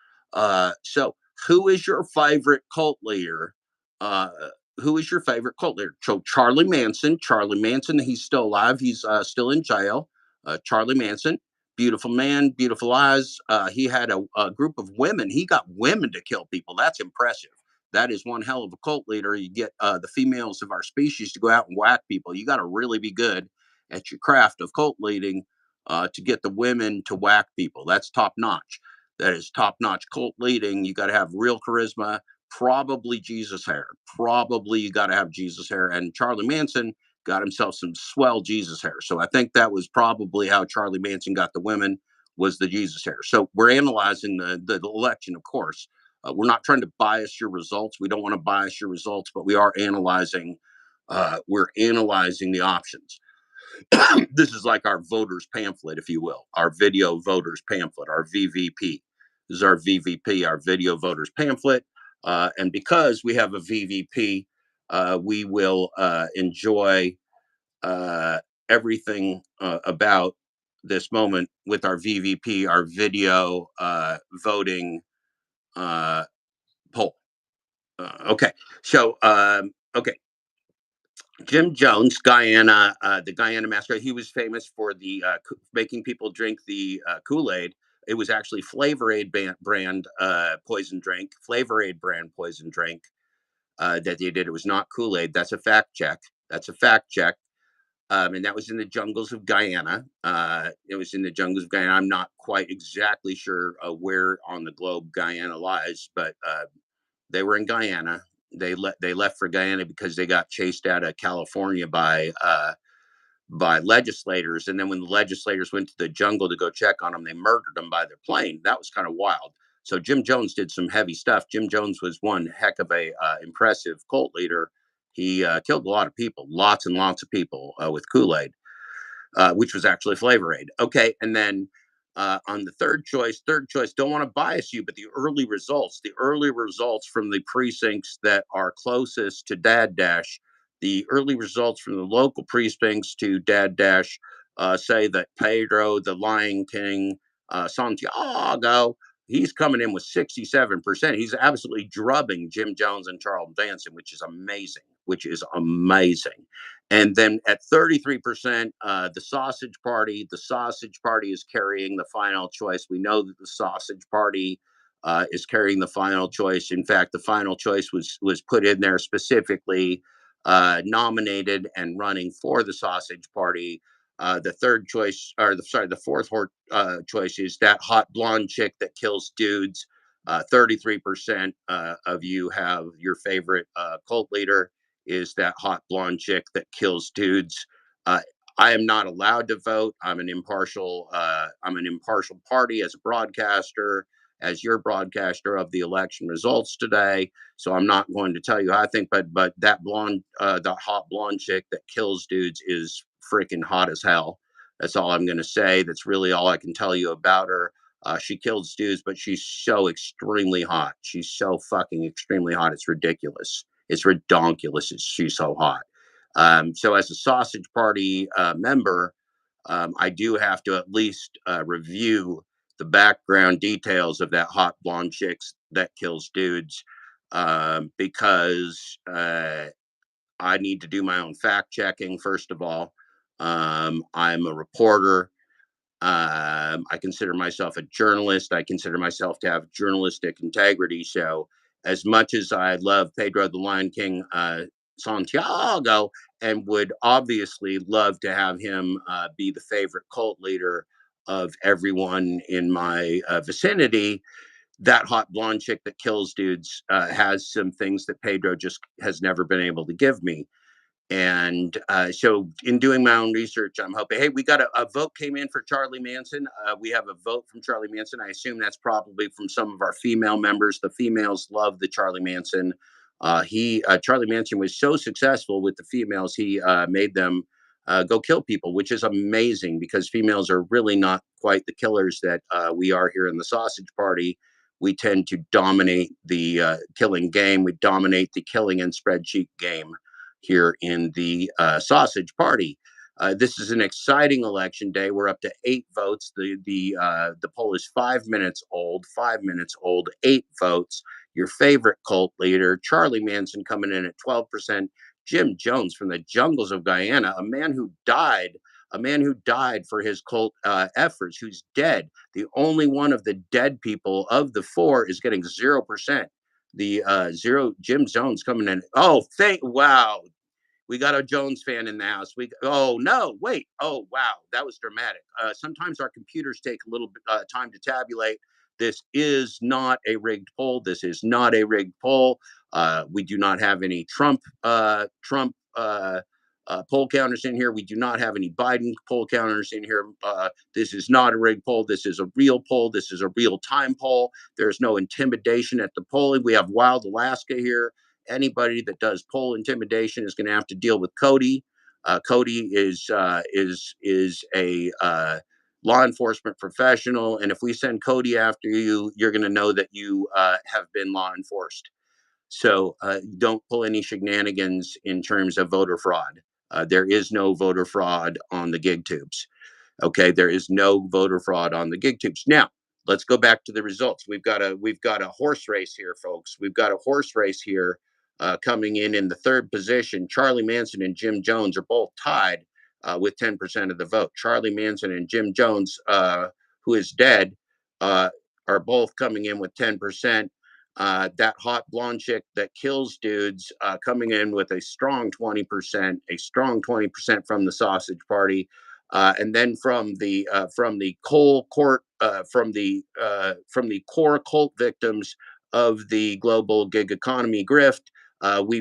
So, who is your favorite cult leader? Who is your favorite cult leader? So, Charlie Manson. Charlie Manson, he's still alive. He's still in jail. Charlie Manson, beautiful man, beautiful eyes. He had a group of women. He got women to kill people. That's impressive. That is one hell of a cult leader. You get the females of our species to go out and whack people. You got to really be good at your craft of cult leading to get the women to whack people. That's top notch. That is top notch cult leading. You got to have real charisma, probably Jesus hair. Probably you got to have Jesus hair. And Charlie Manson got himself some swell Jesus hair. So I think that was probably how Charlie Manson got the women, was the Jesus hair. So we're analyzing the election, of course. We're not trying to bias your results. We don't want to bias your results, but we are analyzing. We're analyzing the options. This is like our voters pamphlet, if you will, our video voters pamphlet, our VVP. This is our VVP, our video voters pamphlet. And because we have a VVP, we will enjoy everything about this moment with our VVP, our video voting poll. Okay. So, okay. Jim Jones, Guyana, the Guyana massacre. He was famous for the making people drink the Kool-Aid. It was actually Flavor Aid brand poison drink, Flavor Aid brand poison drink that they did. It was not Kool-Aid. That's a fact check. That's a fact check. And that was in the jungles of Guyana. It was in the jungles of Guyana. I'm not quite exactly sure where on the globe Guyana lies, but they were in Guyana. They left for Guyana because they got chased out of California by legislators, and then when the legislators went to the jungle to go check on them, they murdered them by their plane. That was kind of wild. So Jim Jones did some heavy stuff. Jim Jones was one heck of a impressive cult leader. He killed a lot of people, lots and lots of people with Kool-Aid, which was actually Flavor Aid. Okay, and then on the third choice, don't want to bias you, but the early results from the precincts that are closest to Dad Dash, the early results from the local precincts to Dad Dash say that Pedro, the Lion King, Santiago, he's coming in with 67%. He's absolutely drubbing Jim Jones and Charles Manson, which is amazing. And then at 33%, the Sausage Party. The Sausage Party is carrying the final choice. We know that the Sausage Party is carrying the final choice. In fact, the final choice was put in there specifically, nominated and running for the Sausage Party. The third choice, or the fourth choice is that hot blonde chick that kills dudes. 33% of you have your favorite cult leader is that hot blonde chick that kills dudes. Uh, I am not allowed to vote. I'm an impartial. I'm an impartial party as a broadcaster, as your broadcaster of the election results today. So I'm not going to tell you how I think, but that that hot blonde chick that kills dudes is freaking hot as hell. That's all I'm going to say. That's really all I can tell you about her. She kills dudes, but she's so extremely hot. She's so fucking extremely hot. It's ridiculous. It's redonkulous. She's so hot. So as a Sausage Party member, I do have to at least review the background details of that hot blonde chick that kills dudes, because I need to do my own fact checking, first of all. I'm a reporter. I consider myself a journalist. I consider myself to have journalistic integrity. So, as much as I love Pedro the Lion King Santiago, and would obviously love to have him be the favorite cult leader of everyone in my vicinity, that hot blonde chick that kills dudes has some things that Pedro just has never been able to give me. And so, in doing my own research, I'm hoping, hey, we got a vote came in for Charlie Manson. We have a vote from Charlie Manson. I assume that's probably from some of our female members. The females love the Charlie Manson. Charlie Manson was so successful with the females, he made them go kill people, which is amazing because females are really not quite the killers that we are here in the Sausage Party. We tend to dominate the killing game. We dominate the killing and spreadsheet game here in the Sausage Party. This is an exciting election day. We're up to 8 votes. The poll is 5 minutes old. 5 minutes old. 8 votes. Your favorite cult leader, Charlie Manson, coming in at 12%. Jim Jones from the jungles of Guyana, a man who died. A man who died for his cult efforts, who's dead. The only one of the dead people of the 4 is getting 0%. The Jim Jones coming in. Oh, wow. We got a Jones fan in the house. Oh no, wait. Oh wow, that was dramatic. Sometimes our computers take a little time to tabulate. This is not a rigged poll. This is not a rigged poll. We do not have any Trump poll counters in here. We do not have any Biden poll counters in here. This is not a rigged poll. This is a real poll. This is a real time poll. There's no intimidation at the polling. We have Wild Alaska here. Anybody that does poll intimidation is going to have to deal with Cody. Cody is a law enforcement professional, and if we send Cody after you, you're going to know that you have been law enforced. So don't pull any shenanigans in terms of voter fraud. There is no voter fraud on the gig tubes. Okay, there is no voter fraud on the gig tubes. Now, let's go back to the results. We've got a horse race here, folks. We've got a horse race here coming in the third position. Charlie Manson and Jim Jones are both tied with 10% of the vote. Charlie Manson and Jim Jones, who is dead, are both coming in with 10%. That hot blonde chick that kills dudes coming in with a strong 20%, from the Sausage Party. And then from the core cult victims of the global gig economy grift,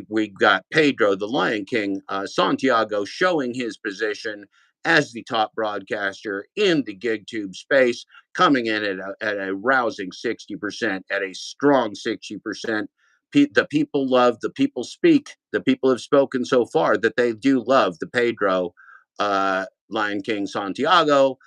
we got Pedro the Lion King Santiago showing his position as the top broadcaster in the gig tube space, coming in at a rousing 60%, at a strong 60%. The people love, the people speak, the people have spoken so far that they do love the Pedro Lion King Santiago.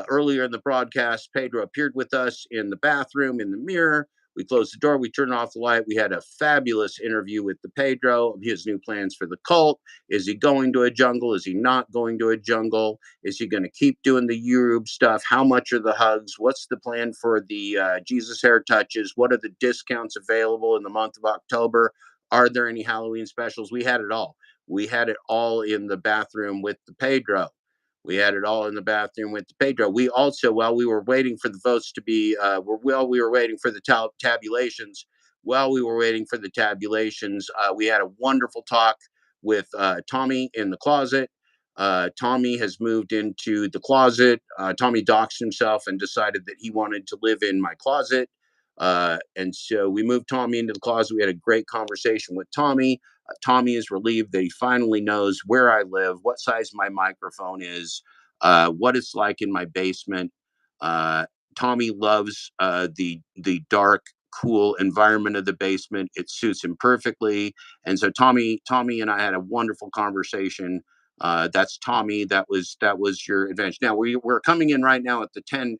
Earlier in the broadcast, Pedro appeared with us in the bathroom in the mirror. We closed the door. We turned off the light. We had a fabulous interview with the Pedro, his new plans for the cult. Is he going to a jungle? Is he not going to a jungle? Is he going to keep doing the Yoruba stuff? How much are the hugs? What's the plan for the Jesus hair touches? What are the discounts available in the month of October? Are there any Halloween specials? We had it all. We had it all in the bathroom with the Pedro. We had it all in the bathroom with Pedro. We also, while we were waiting for the votes to be, we were waiting for the tabulations. While we were waiting for the tabulations, we had a wonderful talk with Tommy in the closet. Tommy has moved into the closet. Tommy doxed himself and decided that he wanted to live in my closet. And so we moved Tommy into the closet. We had a great conversation with Tommy. Tommy is relieved that he finally knows where I live, what size my microphone is, what it's like in my basement. Tommy loves the dark, cool environment of the basement. It suits him perfectly. And so Tommy and I had a wonderful conversation. That's Tommy. That was your advantage. Now we're coming in right now at the 10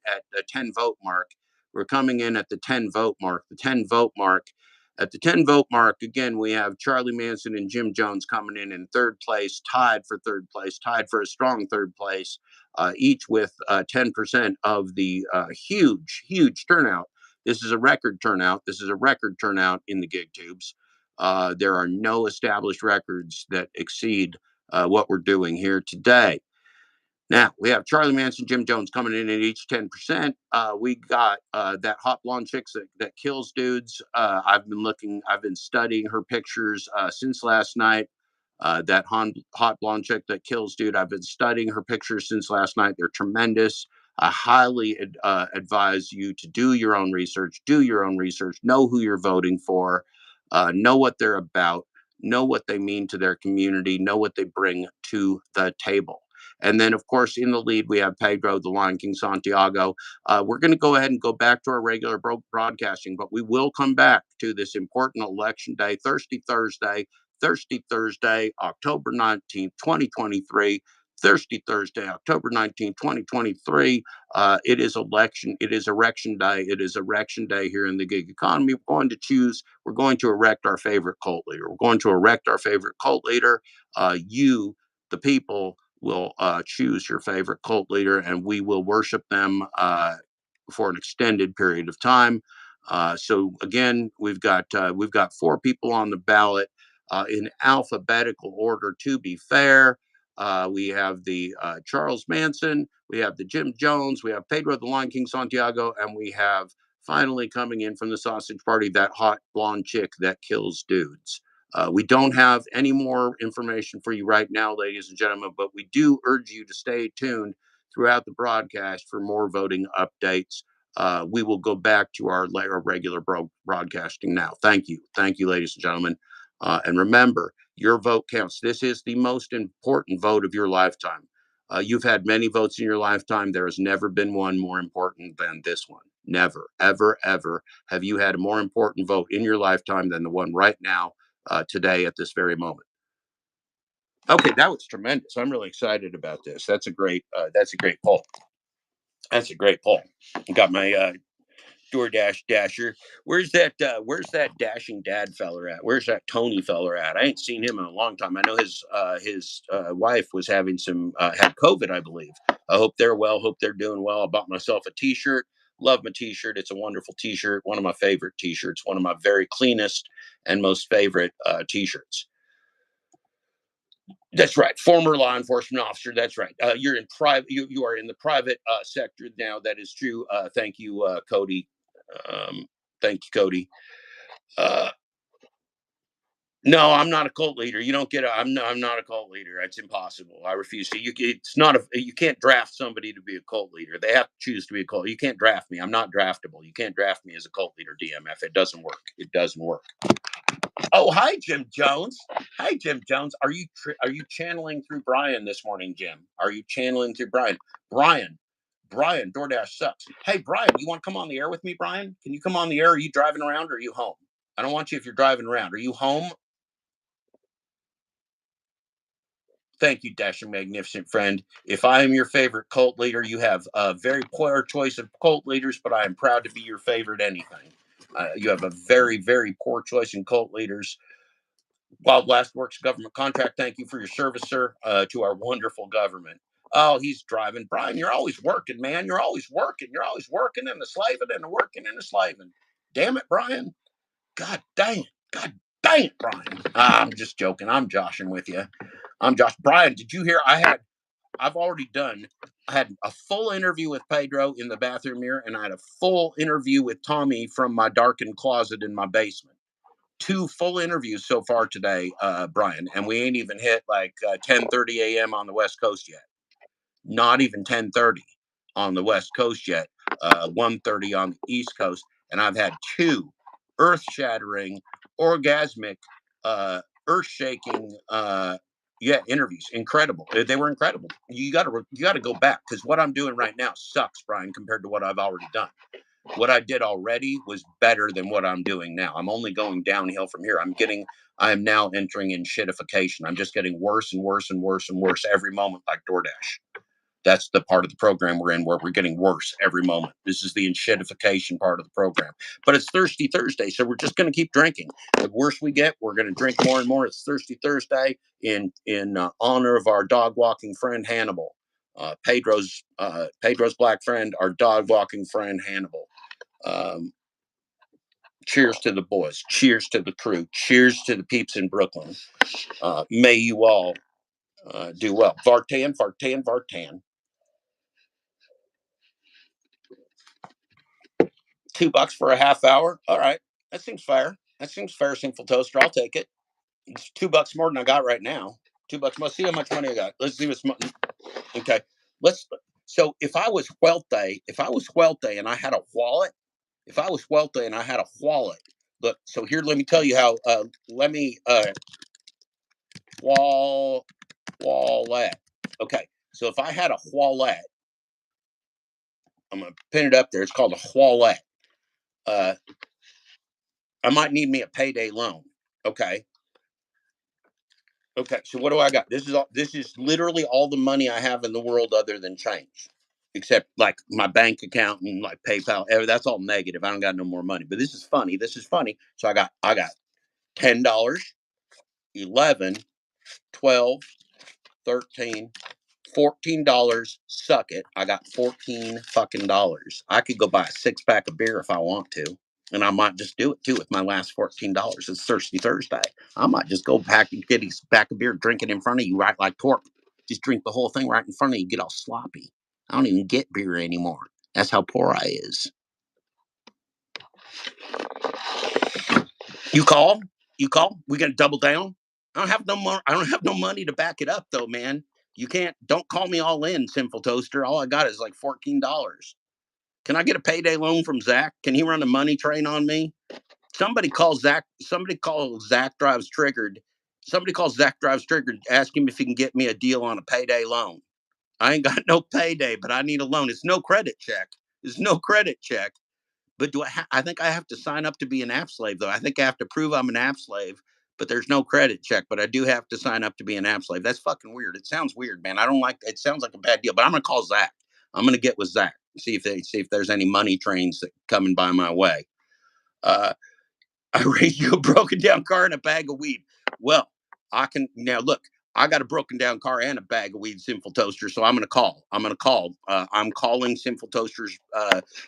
vote mark. We're coming in at the 10 vote mark. The 10 vote mark. At the 10 vote mark, again, we have Charlie Manson and Jim Jones coming in third place, tied for third place, tied for a strong third place, each with 10% of the huge turnout. This is a record turnout. This is a record turnout in the gig tubes. There are no established records that exceed what we're doing here today. Now we have Charlie Manson, Jim Jones coming in at each 10%. We got that hot blonde chick that kills dudes. I've been studying her pictures since last night. That hot blonde chick that kills dude. I've been studying her pictures since last night. They're tremendous. I highly advise you to do your own research. Do your own research. Know who you're voting for. Know what they're about. Know what they mean to their community. Know what they bring to the table. And then, of course, in the lead, we have Pedro, the Lion King Santiago. We're going to go ahead and go back to our regular broadcasting, but we will come back to this important election day, Thirsty Thursday, October 19th, 2023. Thirsty Thursday, October 19th, 2023. It is election. It is erection day. It is erection day here in the gig economy. We're going to erect our favorite cult leader. We're going to erect our favorite cult leader. You, the people, will choose your favorite cult leader, and we will worship them for an extended period of time. So again, we've got 4 people on the ballot in alphabetical order. To be fair, we have the Charles Manson, we have the Jim Jones, we have Pedro the Lion King Santiago, and we have finally coming in from the Sausage Party that hot blonde chick that kills dudes. We don't have any more information for you right now, ladies and gentlemen, but we do urge you to stay tuned throughout the broadcast for more voting updates. We will go back to our regular broadcasting now. Thank you. Thank you, ladies and gentlemen. And remember, your vote counts. This is the most important vote of your lifetime. You've had many votes in your lifetime. There has never been one more important than this one. Never, ever, ever have you had a more important vote in your lifetime than the one right now. Today at this very moment. Okay, that was tremendous. I'm really excited about this. That's a great poll. That's a great poll. Got my DoorDash dasher. Where's that dashing dad feller at? Where's that Tony feller at? I ain't seen him in a long time. I know his wife was having had COVID, I believe. I hope they're well. Hope they're doing well. I bought myself a t-shirt. Love my t-shirt. It's a wonderful t-shirt. One of my favorite t-shirts. One of my very cleanest and most favorite t-shirts. That's right. Former law enforcement officer. That's right. You're in private. You are in the private sector now. That is true. Thank you, Cody. Thank you, Cody. No, I'm not a cult leader. You don't get. I'm not a cult leader. It's impossible. I refuse to. You can't draft somebody to be a cult leader. They have to choose to be a cult. You can't draft me. I'm not draftable. You can't draft me as a cult leader. DMF. It doesn't work. It doesn't work. Oh, hi, Jim Jones. Hi, Jim Jones. Are you channeling through Brian this morning, Jim? Are you channeling through Brian? Brian, DoorDash sucks. Hey, Brian, you want to come on the air with me, Brian? Can you come on the air? Are you driving around or are you home? I don't want you if you're driving around. Are you home? Thank you, dashing magnificent friend. If I am your favorite cult leader, you have a very poor choice of cult leaders, but I am proud to be your favorite anything. You have a very, very poor choice in cult leaders. Wild Blast Works government contract. Thank you for your service, sir, to our wonderful government. Oh, he's driving. Brian, you're always working, man. You're always working. You're always working and the slaving and the working and the slaving. Damn it, Brian. God dang it. God dang it, Brian. I'm just joking. I'm joshing with you. I'm Josh. Brian, did you hear I had I've already done. I had a full interview with Pedro in the bathroom mirror, and I had a full interview with Tommy from my darkened closet in my basement. 2 full interviews so far today, Brian, and we ain't even hit like 10:30 a.m. on the West Coast yet. Not even 10:30 on the West Coast yet. 1:30 on the East Coast, and I've had 2 earth-shattering, orgasmic, earth-shaking, interviews. Incredible. They were incredible. You got to go back, because what I'm doing right now sucks, Brian, compared to what I've already done. What I did already was better than what I'm doing now. I'm only going downhill from here. I am now entering in shitification. I'm just getting worse and worse and worse and worse every moment, like DoorDash. That's the part of the program we're in where we're getting worse every moment. This is the enshitification part of the program. But it's Thirsty Thursday, so we're just going to keep drinking. The worse we get, we're going to drink more and more. It's Thirsty Thursday in honor of our dog walking friend Hannibal, Pedro's black friend, our dog walking friend Hannibal. Cheers to the boys. Cheers to the crew. Cheers to the peeps in Brooklyn. May you all do well. Vartan, Vartan, Vartan. $2 for a half hour. All right. That seems fair. That seems fair, Sinful Toaster. I'll take it. It's $2 more than I got right now. $2 more. See how much money I got. Let's see what's okay. So if I was wealthy and I had a wallet, look, so here, let me tell you how, wallet. Okay. So if I had a wallet, I'm going to pin it up there. It's called a wallet. I might need me a payday loan. Okay. Okay, so what do I got? This is literally all the money I have in the world other than change. Except like my bank account and like PayPal. That's all negative. I don't got no more money. But this is funny. So I got $10, 11, 12, 13, $14. Suck it. I got 14 fucking dollars. I could go buy a 6-pack of beer if I want to. And I might just do it too with my last $14. It's Thirsty Thursday. I might just go back and get a pack of beer, drink it in front of you, right like Torp. Just drink the whole thing right in front of you, get all sloppy. I don't even get beer anymore. That's how poor I is. You call? We gonna double down? I don't have no more. I don't have no money to back it up though, man. You can't. Don't call me all in, Sinful Toaster. All I got is like $14. Can I get a payday loan from Zach? Can he run a money train on me? Somebody call Zach. Somebody call Zach Drives Triggered. Somebody calls Zach Drives Triggered. Ask him if he can get me a deal on a payday loan. I ain't got no payday, but I need a loan. It's no credit check. It's no credit check. But I think I have to sign up to be an app slave, though. I think I have to prove I'm an app slave, but there's no credit check. But I do have to sign up to be an app slave. That's fucking weird. It sounds weird, man. I don't like it. Sounds like a bad deal, but I'm going to call Zach. I'm going to get with Zach, see if there's any money trains that coming by my way. I raised you a broken down car and a bag of weed. Well, I can now look. I got a broken down car and a bag of weed, Sinful Toaster. So I'm gonna call. I'm calling Sinful Toasters.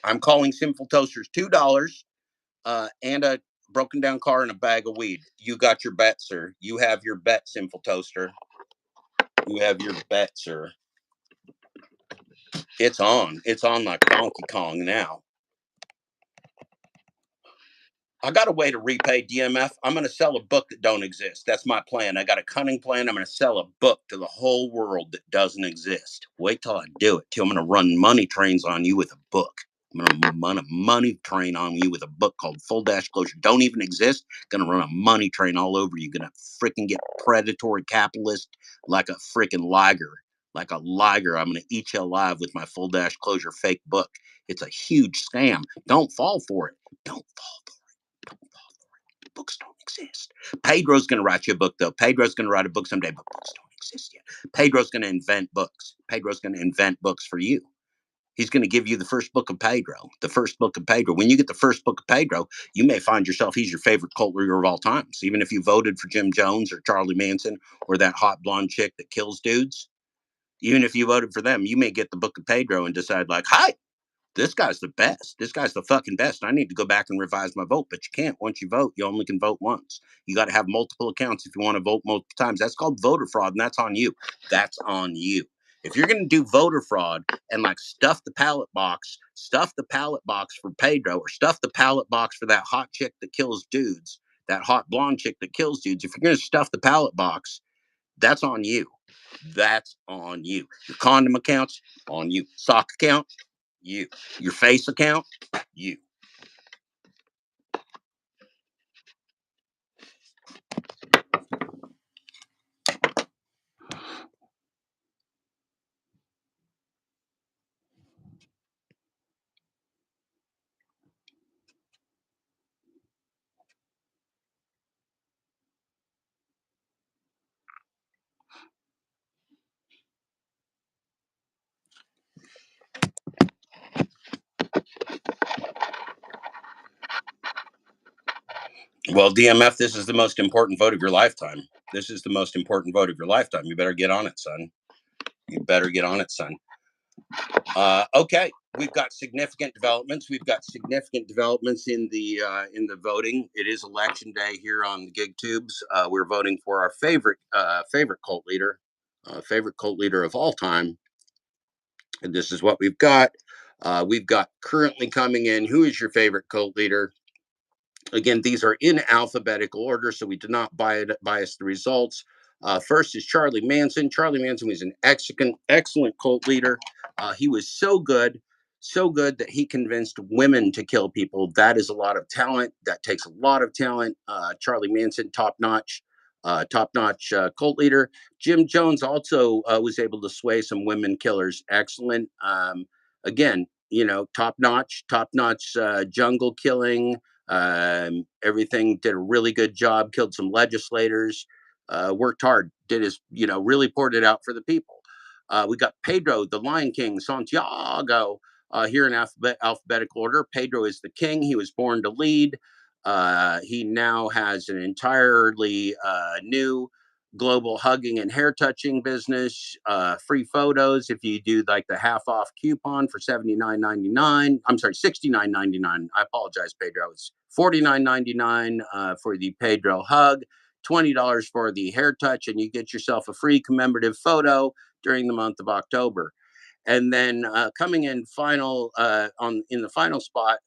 I'm calling Sinful Toasters $2 and a broken down car and a bag of weed. You got your bet, sir. You have your bet, Sinful Toaster. You have your bet, sir. It's on. It's on like Donkey Kong now. I got a way to repay DMF. I'm going to sell a book that don't exist. That's my plan. I got a cunning plan. I'm going to sell a book to the whole world that doesn't exist. Wait till I do it. I'm going to run money trains on you with a book. I'm going to run a money train on you with a book called Full Dash Closure. Don't even exist. Going to run a money train all over you. Going to freaking get predatory capitalist like a freaking liger. Like a liger. I'm going to eat you alive with my Full Dash Closure fake book. It's a huge scam. Don't fall for it. Don't fall for it. Books don't exist. Pedro's going to write you a book, though. Pedro's going to write a book someday, but books don't exist yet. Pedro's going to invent books. Pedro's going to invent books for you. He's going to give you the first book of Pedro. The first book of Pedro. When you get the first book of Pedro, you may find yourself, he's your favorite cult leader of all times. Even if you voted for Jim Jones or Charlie Manson or that hot blonde chick that kills dudes, even if you voted for them, you may get the book of Pedro and decide like, hi, this guy's the best. This guy's the fucking best. I need to go back and revise my vote, but you can't. Once you vote, you only can vote once. You got to have multiple accounts if you want to vote multiple times. That's called voter fraud, and that's on you. That's on you. If you're going to do voter fraud and like stuff the ballot box for Pedro, or stuff the ballot box for that hot chick that kills dudes, that hot blonde chick that kills dudes, if you're going to stuff the ballot box, that's on you. That's on you. Your condom accounts, on you. Sock account, you. Your face account, you. Well, DMF, this is the most important vote of your lifetime. This is the most important vote of your lifetime. You better get on it, son. You better get on it, son. Okay, we've got significant developments. We've got significant developments in the voting. It is election day here on the Gig Tubes. We're voting for our favorite cult leader of all time. And this is what we've got. We've got currently coming in. Who is your favorite cult leader? Again, these are in alphabetical order, so we do not bias the results. First is Charlie Manson. Charlie Manson was an excellent cult leader. He was so good that he convinced women to kill people. That is a lot of talent. That takes a lot of talent. Charlie Manson, top-notch cult leader. Jim Jones also was able to sway some women killers. Excellent. Again, top-notch jungle killing. Everything, did a really good job, killed some legislators, worked hard, really poured it out for the people. We got Pedro, the Lion King, Santiago, here in alphabetical order. Pedro is the king. He was born to lead. He now has an entirely new global hugging and hair touching business, free photos if you do like the half off coupon for $79.99. I'm sorry, $69.99. I apologize, Pedro. It's $49.99 for the Pedro hug, $20 for the hair touch, and you get yourself a free commemorative photo during the month of October. And then coming in in the final spot,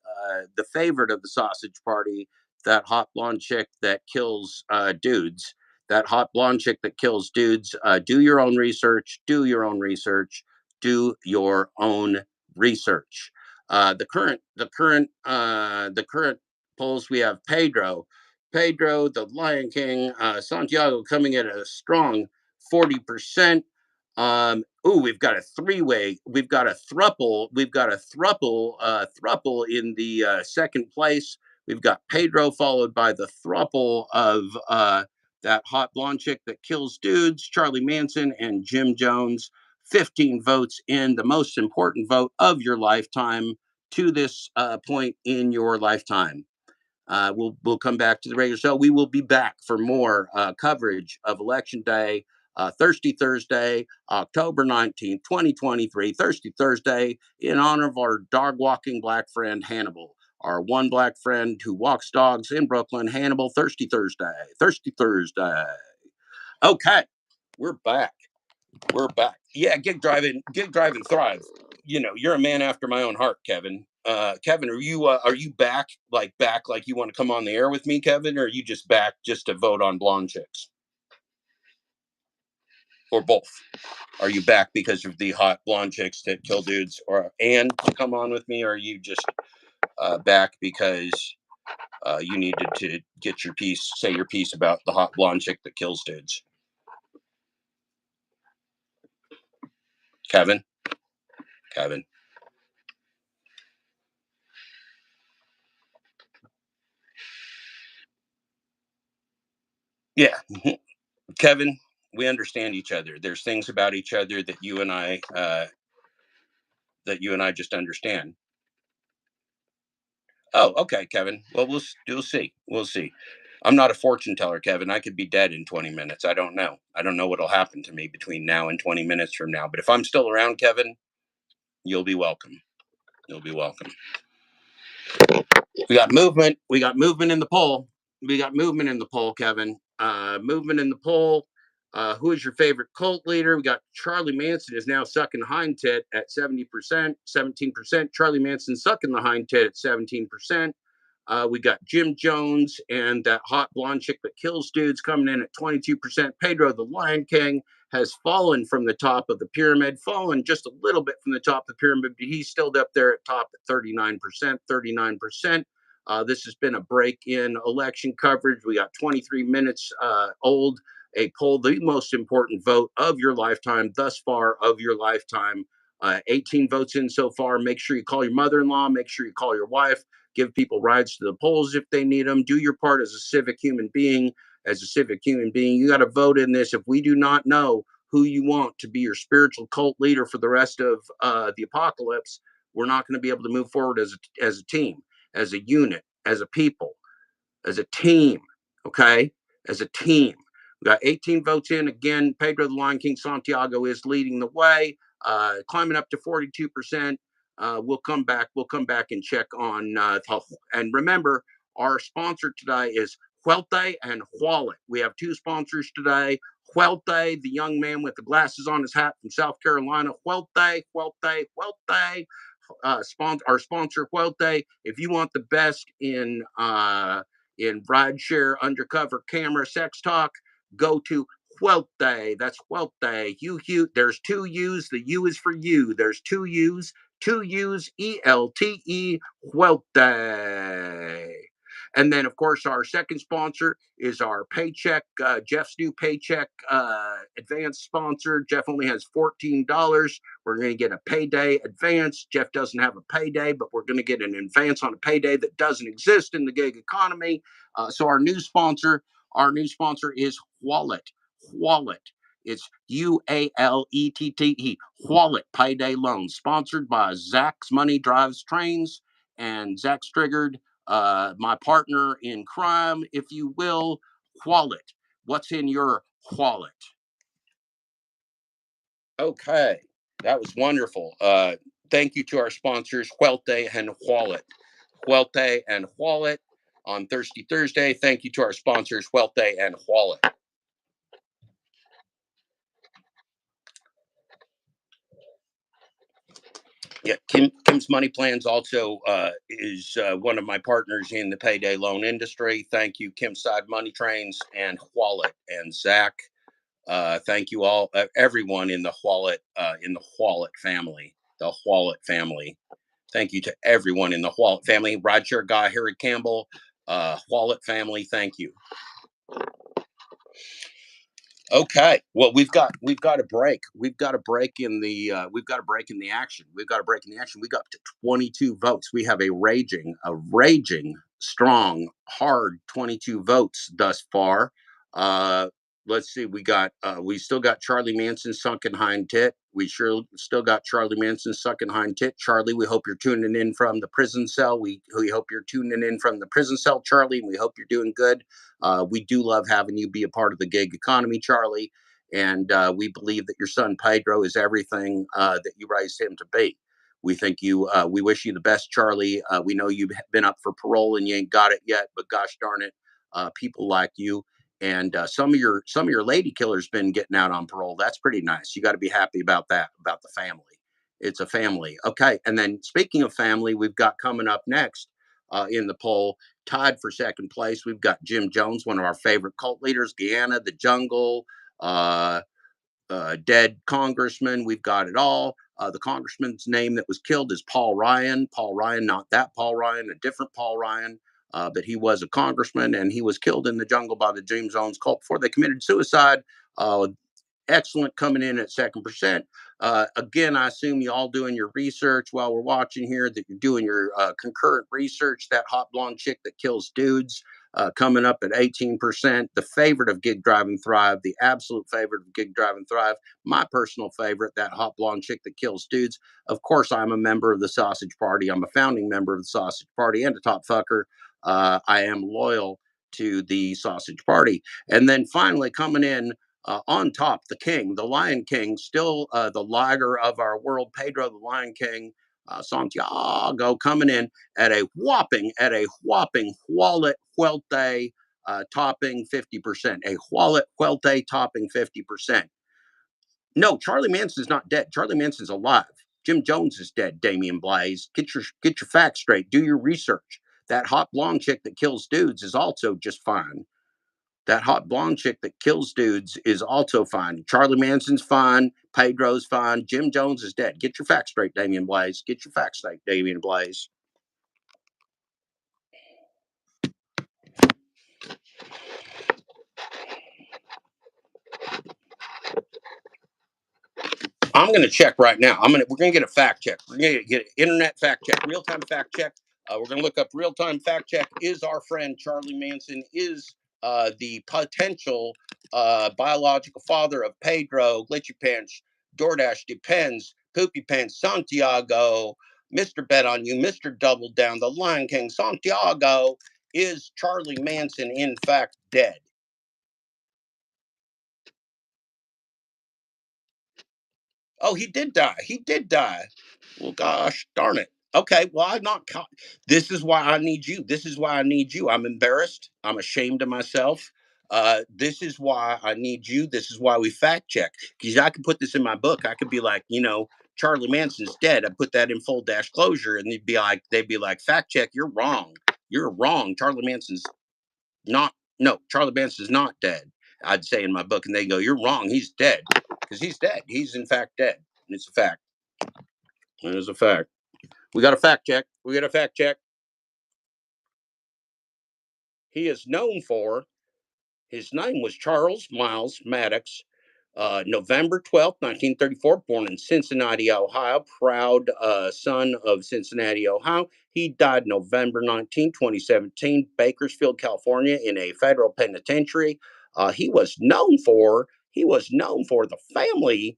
the favorite of the sausage party, that hot blonde chick that kills dudes. That hot blonde chick that kills dudes. Do your own research. Do your own research. Do your own research. The current polls, we have Pedro, the Lion King, Santiago coming at a strong 40%. We've got a three-way. We've got a thruple. Thruple in the second place. We've got Pedro followed by the thruple of that hot blonde chick that kills dudes, Charlie Manson, and Jim Jones. 15 votes in the most important vote of your lifetime to this point in your lifetime. We'll come back to the regular show. We will be back for more coverage of Election Day, Thirsty Thursday, October 19th, 2023. Thirsty Thursday in honor of our dog walking black friend Hannibal, our one black friend who walks dogs in Brooklyn, Hannibal. Thirsty Thursday. Thirsty Thursday. Okay, we're back. Yeah, gig driving thrive. You're a man after my own heart, Kevin. Kevin, are you back like you want to come on the air with me, Kevin, or are you just back just to vote on blonde chicks? Or both? Are you back because of the hot blonde chicks that kill dudes, and to come on with me, or are you just back because you needed to get your piece, say your piece about the hot blonde chick that kills dudes? Kevin? Yeah. Kevin, we understand each other. There's things about each other that you and I just understand. Oh, okay, Kevin. Well, we'll see. We'll see. I'm not a fortune teller, Kevin. I could be dead in 20 minutes. I don't know. I don't know what'll happen to me between now and 20 minutes from now. But if I'm still around, Kevin, you'll be welcome. You'll be welcome. We got movement. We got movement in the poll. Kevin. Movement in the poll. Who is your favorite cult leader? We got Charlie Manson is now sucking hind tit at 70%, 17%. Charlie Manson sucking the hind tit at 17%. We got Jim Jones and that hot blonde chick that kills dudes coming in at 22%. Pedro the Lion King has fallen from the top of the pyramid, fallen just a little bit from the top of the pyramid, but he's still up there at top at 39%, 39%. This has been a break in election coverage. We got 23 minutes old, a poll, the most important vote of your lifetime, thus far of your lifetime. 18 votes in so far. Make sure you call your mother-in-law. Make sure you call your wife. Give people rides to the polls if they need them. Do your part as a civic human being. As a civic human being, you got to vote in this. If we do not know who you want to be your spiritual cult leader for the rest of the apocalypse, we're not going to be able to move forward as a team, as a unit, as a people, as a team. Okay, as a team. We got 18 votes in. Again, Pedro the Lion King Santiago is leading the way, climbing up to 42%. We'll come back. We'll come back and check on. And remember, our sponsor today is Huelte and Hualet. We have two sponsors today. Huelte, the young man with the glasses on his hat from South Carolina. Huelte. Our sponsor Huelte. If you want the best in rideshare undercover camera sex talk, go to Huelte. That's Huelte. There's two U's. The U is for you. There's two U's. Two U's. ELTE. Huelte. And then, of course, our second sponsor is our Paycheck, Jeff's new Paycheck advance sponsor. Jeff only has $14. We're going to get a payday advance. Jeff doesn't have a payday, but we're going to get an advance on a payday that doesn't exist in the gig economy. So our new sponsor is Hualet. Hualet. It's UALETTE. Hualet Payday Loans, sponsored by Zach's Money Drives Trains, and Zach's triggered my partner in crime, if you will. Hualet. What's in your wallet? Okay, that was wonderful. Thank you to our sponsors, Huelte and Hualet. Huelte and Hualet on Thirsty Thursday. Thank you to our sponsors, Huelte and Hualet. Yeah, Kim's Money Plans also is one of my partners in the payday loan industry. Thank you, Kim Side Money Trains and Hualet and Zach. Thank you all, everyone in the Hualet family. The Hualet family. Thank you to everyone in the Hualet family. Rideshare guy Harry Campbell, Hualet family. Thank you. Okay. Well, we've got a break. We've got a break in the action. We got to 22 votes. We have a raging, strong, hard 22 votes thus far. Let's see. We still got Charlie Manson sunken hind tit. We still got Charlie Manson sucking hind tit. Charlie, we hope you're tuning in from the prison cell. We hope you're tuning in from the prison cell, Charlie, and we hope you're doing good. We do love having you be a part of the gig economy, Charlie, and we believe that your son Pedro is everything that you raised him to be. We wish you the best, Charlie. We know you've been up for parole and you ain't got it yet, but gosh darn it, people like you and some of your lady killers been getting out on parole. That's pretty nice. You got to be happy about that, about the family. It's a family. Okay, and then speaking of family, we've got coming up next in the poll, tied for second place, we've got Jim Jones, one of our favorite cult leaders, Guyana, the jungle, dead congressman. We've got it all. The congressman's name that was killed is Paul Ryan. Paul Ryan, not that Paul Ryan, a different Paul Ryan. But he was a congressman and he was killed in the jungle by the Jim Jones cult before they committed suicide. Excellent, coming in at 2%. Again, I assume you all doing your research while we're watching here, that you're doing your concurrent research. That hot blonde chick that kills dudes, coming up at 18%. The favorite of Gig Drive and Thrive, the absolute favorite of Gig Drive and Thrive. My personal favorite, that hot blonde chick that kills dudes. Of course, I'm a member of the Sausage Party. I'm a founding member of the Sausage Party and a top fucker. I am loyal to the Sausage Party. And then finally coming in on top, the king, the Lion King, still the lager of our world, Pedro the Lion King, Santiago, coming in at a whopping Hualet Huelte topping 50%. A Huelte topping 50%. No, Charlie Manson's not dead. Charlie Manson's alive. Jim Jones is dead. Damian Blaze, get your facts straight. Do your research. That hot blonde chick that kills dudes is also just fine. That hot blonde chick that kills dudes is also fine. Charlie Manson's fine. Pedro's fine. Jim Jones is dead. Get your facts straight, Damian Blaze. Get your facts straight, Damian Blaze. I'm going to check right now. We're going to get a fact check. We're going to get an internet fact check, real time fact check. We're going to look up real time fact check. Is our friend Charlie Manson the potential biological father of Pedro, Glitchy Pants, DoorDash Depends, Poopy Pants, Santiago, Mr. Bet on You, Mr. Double Down, the Lion King, Santiago? Is Charlie Manson in fact dead? Oh, he did die. He did die. Well, gosh darn it. Okay, well, I'm not. This is why I need you. This is why I need you. I'm embarrassed. I'm ashamed of myself. This is why I need you. This is why we fact check. Because I could put this in my book. I could be like, Charlie Manson's dead. I put that in full dash closure, and they'd be like, fact check. You're wrong. You're wrong. Charlie Manson's not. No, Charlie Manson's not dead. I'd say in my book, and they go, you're wrong. He's dead. Because he's dead. He's in fact dead. And it's a fact. It is a fact. We got a fact check. We got a fact check. He is known for, his name was Charles Miles Maddox, November 12th, 1934, born in Cincinnati, Ohio, proud son of Cincinnati, Ohio. He died November 19, 2017, Bakersfield, California, in a federal penitentiary. He was known for the family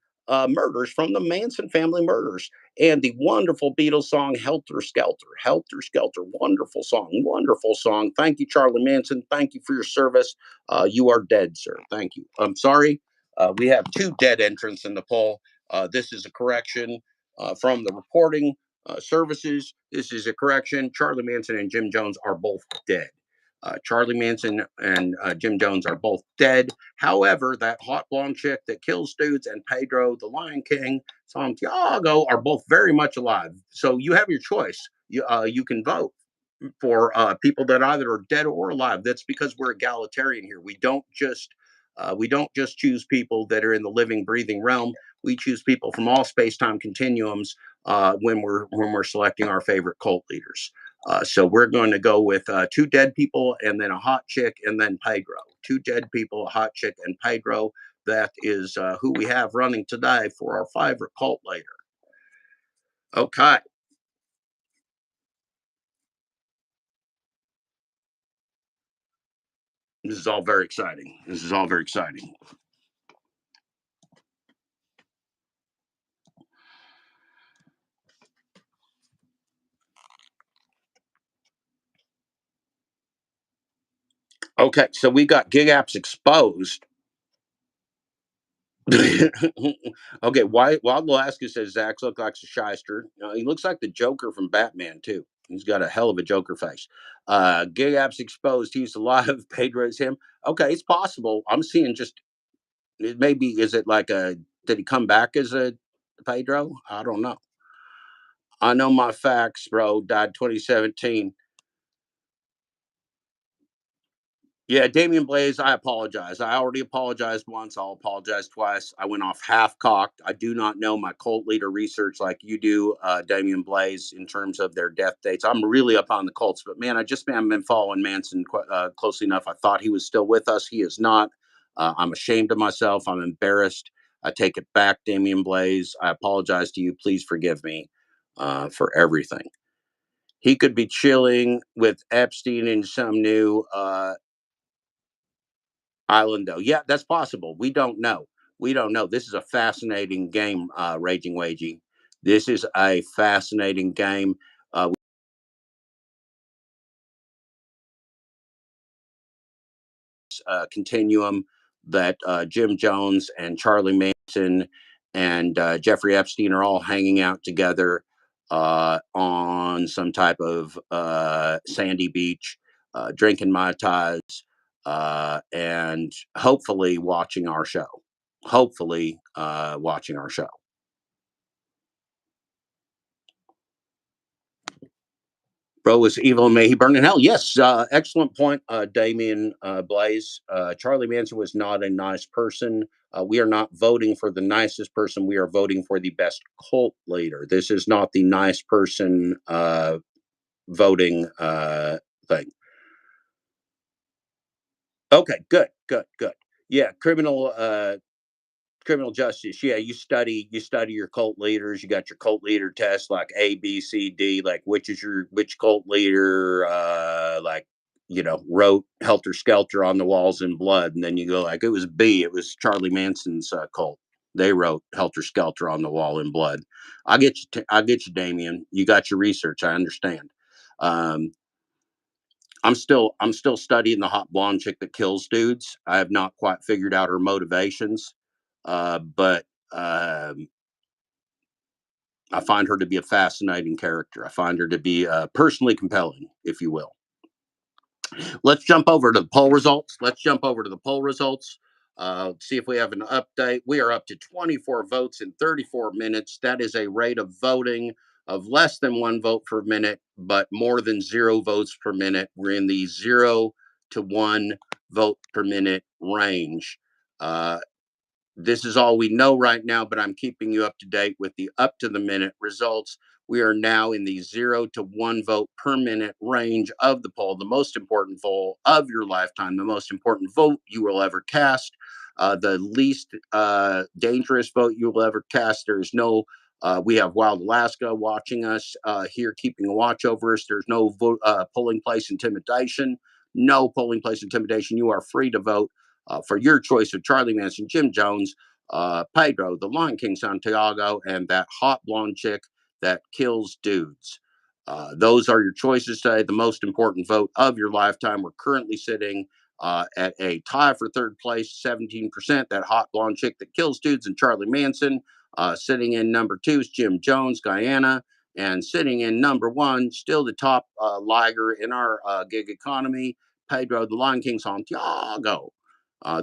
murders, from the Manson family murders, and the wonderful Beatles song Helter Skelter. Helter Skelter, wonderful song, wonderful song. Thank you, Charlie Manson. Thank you for your service. You are dead, sir. Thank you. I'm sorry. We have two dead entrants in the poll. This is a correction from the reporting services. This is a correction. Charlie Manson and Jim Jones are both dead. Charlie Manson and Jim Jones are both dead. However, that hot blonde chick that kills dudes and Pedro, the Lion King, Santiago, are both very much alive. So you have your choice. You can vote for people that either are dead or alive. That's because we're egalitarian here. We don't just choose people that are in the living, breathing realm. We choose people from all space-time continuums when we're selecting our favorite cult leaders. So we're going to go with two dead people and then a hot chick and then Pedro. Two dead people, a hot chick, and Pedro. That is who we have running today for our favorite cult leader. Okay. This is all very exciting. This is all very exciting. Okay, so we got gig apps exposed. Okay, Wild Alaska says Zach looks like a shyster. He looks like the Joker from Batman too. He's got a hell of a Joker face. Gig apps exposed. He's alive. Pedro's him. Okay, it's possible. I'm seeing just it. Maybe is it like a? Did he come back as a Pedro? I don't know. I know my facts, bro. Died 2017. Yeah, Damian Blaze, I apologize. I already apologized once. I'll apologize twice. I went off half cocked. I do not know my cult leader research like you do, Damian Blaze, in terms of their death dates. I'm really up on the cults, but man, I just haven't been following Manson closely enough. I thought he was still with us. He is not. I'm ashamed of myself. I'm embarrassed. I take it back, Damian Blaze. I apologize to you. Please forgive me for everything. He could be chilling with Epstein in some new island, though. Yeah, that's possible. We don't know. We don't know. This is a fascinating game, Raging Wagey. This is a fascinating game. Continuum that Jim Jones and Charlie Manson and Jeffrey Epstein are all hanging out together on some type of sandy beach, drinking Mai Tais, and hopefully watching our show. Hopefully watching our show. Bro was evil and may he burn in hell. Yes, excellent point, Damian Blaze. Charlie Manson was not a nice person. We are not voting for the nicest person. We are voting for the best cult leader. This is not the nice person voting thing. Okay, good, good, good. Yeah, criminal justice. Yeah, you study your cult leaders. You got your cult leader test, like A, B, C, D. Like which cult leader like wrote Helter Skelter on the walls in blood, and then you go like it was B. It was Charlie Manson's cult. They wrote Helter Skelter on the wall in blood. I get you, Damien. You got your research. I understand. Um, I'm still studying the hot blonde chick that kills dudes. I have not quite figured out her motivations, but I find her to be a fascinating character. I find her to be personally compelling, if you will. Let's jump over to the poll results. See if we have an update. We are up to 24 votes in 34 minutes. That is a rate of voting of less than 1 vote per minute, but more than 0 votes per minute. We're in the 0 to 1 vote per minute range. This is all we know right now, but I'm keeping you up to date with the up to the minute results. We are now in the 0 to 1 vote per minute range of the poll, the most important poll of your lifetime, the most important vote you will ever cast, the least dangerous vote you will ever cast. There's no, we have Wild Alaska watching us here, keeping a watch over us. There's no polling place intimidation. No polling place intimidation. You are free to vote for your choice of Charlie Manson, Jim Jones, Pedro, the Lion King Santiago, and that hot blonde chick that kills dudes. Those are your choices today. The most important vote of your lifetime. We're currently sitting at a tie for third place, 17%. That hot blonde chick that kills dudes, and Charlie Manson. Sitting in number 2 is Jim Jones, Guyana. And sitting in number 1, still the top liger in our gig economy, Pedro, the Lion King Santiago.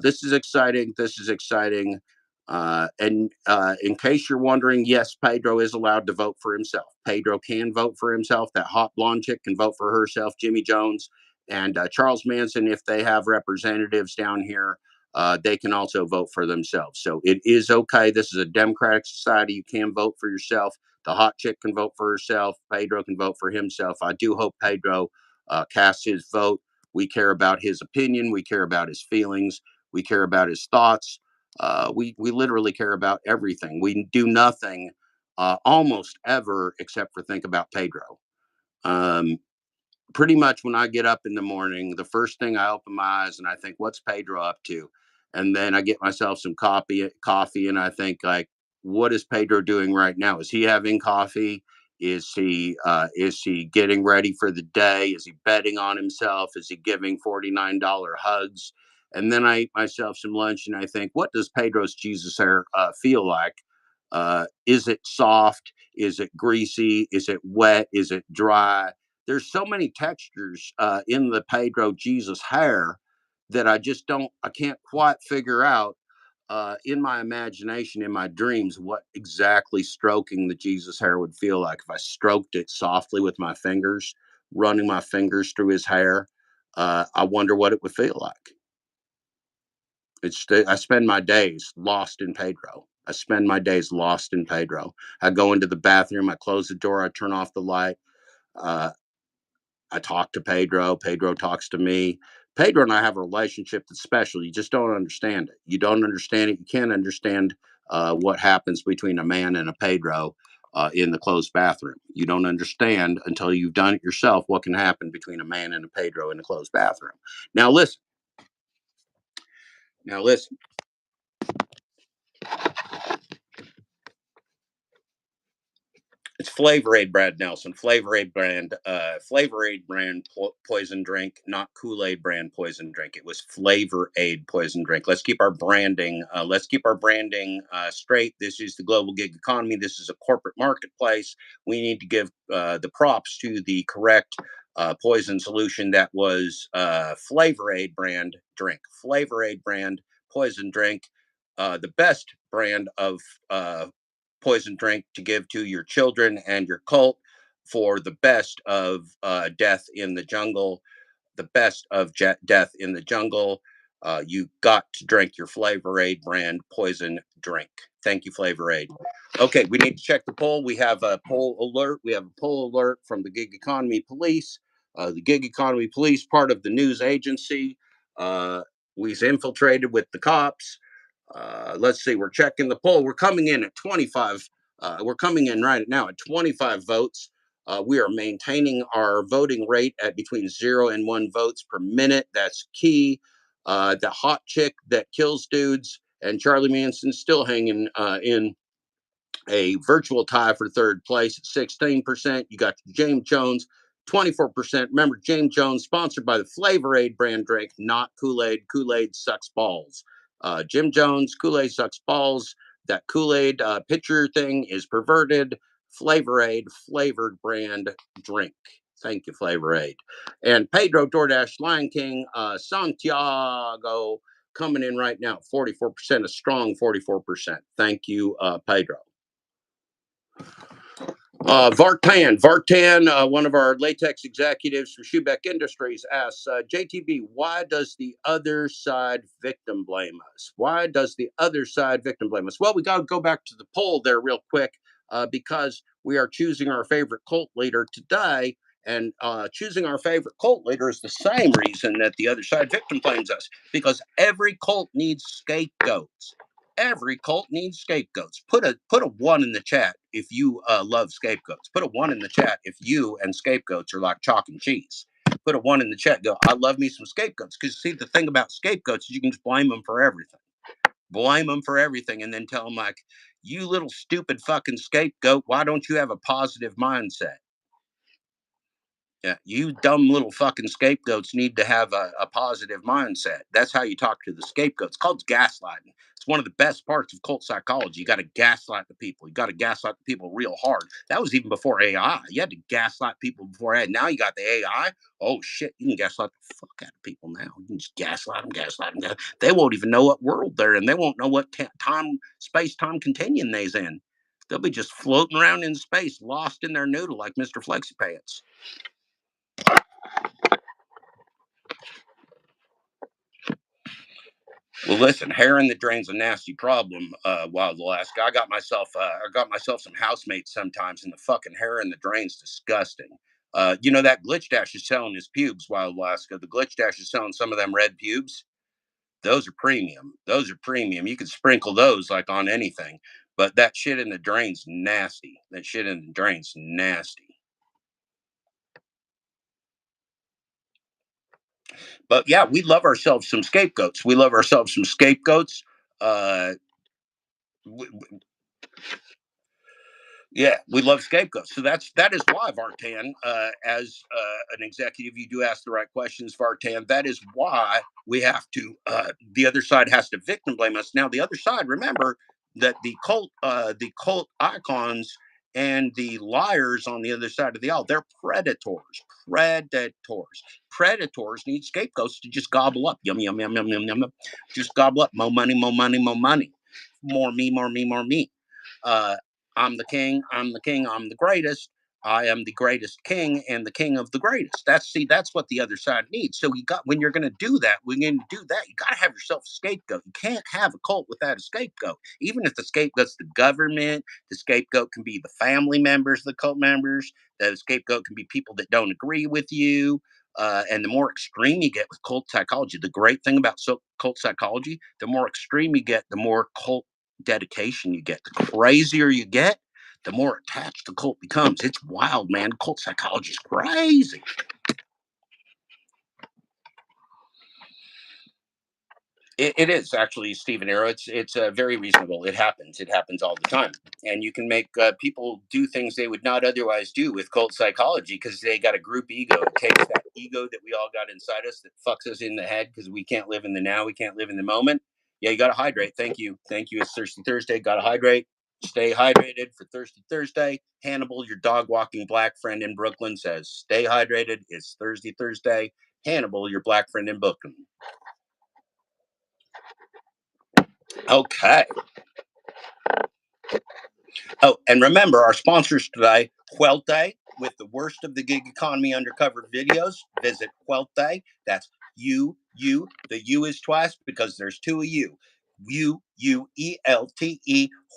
This is exciting. This is exciting. And in case you're wondering, yes, Pedro is allowed to vote for himself. Pedro can vote for himself. That hot blonde chick can vote for herself. Jimmy Jones and Charles Manson, if they have representatives down here, they can also vote for themselves. So it is okay. This is a democratic society. You can vote for yourself. The hot chick can vote for herself. Pedro can vote for himself. I do hope Pedro casts his vote. We care about his opinion. We care about his feelings. We care about his thoughts. We literally care about everything. We do nothing almost ever except for think about Pedro. Um, Pretty much when I get up in the morning, the first thing I open my eyes and I think, what's Pedro up to? And then I get myself some coffee, and I think like, what is Pedro doing right now? Is he having coffee? Is he getting ready for the day? Is he betting on himself? Is he giving $49 hugs? And then I eat myself some lunch and I think, what does Pedro's Jesus hair feel like? Is it soft? Is it greasy? Is it wet? Is it dry? There's so many textures in the Pedro Jesus hair that I can't quite figure out in my imagination, in my dreams, what exactly stroking the Jesus hair would feel like if I stroked it softly with my fingers, running my fingers through his hair. I wonder what it would feel like. I spend my days lost in Pedro. I spend my days lost in Pedro. I go into the bathroom, I close the door, I turn off the light. Uh, I talk to Pedro. Pedro talks to me. Pedro and I have a relationship that's special. You just don't understand it. You don't understand it. You can't understand what happens between a man and a Pedro in the closed bathroom. You don't understand until you've done it yourself what can happen between a man and a Pedro in a closed bathroom. Now listen. Now listen. It's Flavor Aid, Brad Nelson. Flavor Aid brand poison drink, not Kool Aid brand poison drink. It was Flavor Aid poison drink. Let's keep our branding. Straight. This is the global gig economy. This is a corporate marketplace. We need to give the props to the correct poison solution that was Flavor Aid brand drink. Flavor Aid brand poison drink, the best brand of poison drink to give to your children and your cult for the best of death in the jungle, the best of death in the jungle. You got to drink your Flavor Aid brand poison drink. Thank you, Flavor Aid. Okay, we need to check the poll. We have a poll alert. We have a poll alert from the Gig Economy Police. The Gig Economy Police, part of the news agency, we've infiltrated with the cops. Let's see, we're checking the poll. We're coming in at 25. We're coming in right now at 25 votes. We are maintaining our voting rate at between 0 and 1 votes per minute. That's key. The hot chick that kills dudes and Charlie Manson still hanging in a virtual tie for third place at 16%. You got James Jones, 24%. Remember, James Jones, sponsored by the Flavor Aid brand drink, not Kool-Aid. Kool-Aid sucks balls. Jim Jones, Kool-Aid sucks balls. That Kool-Aid pitcher thing is perverted. Flavor Aid, flavored brand drink. Thank you, Flavor Aid. And Pedro DoorDash, Lion King, Santiago, coming in right now, 44%, a strong 44%. Thank you, Pedro. Vartan, one of our latex executives from Schubeck Industries, asks, JTB, why does the other side victim blame us? Why does the other side victim blame us? Well, we got to go back to the poll there real quick, because we are choosing our favorite cult leader today. And choosing our favorite cult leader is the same reason that the other side victim blames us, because every cult needs scapegoats. Every cult needs scapegoats. Put a 1 in the chat if you love scapegoats. Put a 1 in the chat if you and scapegoats are like chalk and cheese. Put a 1 in the chat. Go, I love me some scapegoats. Because see, the thing about scapegoats is you can just blame them for everything. Blame them for everything and then tell them, like, you little stupid fucking scapegoat, why don't you have a positive mindset? Yeah, you dumb little fucking scapegoats need to have a positive mindset. That's how you talk to the scapegoats. It's called gaslighting. It's one of the best parts of cult psychology. You got to gaslight the people. You got to gaslight the people real hard. That was even before AI. You had to gaslight people before AI. Now you got the AI. Oh shit, you can gaslight the fuck out of people now. You can just gaslight them. They won't even know what world they're in. They won't know what time, space-time continuum they's in. They'll be just floating around in space, lost in their noodle like Mr. Flexi Pants. Well, listen, hair in the drain's a nasty problem. Wild Alaska. I got myself some housemates sometimes, and the fucking hair in the drain's disgusting. You know that Glitch Dash is selling his pubes, Wild Alaska. The Glitch Dash is selling some of them red pubes. Those are premium. Those are premium. You can sprinkle those like on anything, but that shit in the drain's nasty. That shit in the drain's nasty. But yeah, we love ourselves some scapegoats. We love ourselves some scapegoats. Yeah, we love scapegoats. So that is why Vartan, as an executive, you do ask the right questions, Vartan. That is why we have to. The other side has to victim blame us. Now, the other side, remember that the cult icons and the liars on the other side of the aisle, they're predators. Predators need scapegoats to just gobble up. Yum yum yum yum yum yum. Just gobble up. More money, more money, more money. More me, more me, more me. I'm the king, I'm the greatest. I am the greatest king and the king of the greatest. That's what the other side needs. So when you're gonna do that, you gotta have yourself a scapegoat. You can't have a cult without a scapegoat. Even if the scapegoat's the government, the scapegoat can be the family members, the cult members, the scapegoat can be people that don't agree with you. And the more extreme you get with cult psychology, the great thing about cult psychology, the more extreme you get, the more cult dedication you get. The crazier you get, the more attached the cult becomes. It's wild, man. Cult psychology is crazy. It is actually, Stephen Arrow. It's very reasonable. It happens. It happens all the time, and you can make people do things they would not otherwise do with cult psychology because they got a group ego. It takes that ego that we all got inside us that fucks us in the head because we can't live in the now. We can't live in the moment. Yeah, you got to hydrate. Thank you. It's Thirsty Thursday. Got to hydrate. Stay hydrated for Thirsty Thursday. Hannibal, your dog walking black friend in Brooklyn, says, stay hydrated. It's Thirsty Thursday. Hannibal, your black friend in Brooklyn. Okay. Oh, and remember our sponsors today, Huelte, with the worst of the gig economy undercover videos. Visit Huelte. That's U. The U is twice because there's two of you. Uelte.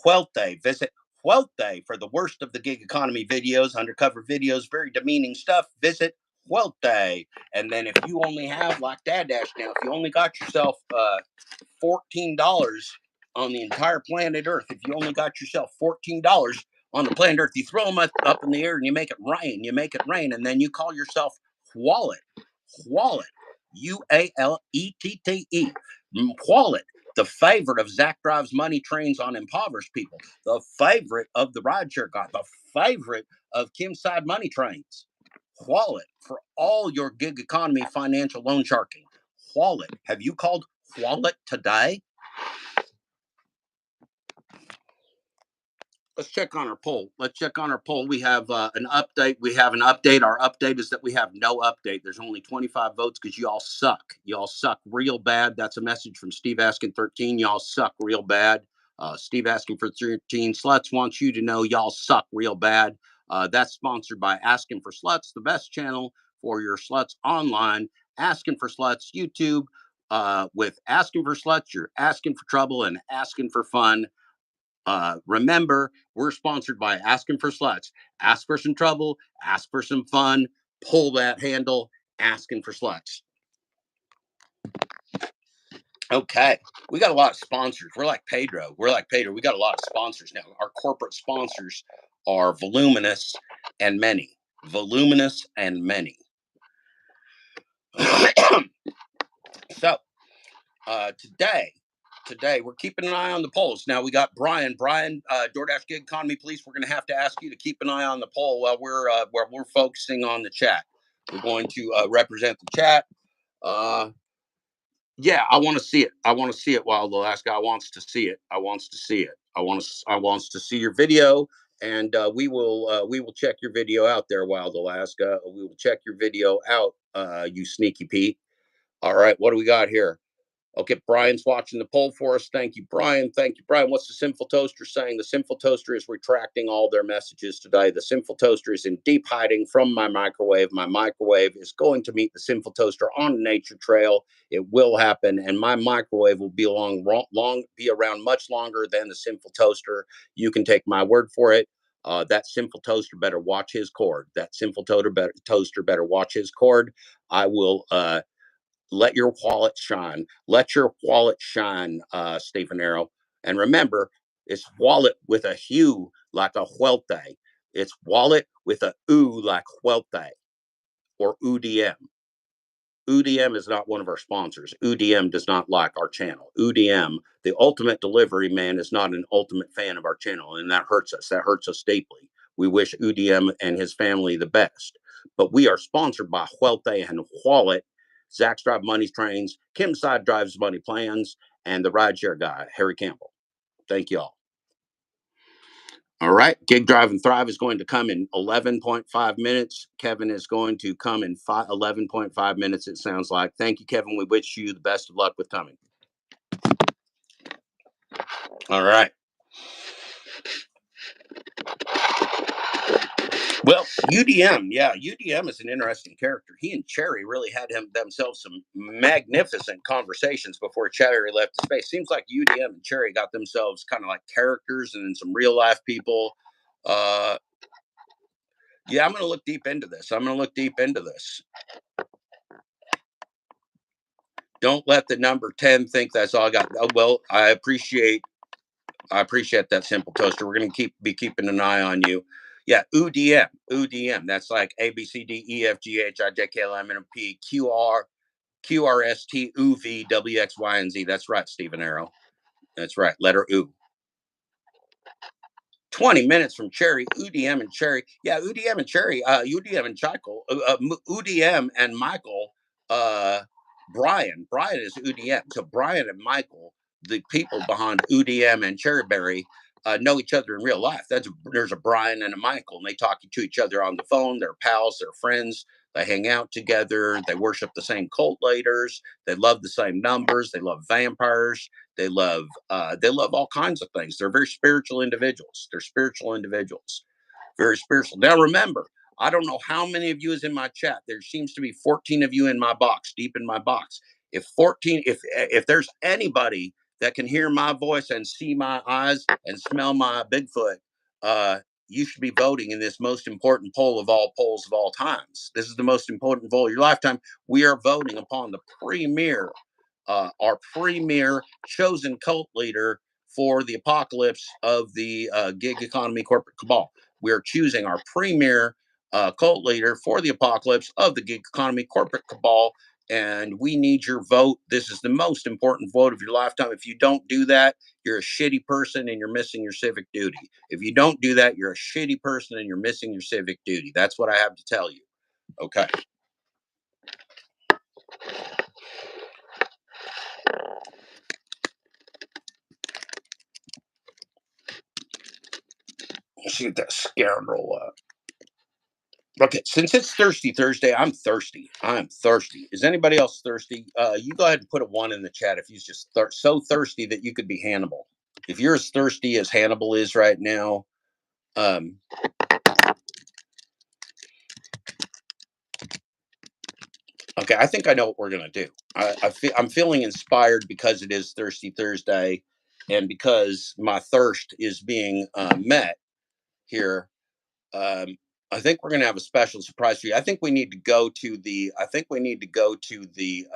Huelte. Visit Huelte for the worst of the gig economy videos, undercover videos, very demeaning stuff. Visit Huelte. And then if you only have, like Dad Dash now, if you only got yourself $14 on the entire planet Earth, if you only got yourself $14 on the planet Earth, you throw them up in the air and you make it rain. You make it rain, and then you call yourself Wallet. Wallet. Ualette. Wallet. The favorite of Zach Drives Money Trains on Impoverished People. The favorite of the rideshare guy. The favorite of Kim's Side Money Trains. Wallet for all your gig economy financial loan sharking. Wallet. Have you called Wallet today? Let's check on our poll. We have an update. Our update is that we have no update. There's only 25 votes because y'all suck. Y'all suck real bad. That's a message from Steve Asking 13. Y'all suck real bad. Steve Asking for 13 Sluts wants you to know y'all suck real bad. That's sponsored by Asking for Sluts, the best channel for your sluts online. Asking for Sluts YouTube. With Asking for Sluts, you're asking for trouble and asking for fun. Remember, we're sponsored by Asking for Sluts. Ask for some trouble, ask for some fun, pull that handle, Asking for Sluts. Okay, we got a lot of sponsors. We're like Pedro. We got a lot of sponsors now. Our corporate sponsors are voluminous and many. Voluminous and many. So, today we're keeping an eye on the polls. Now we got Brian, DoorDash Gig Economy Police. We're going to have to ask you to keep an eye on the poll while we're focusing on the chat. We're going to represent the chat. Yeah, I want to see it. While the last guy wants to see it. I wants to see your video, and we will check your video out there, Wild Alaska. We will check your video out, you sneaky Pete. All right, what do we got here? Okay, Brian's watching the poll for us. Thank you, Brian. What's the Sinful Toaster saying? The Sinful Toaster is retracting all their messages today. The Sinful Toaster is in deep hiding from my microwave. My microwave is going to meet the Sinful Toaster on a nature trail. It will happen, and my microwave will be around much longer than the Sinful Toaster. You can take my word for it. That Sinful Toaster better watch his cord. Toaster better watch his cord. I will let your wallet shine. Let your wallet shine, Stephen Arrow. And remember, it's wallet with a hue like a Huelte. It's wallet with a oo like Huelte or UDM. UDM is not one of our sponsors. UDM does not like our channel. UDM, the ultimate delivery man, is not an ultimate fan of our channel, and that hurts us. That hurts us deeply. We wish UDM and his family the best. But we are sponsored by Huelte and Wallet, Zach's Drive Money Trains, Kim's Side Drives Money Plans, and the rideshare guy, Harry Campbell. Thank you all. All right. Gig Drive and Thrive is going to come in 11.5 minutes. Kevin is going to come in 11.5 minutes, it sounds like. Thank you, Kevin. We wish you the best of luck with coming. All right. Well, UDM is an interesting character. He and Cherry really had themselves some magnificent conversations before Cherry left the space. Seems like UDM and Cherry got themselves kind of like characters and some real life people. Yeah, I'm going to look deep into this. Don't let the number 10 think that's all I got. Oh, well, I appreciate that, Simple Toaster. We're going to be keeping an eye on you. Yeah, UDM. That's like A, B, C, D, E, F, G, H, I, J, K, L, M, N, P, Q, R, S, T, U, V, W, X, Y, and Z. That's right, Stephen Arrow. That's right, letter U. 20 minutes from Cherry, UDM and Cherry. Yeah, UDM and Cherry, UDM and Michael, UDM and Michael, Brian is UDM. So Brian and Michael, the people behind UDM and Cherryberry, know each other in real life. There's a Brian and a Michael, and they talk to each other on the phone. They're pals, they're friends. They hang out together. They worship the same cult leaders. They love the same numbers. They love vampires. They love all kinds of things. They're very spiritual individuals. They're spiritual individuals, very spiritual. Now remember, I don't know how many of you is in my chat. There seems to be 14 of you in my box, deep in my box. If there's anybody that can hear my voice and see my eyes and smell my Bigfoot, uh, you should be voting in this most important poll of all polls of all times. This is the most important poll of your lifetime. We are voting upon our premier chosen cult leader for the apocalypse of the gig economy corporate cabal. We are choosing our premier cult leader for the apocalypse of the gig economy corporate cabal, and we need your vote. This is the most important vote of your lifetime. If you don't do that, you're a shitty person and you're missing your civic duty. If you don't do that, you're a shitty person and you're missing your civic duty. That's what I have to tell you. Okay. Let's see what that scoundrel Okay, since it's Thirsty Thursday, I'm thirsty. I'm thirsty. Is anybody else thirsty? You go ahead and put a one in the chat if you're just so thirsty that you could be Hannibal. If you're as thirsty as Hannibal is right now, okay, I think I know what we're gonna do. I'm feeling inspired because it is Thirsty Thursday, and because my thirst is being met here. Um, I think we're going to have a special surprise for you. I think we need to go to the. I think we need to go to the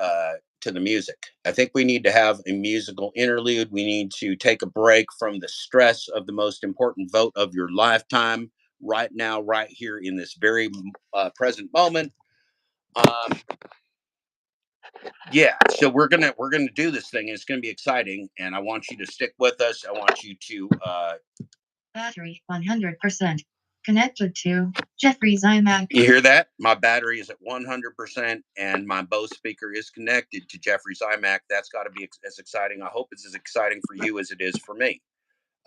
music. I think we need to have a musical interlude. We need to take a break from the stress of the most important vote of your lifetime right now, right here in this very present moment. Um, yeah, so we're gonna do this thing. And it's gonna be exciting, and I want you to stick with us. I want you to Battery 100%. Connected to Jeffrey's iMac. You hear that? My battery is at 100%, and my Bose speaker is connected to Jeffrey's iMac. That's got to be as exciting. I hope it's as exciting for you as it is for me.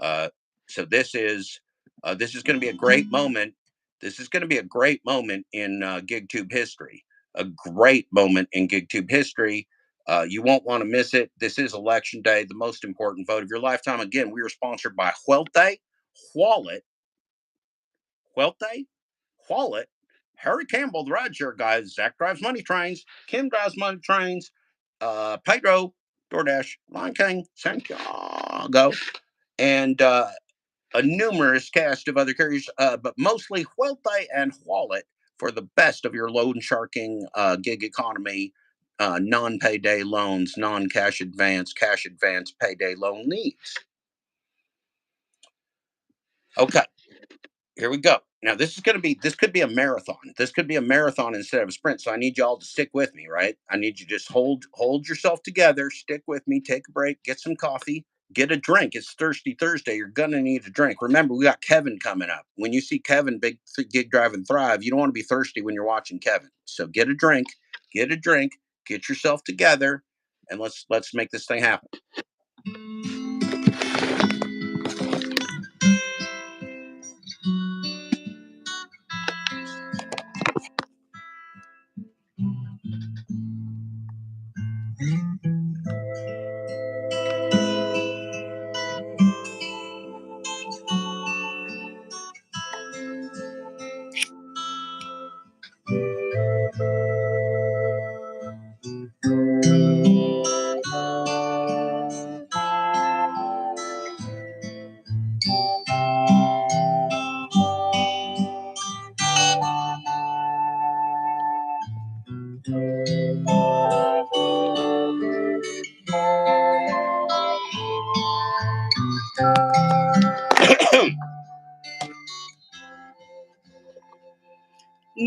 Uh, so this is going to be a great moment. This is going to be a great moment in GigTube history. A great moment in GigTube history. You won't want to miss it. This is Election Day, the most important vote of your lifetime. Again, we are sponsored by Huelte, Wallet, Huelte, Wallet, Harry Campbell, the rideshare guy. Zach drives money trains. Kim drives money trains. Pedro, DoorDash, Lion King, Santiago, and a numerous cast of other carriers, but mostly Huelte and Wallet for the best of your loan sharking gig economy, non-payday loans, non-cash advance, cash advance, payday loan needs. Okay. Here we go. Now this could be a marathon. This could be a marathon instead of a sprint. So I need y'all to stick with me, right? I need you to just hold yourself together, stick with me, take a break, get some coffee, get a drink. It's Thirsty Thursday. You're gonna need a drink. Remember, we got Kevin coming up. When you see Kevin, Big Gig Drive and Thrive, you don't want to be thirsty when you're watching Kevin. So get a drink, get yourself together, and let's make this thing happen.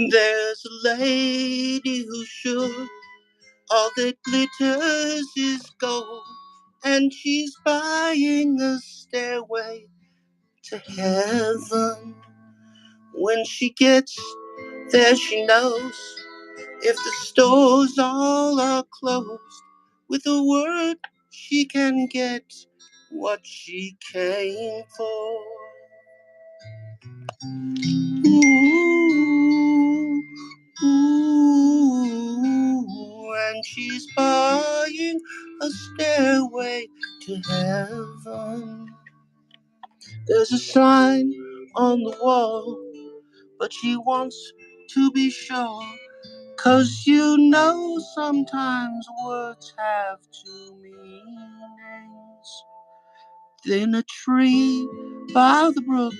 There's a lady who's sure all that glitters is gold, and she's buying a stairway to heaven. When she gets there, she knows if the stores all are closed, with a word she can get what she came for. Ooh, ooh, and she's buying a stairway to heaven. There's a sign on the wall, but she wants to be sure. 'Cause you know sometimes words have two meanings. In a tree by the brook,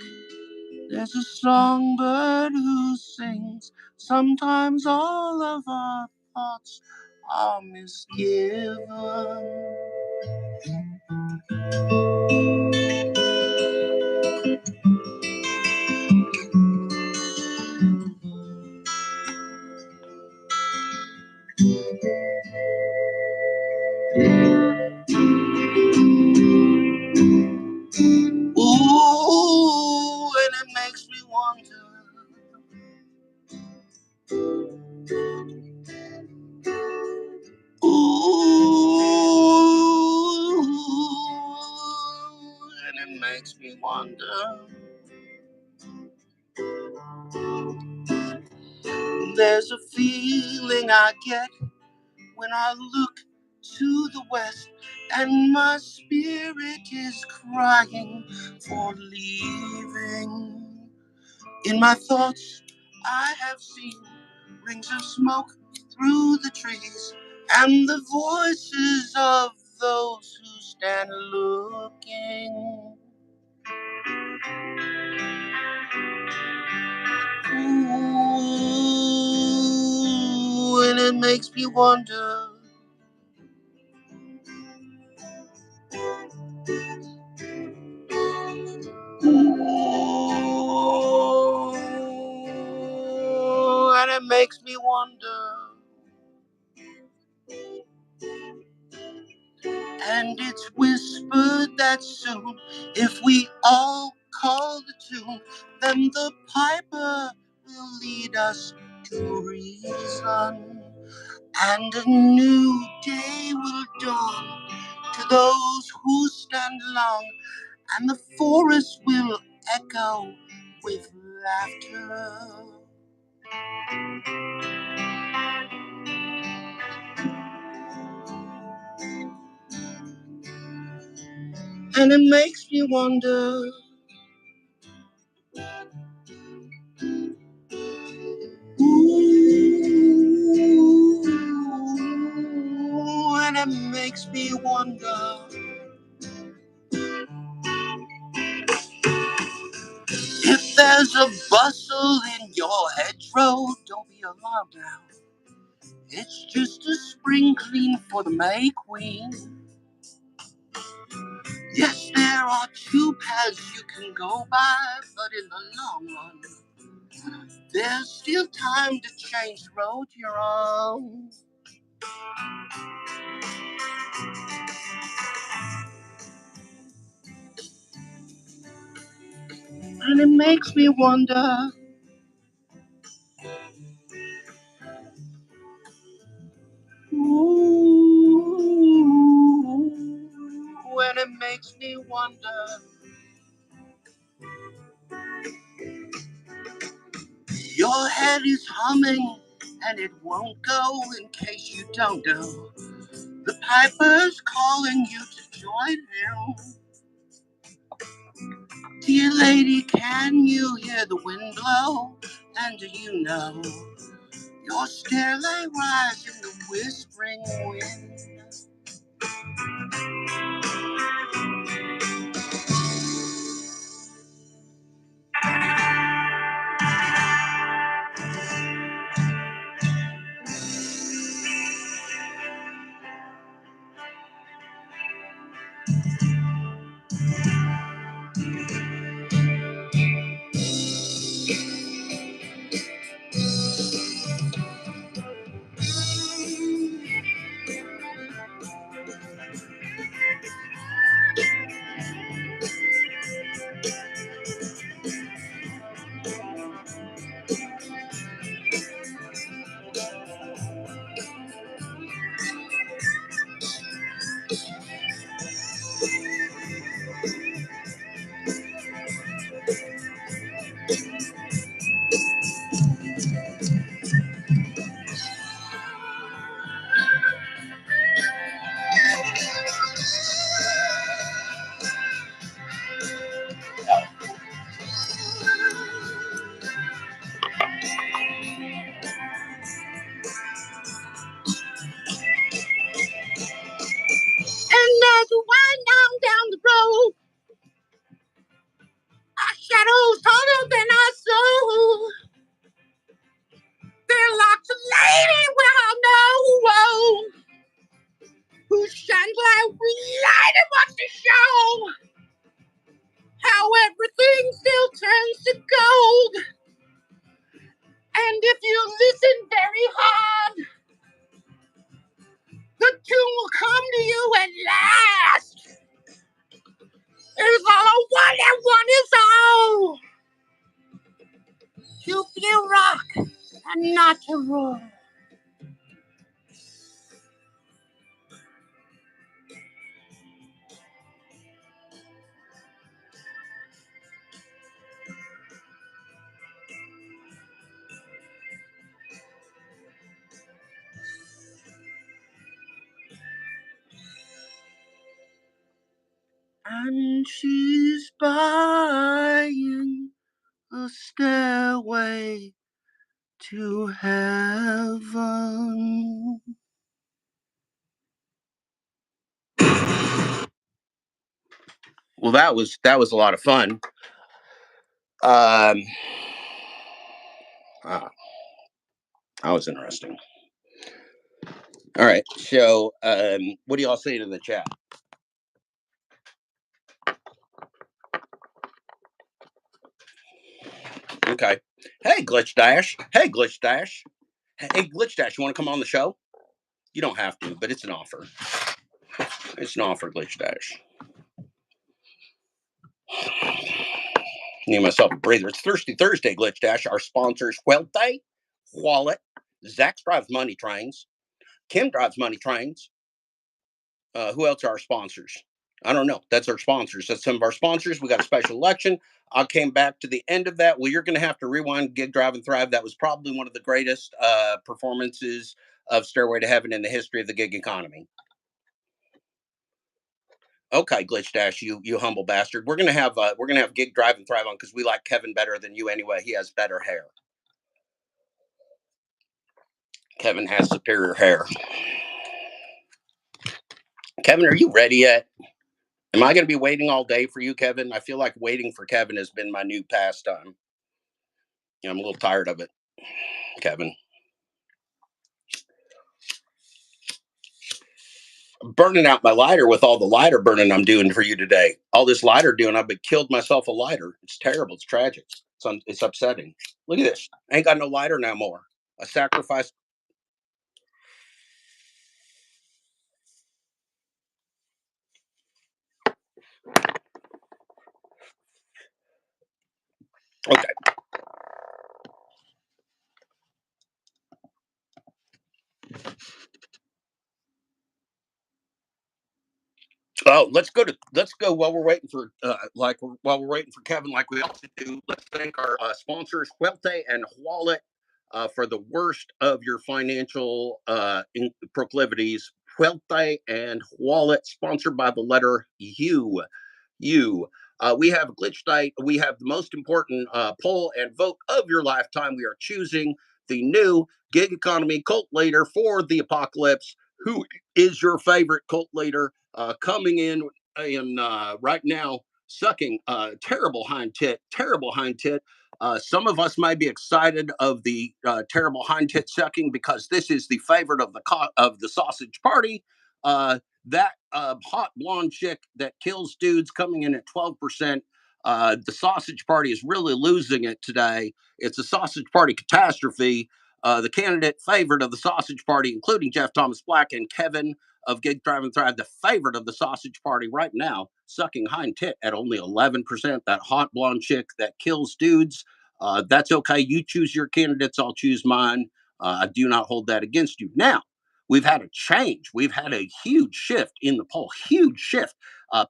there's a songbird who sings. Sometimes all of our thoughts are misgiven. Ooh, and it makes me wonder. Ooh, and it makes me wonder. There's a feeling I get when I look to the west, and my spirit is crying for leaving. In my thoughts, I have seen rings of smoke through the trees, and the voices of those who stand looking. Ooh, and it makes me wonder. Ooh, and it makes me wonder. And it's whispered that soon, if we all call the tune, then the piper will lead us to reason. And a new day will dawn to those who stand long, and the forest will echo with laughter. And it makes me wonder. Ooh, and it makes me wonder. If there's a bustle in your hedgerow, don't be alarmed now. It's just a spring clean for the May Queen. Yes, there are two paths you can go by, but in the long run, there's still time to change the road you're on. And it makes me wonder. Ooh, and it makes me wonder. Your head is humming, and it won't go in case you don't know. The piper's calling you to join him. Dear lady, can you hear the wind blow? And do you know your stairway rise in the whispering wind? really well know who shines like light and watch the show. How everything still turns to gold. And if you listen very hard, the tune will come to you at last. There's all one and one is all. To feel rock and not to roll. And she's buying a stairway to heaven. Well, that was a lot of fun. Wow, that was interesting. All right, so what do y'all say in the chat? Okay. Hey, Glitch Dash. Hey, Glitch Dash. Hey, Glitch Dash, you want to come on the show? You don't have to, but it's an offer. It's an offer, Glitch Dash. Need myself a breather. It's Thirsty Thursday, Glitch Dash. Our sponsors, Wealthy, Wallet, Zach drives money trains, Kim drives money trains. Who else are our sponsors? I don't know. That's our sponsors. That's some of our sponsors. We got a special election. I came back to the end of that. Well, you're going to have to rewind Gig, Drive, and Thrive. That was probably one of the greatest performances of Stairway to Heaven in the history of the gig economy. Okay, Glitch Dash, you humble bastard. We're gonna have Gig, Drive, and Thrive on because we like Kevin better than you anyway. He has better hair. Kevin has superior hair. Kevin, are you ready yet? Am I going to be waiting all day for you, Kevin? I feel like waiting for Kevin has been my new pastime. I'm a little tired of it, Kevin. Burning out my lighter with all the lighter burning I'm doing for you today. All this lighter doing, I've been killed myself a lighter. It's terrible. It's tragic. It's upsetting. Look at this. I ain't got no lighter no more. I sacrificed. Okay. Oh, let's go while we're waiting for while we're waiting for Kevin, like we also do. Let's thank our sponsors, Huelte and Wallet, for the worst of your financial proclivities. Huelte and Wallet, sponsored by the letter U. We have Glitch Night. We have the most important poll and vote of your lifetime. We are choosing the new gig economy cult leader for the apocalypse. Who is your favorite cult leader? Coming in right now, sucking terrible hind tit. Some of us might be excited of the terrible hind tit sucking because this is the favorite of the sausage party. That hot blonde chick that kills dudes coming in at 12%. The sausage party is really losing it today. It's a sausage party catastrophe. The candidate favorite of the sausage party, including Jeff Thomas Black and Kevin of Gig, Drive, and Thrive, the favorite of the sausage party right now, sucking hind tit at only 11%. That hot blonde chick that kills dudes. That's okay. You choose your candidates. I'll choose mine. I do not hold that against you. Now, we've had a change. We've had a huge shift in the poll. Huge shift.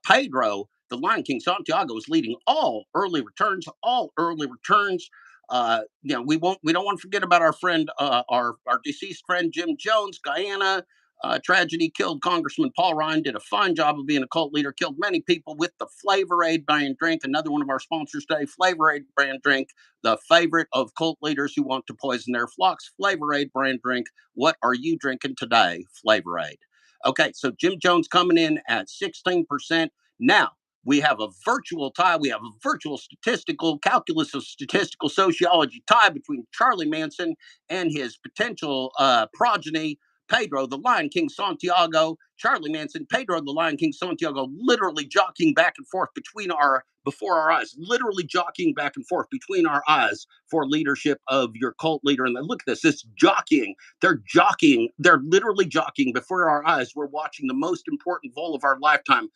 Pedro, the Lion King Santiago, is leading all early returns. We don't want to forget about our friend, our deceased friend Jim Jones, Guyana. Tragedy killed Congressman Paul Ryan. Did a fine job of being a cult leader. Killed many people with the Flavor Aid brand drink. Another one of our sponsors today, Flavor Aid brand drink, the favorite of cult leaders who want to poison their flocks. Flavor Aid brand drink. What are you drinking today? Flavor Aid. Okay, so Jim Jones coming in at 16%. Now, We have a virtual tie. We have a virtual statistical calculus of statistical sociology tie between Charlie Manson and his potential progeny, Pedro the Lion King Santiago. Charlie Manson, Pedro the Lion King Santiago, literally jockeying back and forth before our eyes, literally jockeying back and forth between our eyes for leadership of your cult leader. And then look at this, this jockeying. They're jockeying. They're literally jockeying before our eyes. We're watching the most important vote of our lifetime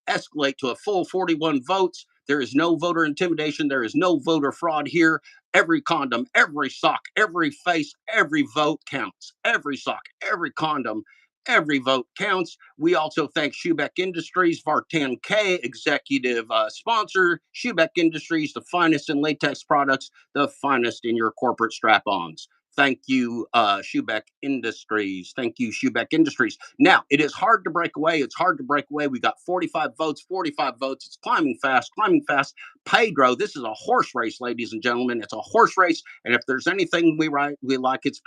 escalate to a full 41 votes. There is no voter intimidation. There is no voter fraud here. Every condom, every sock, every face, every vote counts. Every sock, every condom, every vote counts. We also thank Schubeck Industries, Vartan K, executive sponsor. Schubeck Industries, the finest in latex products, the finest in your corporate strap-ons. Thank you, Schubeck Industries. Thank you, Schubeck Industries. Now, it is hard to break away. It's hard to break away. We got 45 votes, 45 votes. It's climbing fast, climbing fast. Pedro, this is a horse race, ladies and gentlemen. It's a horse race. And if there's anything we like, it's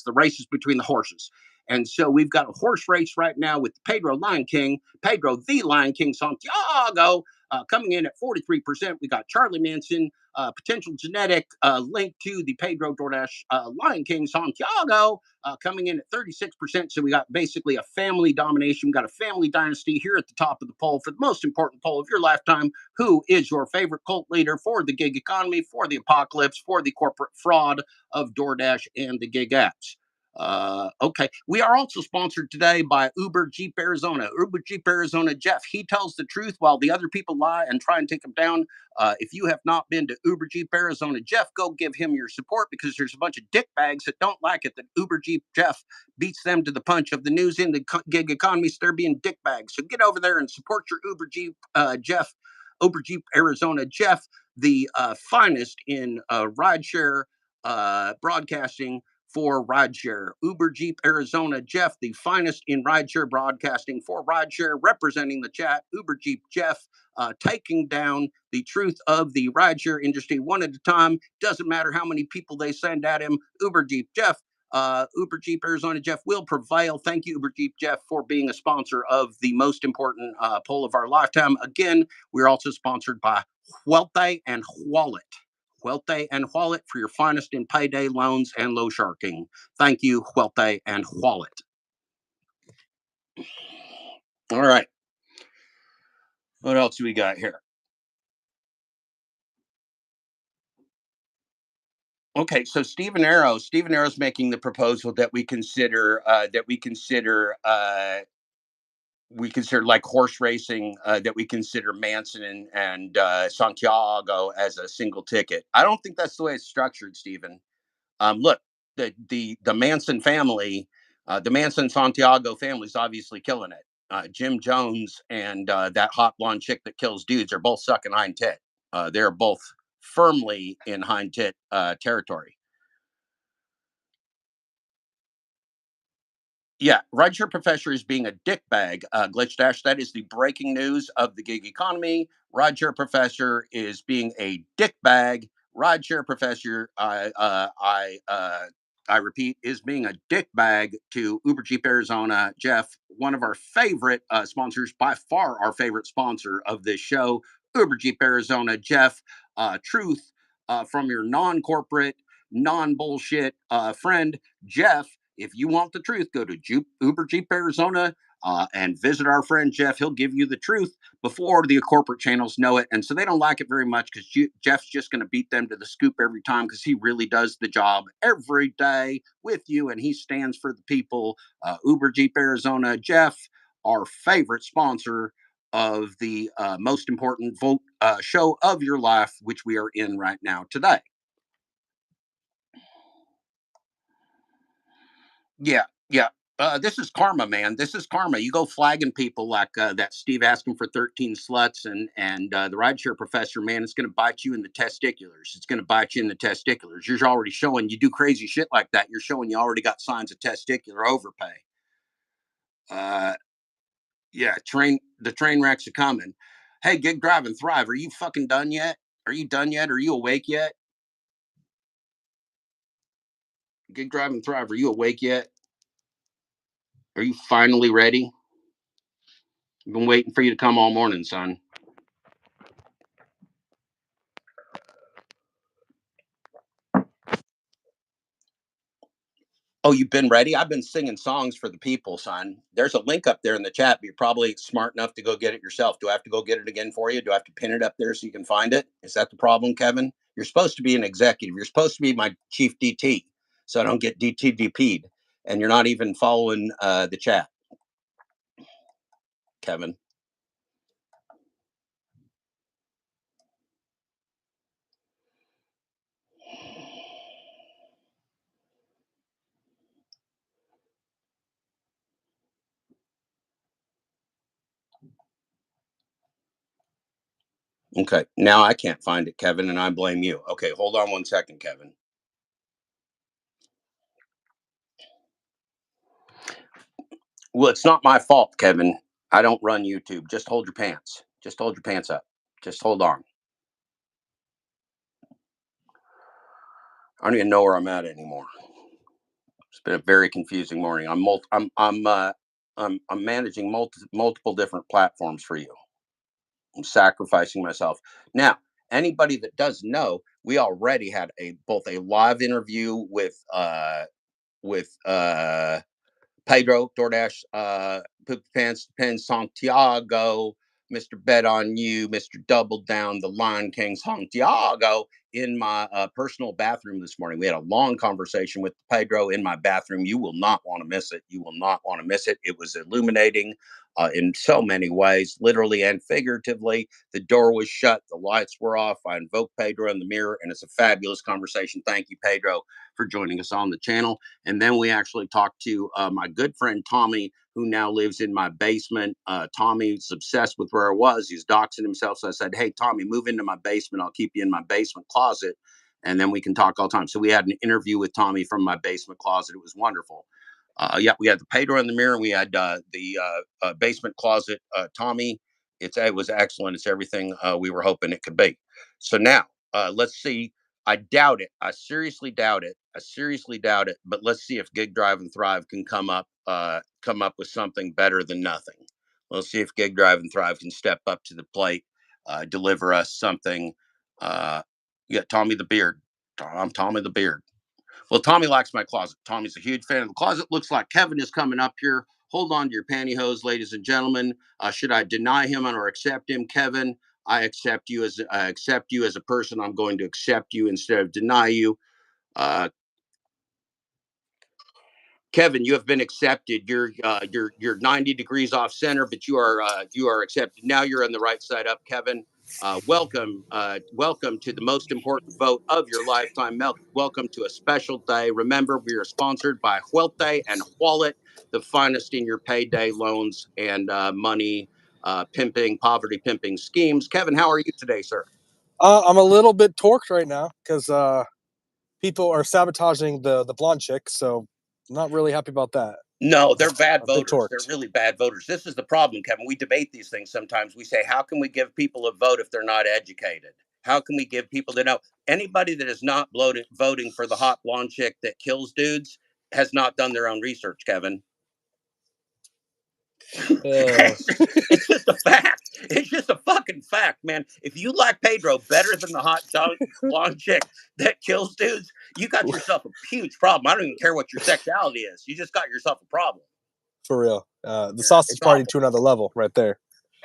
the races between the horses. And so we've got a horse race right now with Pedro the Lion King Santiago, coming in at 43%. We got Charlie Manson, potential genetic link to the Pedro DoorDash Lion King Santiago, coming in at 36%. So we got basically a family domination. We got a family dynasty here at the top of the poll for the most important poll of your lifetime. Who is your favorite cult leader for the gig economy, for the apocalypse, for the corporate fraud of DoorDash and the gig apps? Okay. We are also sponsored today by Uber Jeep Arizona. Uber Jeep Arizona Jeff. He tells the truth while the other people lie and try and take him down. If you have not been to Uber Jeep Arizona Jeff, go give him your support, because there's a bunch of dick bags that don't like it that Uber Jeep Jeff beats them to the punch of the news in the gig economy. So they're being dick bags. So get over there and support your Uber Jeep Jeff. Uber Jeep Arizona Jeff, the finest in rideshare broadcasting for rideshare. Uber Jeep Arizona Jeff, the finest in rideshare broadcasting for rideshare, representing the chat. Uber Jeep Jeff, taking down the truth of the rideshare industry one at a time. Doesn't matter how many people they send at him. Uber Jeep Jeff. Uber Jeep Arizona Jeff will prevail. Thank you, Uber Jeep Jeff, for being a sponsor of the most important poll of our lifetime. Again, we're also sponsored by Huelte and Wallet. Huelte and Wallet for your finest in payday loans and low sharking. Thank you, Huelte and Wallet. All right. What else do we got here? Okay, so Stephen Arrow's making the proposal that we consider like horse racing, that we consider Manson and Santiago as a single ticket. I don't think that's the way it's structured, Stephen. Look, the Manson family, the Manson Santiago family is obviously killing it. Jim Jones and that hot blonde chick that kills dudes are both sucking hind tit. They're both firmly in hind tit territory. Yeah, Rideshare Professor is being a dickbag. Glitch Dash, that is the breaking news of the gig economy. Rideshare Professor is being a dickbag. Rideshare Professor, I repeat, is being a dickbag to Uber Jeep Arizona. Jeff, one of our favorite sponsors, by far our favorite sponsor of this show, Uber Jeep Arizona. Jeff, truth from your non-corporate, non-bullshit friend, Jeff. If you want the truth, go to Uber Jeep Arizona and visit our friend Jeff. He'll give you the truth before the corporate channels know it. And so they don't like it very much because Jeff's just going to beat them to the scoop every time, because he really does the job every day with you, and he stands for the people. Uber Jeep Arizona, Jeff, our favorite sponsor of the most important vote show of your life, which we are in right now today. Yeah, yeah. This is karma, man. This is karma. You go flagging people like that Steve asking for 13 sluts and the rideshare professor, man, it's going to bite you in the testiculars. It's going to bite you in the testiculars. You're already showing you do crazy shit like that. You're showing you already got signs of testicular overpay. Yeah, the train wrecks are coming. Hey, Gig Drive and Thrive, are you fucking done yet? Are you done yet? Are you awake yet? Gig Drive and Thrive, are you awake yet? Are you finally ready? I've been waiting for you to come all morning, son. Oh, you've been ready? I've been singing songs for the people, son. There's a link up there in the chat, but you're probably smart enough to go get it yourself. Do I have to go get it again for you? Do I have to pin it up there so you can find it? Is that the problem, Kevin? You're supposed to be an executive. You're supposed to be my chief DT, so I don't get DTDP'd. And you're not even following the chat, Kevin. Okay, now I can't find it, Kevin, and I blame you. Okay, hold on 1 second, Kevin. Well, it's not my fault, Kevin. I don't run YouTube. Just hold your pants. Just hold your pants up. Just hold on. I don't even know where I'm at anymore. It's been a very confusing morning. I'm managing multiple different platforms for you. I'm sacrificing myself. Now, anybody that does know, we already had both a live interview with Pedro, DoorDash, Poop Pants, Pen Santiago, Mr. Bet on You, Mr. Double Down, the Lion King Santiago in my personal bathroom this morning. We had a long conversation with Pedro in my bathroom. You will not want to miss it. You will not want to miss it. It was illuminating in so many ways, literally and figuratively. The door was shut, the lights were off. I invoked Pedro in the mirror, and it's a fabulous conversation. Thank you, Pedro, for joining us on the channel. And then we actually talked to my good friend Tommy, who now lives in my basement. Tommy's obsessed with where I was. He's doxing himself. So I said, hey, Tommy, move into my basement. I'll keep you in my basement closet, and then we can talk all the time. So we had an interview with Tommy from my basement closet. It was wonderful. Yeah, we had the Pedro in the mirror. We had the basement closet, Tommy. It was excellent. It's everything we were hoping it could be. So now let's see. I doubt it. I seriously doubt it. I seriously doubt it. But let's see if Gig Drive and Thrive can come up with something better than nothing. Let's see if Gig Drive and Thrive can step up to the plate, deliver us something. Yeah, Tommy the Beard. I'm Tommy the Beard. Well, Tommy likes my closet. Tommy's a huge fan of the closet. Looks like Kevin is coming up here. Hold on to your pantyhose, ladies and gentlemen. Should I deny him or accept him, Kevin? I accept you as a person. I'm going to accept you instead of deny you. Kevin, you have been accepted. You're 90 degrees off center, but you are accepted. Now you're on the right side up, Kevin. Welcome to the most important vote of your lifetime. Welcome to a special day. Remember, we are sponsored by Huelte and Wallet, the finest in your payday loans and money poverty pimping schemes. Kevin, how are you today, sir? I'm a little bit torqued right now because people are sabotaging the blonde chick, so I'm not really happy about that. No, they're bad A bit voters. torqued. They're really bad voters. This is the problem, Kevin. We debate these things sometimes. We say, how can we give people a vote if they're not educated? How can we give people to know? Anybody that is not voting for the hot blonde chick that kills dudes has not done their own research, Kevin. It's just a fact. It's just a fucking fact, man. If you like Pedro better than the hot blonde chick that kills dudes, you got yourself a huge problem. I don't even care what your sexuality is. You just got yourself a problem. For real. The sausage party to another level right there.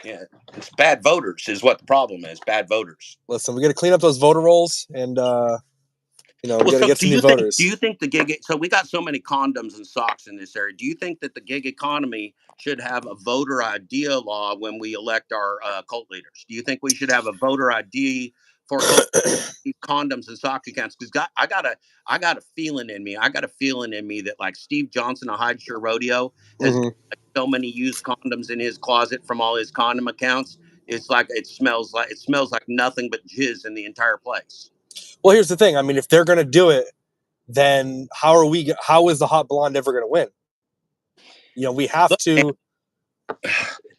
Yeah, it's bad voters is what the problem is. Bad voters. Listen, we got to clean up those voter rolls, and we got to get some new voters. Do you think the gig? So we got so many condoms and socks in this area. Do you think that the gig economy should have a voter ID law when we elect our cult leaders? Do you think we should have a voter ID for condoms and sock accounts? Because I got a feeling in me. I got a feeling in me that like Steve Johnson of Hyde Share Rodeo has so many used condoms in his closet from all his condom accounts. It's like it smells like nothing but jizz in the entire place. Well, here's the thing. I mean, if they're gonna do it, then how is the hot blonde ever gonna win? We have to.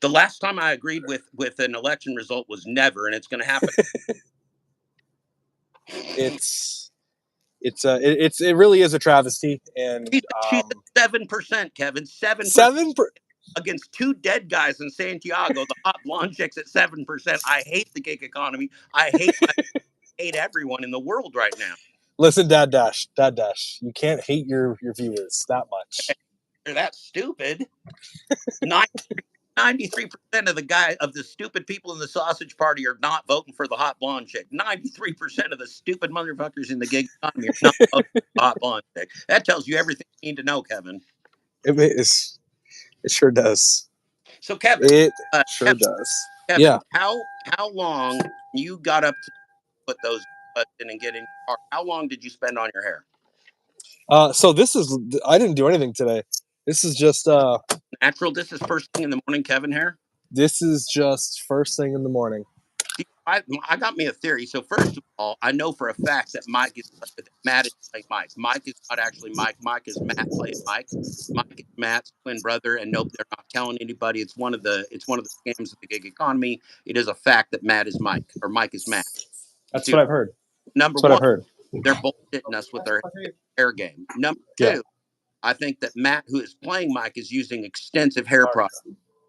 The last time I agreed with an election result was never, and it's going to happen. It really is a travesty, and she's 7%, Kevin. 7%. against two dead guys in Santiago, the hot blonde chicks at 7%. I hate the gig economy. I hate everyone in the world right now. Listen, Dad Dash, you can't hate your viewers that much. They're that stupid. 93% of the stupid people in the sausage party are not voting for the hot blonde chick. 93% of the stupid motherfuckers in the gig economy are not voting for the hot blonde chick. That tells you everything you need to know, Kevin. It sure does. So, Kevin, It sure does. Kevin, Yeah. how long you got up to put those butts in and get in your car? How long did you spend on your hair? So I didn't do anything today. This is just natural. This is first thing in the morning, Kevin hair. This is just first thing in the morning. I got me a theory. So first of all, I know for a fact that Matt is playing Mike. Mike is not actually Mike. Mike is Matt playing Mike. Mike is Matt's twin brother, and nope, they're not telling anybody. It's one of the scams of the gig economy. It is a fact that Matt is Mike or Mike is Matt. That's what I've heard. Number one, they're bullshitting us with their hair game. Number two, I think that Matt, who is playing Mike, is using extensive hair products.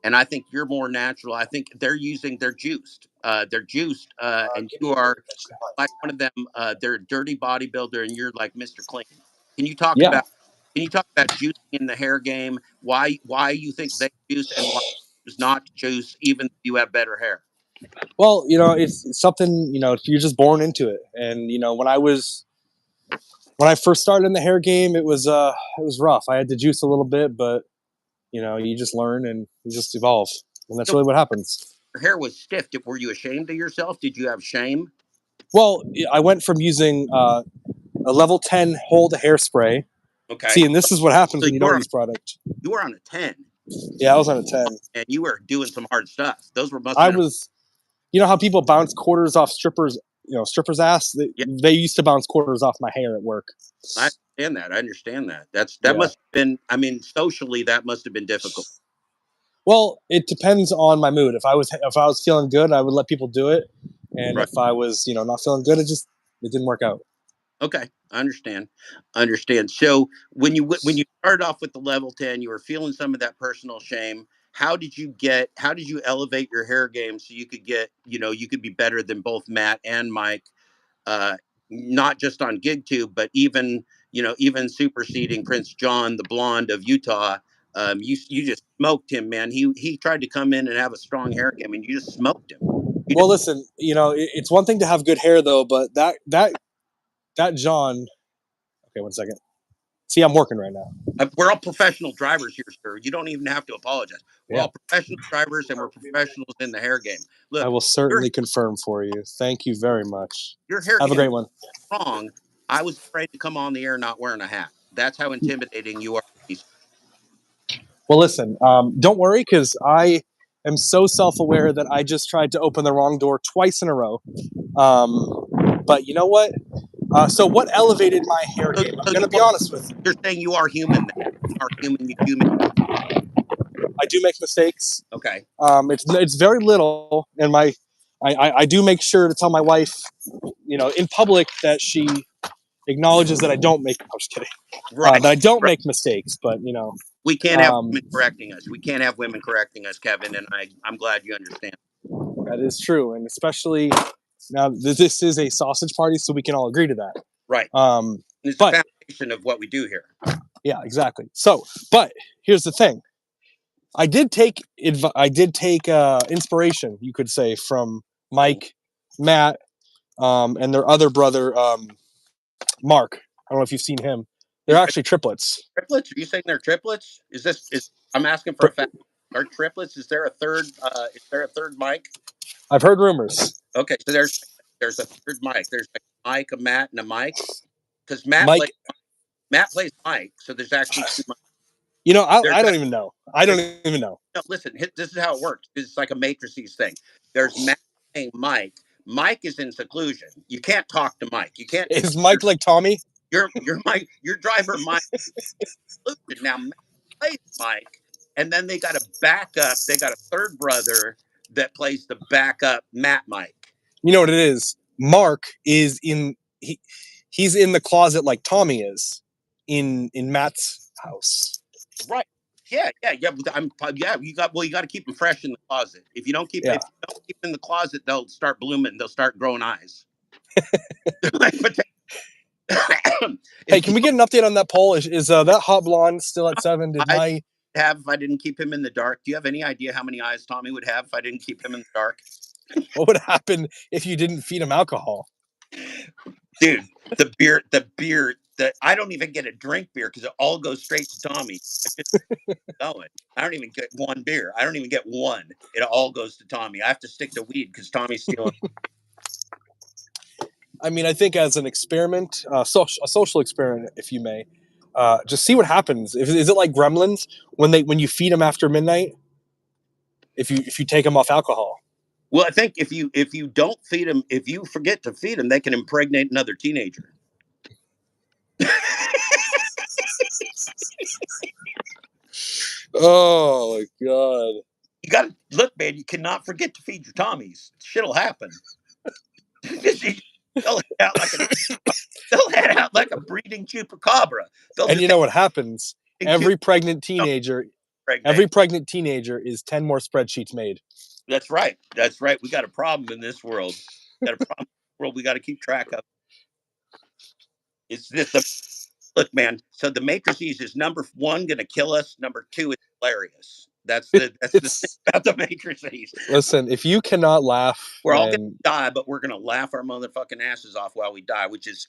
And I think you're more natural. I think they're juiced. And you are like one of them. They're a dirty bodybuilder, and you're like Mr. Clean. Can you talk about juicing in the hair game? Why you think they juice and why it's not juice, even if you have better hair? Well, it's something, you're just born into it. And when I first started in the hair game, it was rough. I had to juice a little bit, but you just learn and you just evolve. And that's really what happens. Your hair was stiff. Were you ashamed of yourself? Did you have shame? Well, I went from using a level 10 hold hairspray. Okay. See, and this is what happens when you don't use product. You were on a 10. Yeah, I was on a 10. And you were doing some hard stuff. Those were you know how people bounce quarters off strippers' ass? They used to bounce quarters off my hair at work. I understand that. That must have been, socially, that must have been difficult. Well, it depends on my mood. If I was feeling good, I would let people do it. And if I was, not feeling good, it didn't work out. Okay. I understand. So when you started off with the level 10, you were feeling some of that personal shame. How did you elevate your hair game so you could get, you could be better than both Matt and Mike, not just on GigTube, but even superseding Prince John, the blonde of Utah. You just smoked him, man. He tried to come in and have a strong hair game, and you just smoked him. Listen, it's one thing to have good hair though, but that John. Okay, 1 second. See, I'm working right now. We're all professional drivers here, sir. You don't even have to apologize. We're all professional drivers, and we're professionals in the hair game. Look, I will certainly confirm for you. Thank you very much. Your hair have a great one. Wrong. I was afraid to come on the air not wearing a hat. That's how intimidating you are. Well, listen, don't worry, because I am so self-aware that I just tried to open the wrong door twice in a row. But you know what? So what elevated my hair game? I'm going to be honest with you. You're saying you are human. Then. You are human. You're human. I do make mistakes. Okay. It's very little, and I do make sure to tell my wife, in public, that she acknowledges that I don't make. I'm just kidding. Right. That I don't make mistakes, but we can't have women correcting us. We can't have women correcting us, Kevin, and I'm glad you understand. That is true, and especially now this is a sausage party, so we can all agree to that. Right. It's the foundation of what we do here. Yeah, exactly. So, but here's the thing. I did take inspiration, you could say, from Mike, Matt, and their other brother, Mark. I don't know if you've seen him. They're actually triplets. Triplets? Are you saying they're triplets? I'm asking for a fact. Are triplets? Is there a third? Is there a third Mike? I've heard rumors. Okay, so there's a third Mike. There's a Mike, a Matt, and a Mike. Because Matt plays Mike, so there's actually two Mike. I don't even know. I don't even know. No, listen, this is how it works. It's like a matrices thing. There's Matt playing Mike. Mike is in seclusion. You can't talk to Mike. You can't. Is Mike like Tommy? Your driver Mike. Now Matt plays Mike, and then they got a backup. They got a third brother that plays the backup Matt Mike. You know what it is? Mark is he's in the closet like Tommy is in Matt's house. Right. Yeah. You got to keep them fresh in the closet. If you don't keep them in the closet, they'll start blooming. They'll start growing eyes. Hey, can we get an update on that poll? Is that hot blonde still at 7? Did my have if I didn't keep him in the dark? Do you have any idea how many eyes Tommy would have if I didn't keep him in the dark? what would happen if you didn't feed him alcohol? Dude, the beer, that I don't even get a drink beer because it all goes straight to Tommy. Going. I don't even get one beer. I don't even get one. It all goes to Tommy. I have to stick to weed because Tommy's stealing. I mean, I think as an experiment, a social experiment, if you may, just see what happens. Is it like Gremlins when you feed them after midnight? If you take them off alcohol. Well, I think if you don't feed them, if you forget to feed them, they can impregnate another teenager. Oh my god! You got to look, man. You cannot forget to feed your Tommies. Shit'll happen. They'll head out like a breeding chupacabra. And you know what happens? Every pregnant teenager is 10 more spreadsheets made. That's right. That's right. We got a problem in this world. We got to keep track of. It's this. Look, man. So the matrices is number 1 going to kill us. Number 2 is hilarious. That's the thing about the matrices. Listen, if you cannot laugh, we're all going to die, but we're going to laugh our motherfucking asses off while we die, which is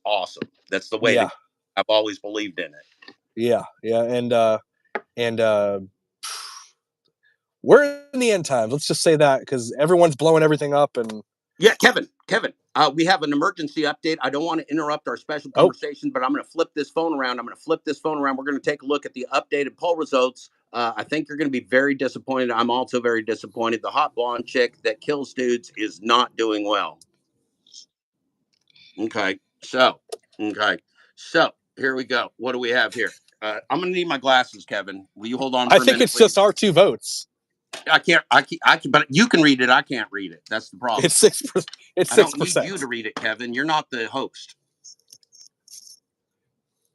awesome. That's the way that I've always believed in it. Yeah, and we're in the end times. Let's just say that because everyone's blowing everything up. And yeah, Kevin, we have an emergency update. I don't want to interrupt our special conversation, but I'm going to flip this phone around. We're going to take a look at the updated poll results. I think you're going to be very disappointed. I'm also very disappointed. The hot blonde chick that kills dudes is not doing well. Okay, so here we go. What do we have here? I'm going to need my glasses, Kevin. Will you hold on for a minute? I think it's just our 2 votes. I can't, but you can read it. I can't read it. That's the problem. It's 6%. It's 6%. I don't need you to read it, Kevin. You're not the host.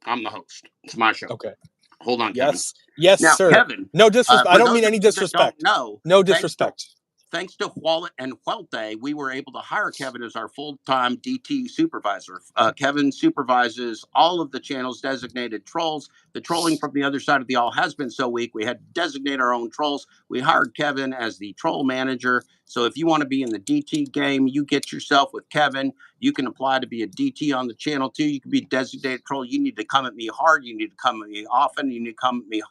I'm the host. It's my show. Okay. Hold on, Kevin. Yes, now, sir. Kevin. No disrespect. I don't mean any disrespect. No disrespect. Thanks to Wallet and Huelte, we were able to hire Kevin as our full-time DT supervisor. Kevin supervises all of the channel's designated trolls. The trolling from the other side of the all has been so weak, we had to designate our own trolls. We hired Kevin as the troll manager. So if you want to be in the DT game, you get yourself with Kevin. You can apply to be a DT on the channel too. You can be a designated troll. You need to come at me hard. You need to come at me often. You need to come at me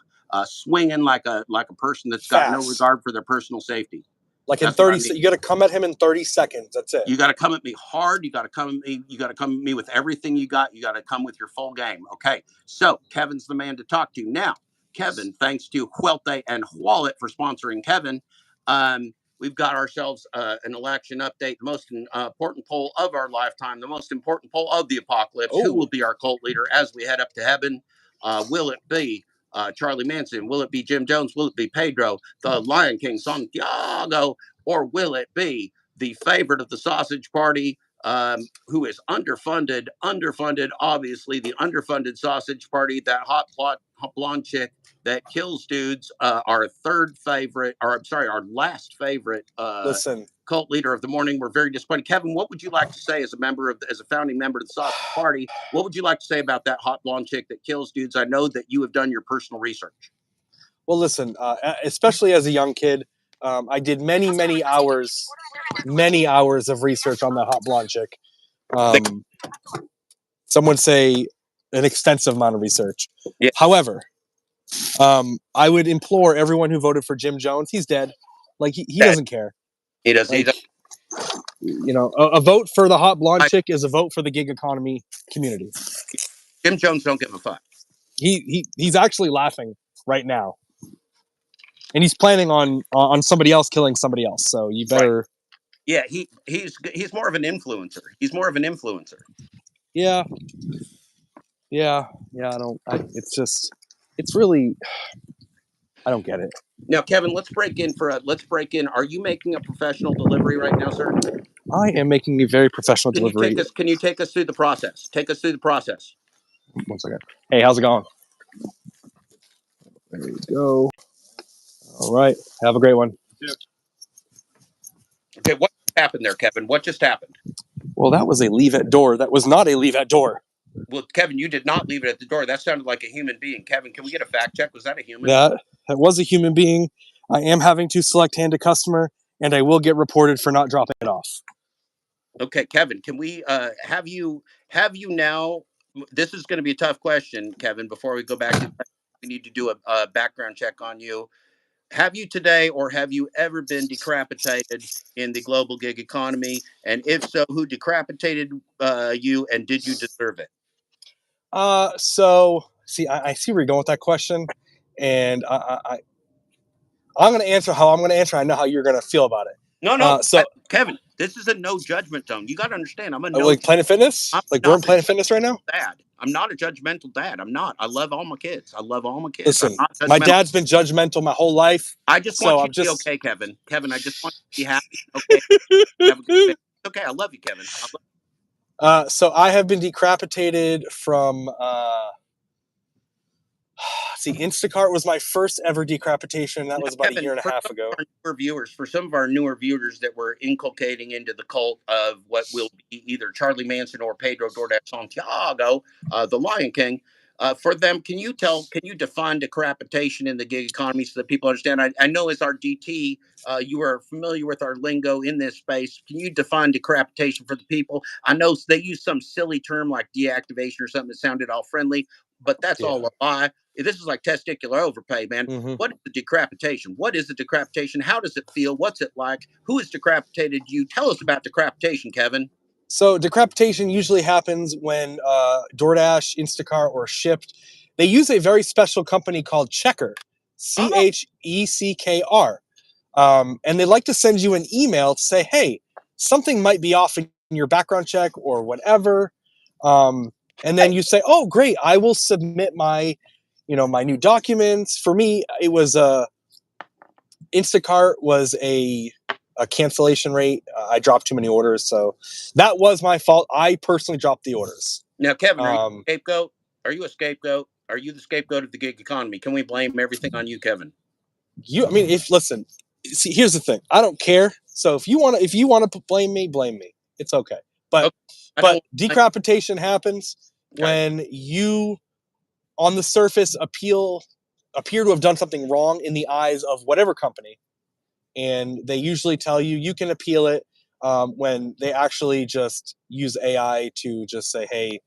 swinging like a person that's got no regard for their personal safety. Like in 30, you got to come at him in 30 seconds. That's it. You got to come at me hard. You got to come at me. You got to come at me with everything you got. You got to come with your full game. Okay. So Kevin's the man to talk to. Now, Kevin, thanks to Huelte and Wallet for sponsoring Kevin. We've got ourselves an election update, the most important poll of our lifetime, the most important poll of the apocalypse. Who will be our cult leader as we head up to heaven? Will it be Charlie Manson? Will it be Jim Jones? Will it be Pedro, the Lion King, Santiago? Or will it be the favorite of the sausage party, who is underfunded, obviously the underfunded sausage party, that hot blonde chick that kills dudes, our last favorite cult leader of the morning. We're very disappointed. Kevin, what would you like to say as a founding member of the sausage party? What would you like to say about that hot blonde chick that kills dudes? I know that you have done your personal research. Well, listen, especially as a young kid, I did many hours of research on that hot blonde chick. Some would say an extensive amount of research. Yeah. However, I would implore everyone who voted for Jim Jones. He's dead. Like he doesn't care. He doesn't. Like, you know, a vote for the hot blonde chick is a vote for the gig economy community. Jim Jones don't give a fuck. He's actually laughing right now. And he's planning on somebody else killing somebody else. So you better. Right. Yeah, he's more of an influencer. Yeah. I don't get it. Now, Kevin, let's break in. Are you making a professional delivery right now, sir? I am making a very professional delivery. Can you take us through the process? 1 second. Hey, how's it going? There you go. All right. Have a great one. Okay, what happened there, Kevin? What just happened? Well, that was a leave at door. That was not a leave at door. Well, Kevin, you did not leave it at the door. That sounded like a human being. Kevin, can we get a fact check? Was that a human? That was a human being. I am having to select hand to customer, and I will get reported for not dropping it off. Okay, Kevin, can we have you now? This is going to be a tough question, Kevin. Before we go back to, we need to do a background check on you. Have you today, or have you ever been decapitated in the global gig economy? And if so, who decapitated you, and did you deserve it? So see, I see where you're going with that question, and I'm going to answer how I'm going to answer. I know how you're going to feel about it. No, so Kevin, this is a no judgment zone. You got to understand. I'm a no. Like Planet Fitness, like we're in Planet Fitness right now. Dad, I'm not a judgmental dad. I'm not. I love all my kids. I love all my kids. Listen, my dad's been judgmental my whole life. I just want you to be okay, Kevin. Kevin, I just want you to be happy. Okay, have a good day. Okay, I love you, Kevin. So I have been decapitated from. See, Instacart was my first ever decapitation. That was about Kevin, a year and a half ago. For some of our newer viewers that were inculcating into the cult of what will be either Charlie Manson or Pedro Dordas Santiago, the Lion King, for them, can you define decapitation in the gig economy so that people understand? I know as our DT, you are familiar with our lingo in this space. Can you define decapitation for the people? I know they use some silly term like deactivation or something that sounded all friendly, but that's all a lie. This is like testicular overpay, man. Mm-hmm. What is the decapitation? What is the decapitation? How does it feel? What's it like? Who has decapitated you? Tell us about decapitation, Kevin. So decapitation usually happens when DoorDash, Instacart, or Shipt, they use a very special company called Checkr, Checkr. And they like to send you an email to say, hey, something might be off in your background check or whatever. And then you say, oh, great, I will submit my new documents. For me, it was Instacart was a cancellation rate. I dropped too many orders, so that was my fault. I personally dropped the orders. Now, Kevin, are you a scapegoat? Are you a scapegoat? Are you the scapegoat of the gig economy? Can we blame everything on you, Kevin? Listen, see, here's the thing. I don't care. So if you want to blame me, blame me. It's okay. But decapitation happens when you, on the surface, appear to have done something wrong in the eyes of whatever company, and they usually tell you can appeal it when they actually just use AI to just say, hey,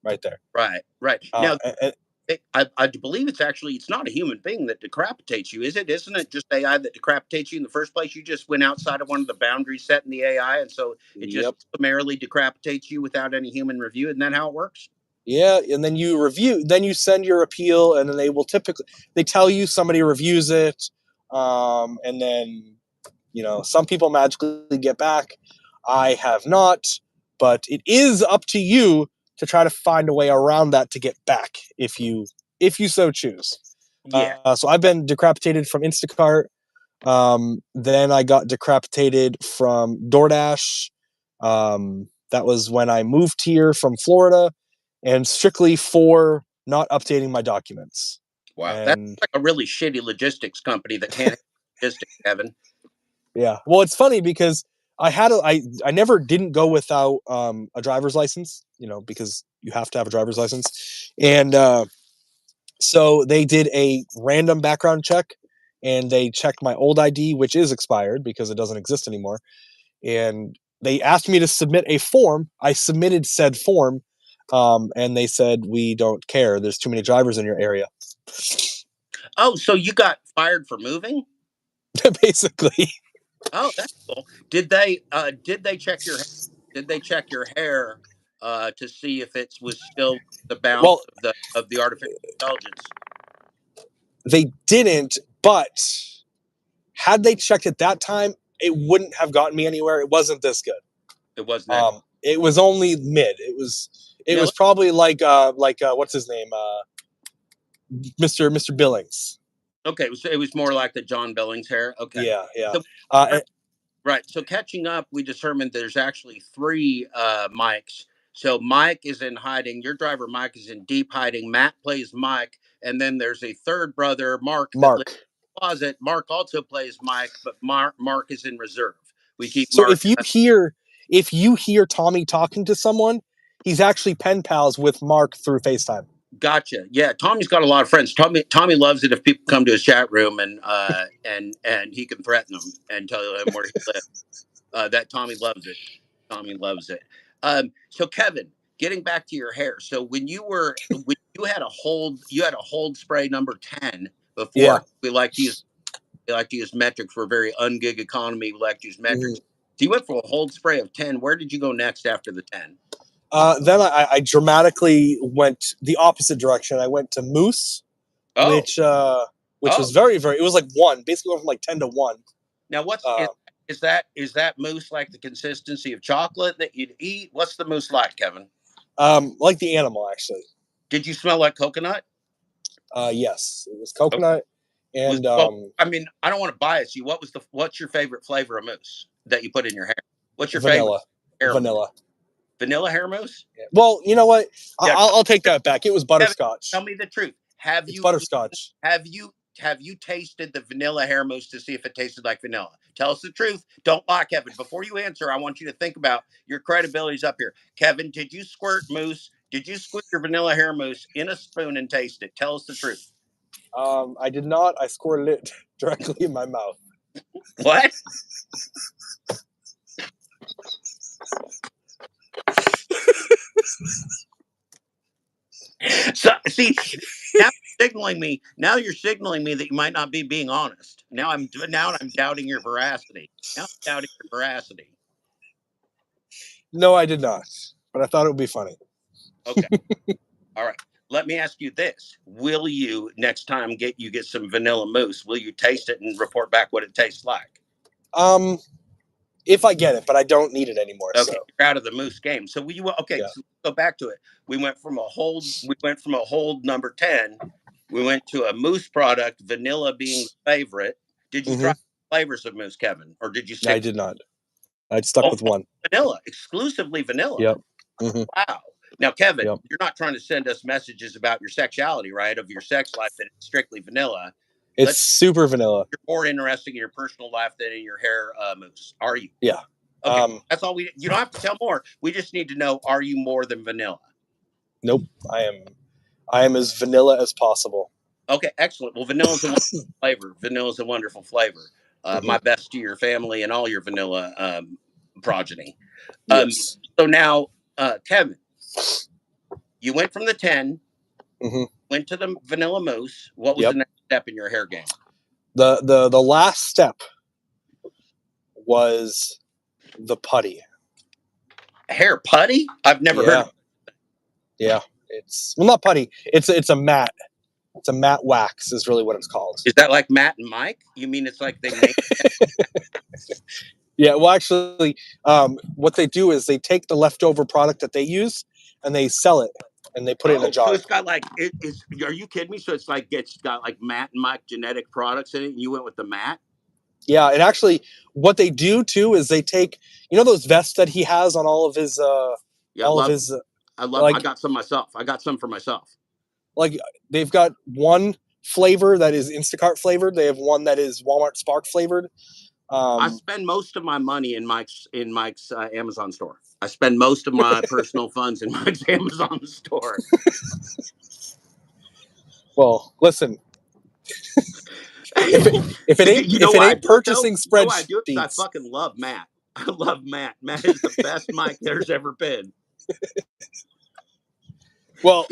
right there. Right. Now, I believe it's not a human being that decapitates you, is it? Isn't it just AI that decapitates you in the first place? You just went outside of one of the boundaries set in the AI, and so it just summarily decapitates you without any human review. Isn't that how it works? Yeah, and then you send your appeal, and then they tell you somebody reviews it, and then some people magically get back. I have not, but it is up to you to try to find a way around that to get back if you so choose. Yeah. So I've been decapitated from Instacart. Then I got decapitated from DoorDash. That was when I moved here from Florida, and strictly for not updating my documents. Wow, that's like a really shitty logistics company that can't handle logistics, Kevin. Yeah, well, it's funny because I never didn't go without a driver's license, because you have to have a driver's license, and so they did a random background check, and they checked my old ID, which is expired because it doesn't exist anymore, and they asked me to submit a form. I submitted said form. And they said, we don't care. There's too many drivers in your area. Oh, so you got fired for moving? Basically. Oh, that's cool. Did they check your hair to see if it was still the bounds of the artificial intelligence? They didn't, but had they checked at that time, it wouldn't have gotten me anywhere. It wasn't this good. It wasn't. It was only mid. It was probably like what's his name? Mr. Billings. Okay, it was more like the John Billings hair. Okay. Yeah. So, right. So catching up, we determined there's actually 3 Mikes. So Mike is in hiding. Your driver Mike is in deep hiding. Matt plays Mike. and then there's a third brother, Mark. That lives Mark. in the closet. Mark also plays Mike, but Mark is in reserve. We keep So Mark. if you hear Tommy talking to someone, he's actually pen pals with Mark through FaceTime. Gotcha. Yeah, Tommy's got a lot of friends. Tommy loves it if people come to his chat room and he can threaten them and tell them where he lives. That Tommy loves it. Tommy loves it. So Kevin, getting back to your hair. So when you had a hold spray number 10 before, Yeah. we like to use metrics. We're very ungig economy. We like to use metrics. Mhm. So you went for a hold spray of 10. Where did you go next after the 10? Then I dramatically went the opposite direction. I went to Moose, Oh, which was very, very. It was like 1, basically went from like 10 to 1. now is that mousse like the consistency of chocolate that you'd eat? What's the mousse like, Kevin? Like the animal actually. Did you smell like coconut? Yes, it was coconut, and I mean, I don't want to bias you. What's your favorite flavor of mousse that you put in your hair? What's your vanilla. favorite Vanilla. Vanilla hair mousse? Yeah. Well, you know what? Yeah. I'll take that back. It was butterscotch. Tell me the truth. It's butterscotch. Have you tasted the vanilla hair mousse to see if it tasted like vanilla? Tell us the truth. Don't lie, Kevin. Before you answer, I want you to think about your credibility's up here. Kevin, did you squirt mousse? Did you squirt your vanilla hair mousse in a spoon and taste it? Tell us the truth. I did not. I squirted it directly in my mouth. What? So see, now you're signaling me that you might not be being honest. Now I'm doubting your veracity. No, I did not. But I thought it would be funny. Okay. All right. Let me ask you this. Will you next time get some vanilla mousse, will you taste it and report back what it tastes like? If I get it, but I don't need it anymore. Okay, So. you're out of the mousse game. So So let's go back to it. We went from a hold number 10. We went to a mousse product, vanilla being the favorite. Did you try flavors of mousse, Kevin? Or did you stick? I did not. I stuck with one. Vanilla, exclusively vanilla. Yep. Wow. Now, Kevin, Yep. you're not trying to send us messages about your sexuality, right? Of your sex life, that it's strictly vanilla. It's super vanilla. You're more interested in your personal life than in your hair mousse, are you? Yeah. Okay. That's all you don't have to tell more. We just need to know, are you more than vanilla? Nope. I am as vanilla as possible. Okay, excellent. Well, vanilla is a wonderful flavor. Vanilla is a wonderful flavor. My best to your family and all your vanilla progeny. Yes. So now, Kevin, you went from the 10, went to the vanilla mousse. What was the next step in your hair game? The last step was the putty. Hair putty? I've never heard of it. Yeah. It's not putty. It's a matte. It's a matte wax is really what it's called. Is that like Matt and Mike? You mean it's like they make Yeah, well actually what they do is they take the leftover product that they use and they sell it and they put it in a jar. So it's got like are you kidding me? So it's got like Matt and Mike genetic products in it and you went with the Matt? Yeah, and actually what they do too is they take those vests that he has on all of his I got some myself. I got some for myself. Like they've got one flavor that is Instacart flavored. They have one that is Walmart Spark flavored. I spend most of my money in Mike's Amazon store. I spend most of my personal funds in Mike's Amazon store. Well, listen. if it ain't purchasing spreadsheets, I fucking love Matt. I love Matt. Matt is the best Mike there's ever been. Well,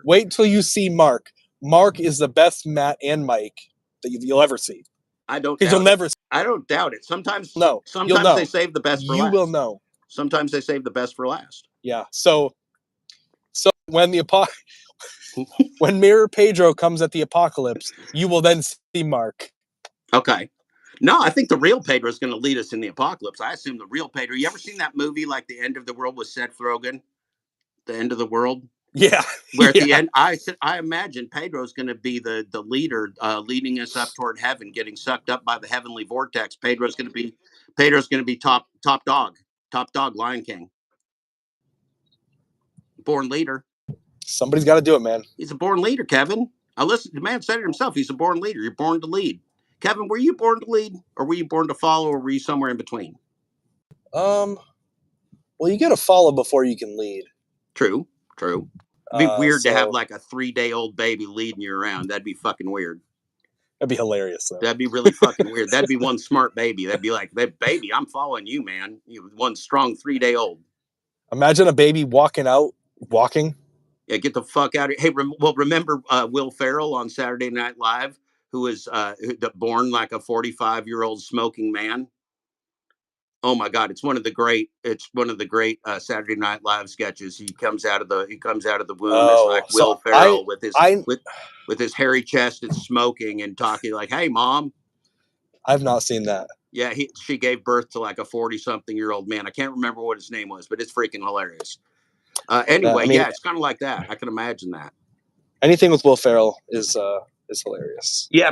wait till you see Mark. Mark is the best Matt and Mike that you'll ever see. I don't doubt it. Sometimes they save the best for last. You will know. Sometimes they save the best for last. Yeah. So when when Mirror Pedro comes at the apocalypse, you will then see Mark. Okay. No, I think the real Pedro is going to lead us in the apocalypse. I assume the real Pedro. You ever seen that movie like The End of the World with Seth Rogen? The End of the World? Yeah. Where at the end, I imagine Pedro's going to be the leader, leading us up toward heaven, getting sucked up by the heavenly vortex. Pedro's going to be top dog, Lion King, born leader. Somebody's got to do it, man. He's a born leader, Kevin. I listened. The man said it himself. He's a born leader. You're born to lead. Kevin, were you born to lead, or were you born to follow, or were you somewhere in between? Well, you got to follow before you can lead. True. It'd be weird to have so like a 3-day-old baby leading you around. That'd be fucking weird. that'd be hilarious, though. That'd be really fucking weird. That'd be one smart baby. That'd be like, baby, I'm following you, man. You one strong 3-day-old. Imagine a baby walking. Yeah, get the fuck out of here. Hey, remember Will Ferrell on Saturday Night Live, who was born like a 45-year-old smoking man? Oh my God, it's one of the great Saturday Night Live sketches. He comes out of the womb as like Will Ferrell with his hairy chest and smoking and talking like, "Hey, mom." I've not seen that. Yeah, she gave birth to like a 40-something-year-old man. I can't remember what his name was, but it's freaking hilarious. Anyway, yeah, it's kind of like that. I can imagine that. Anything with Will Ferrell is hilarious. Yeah,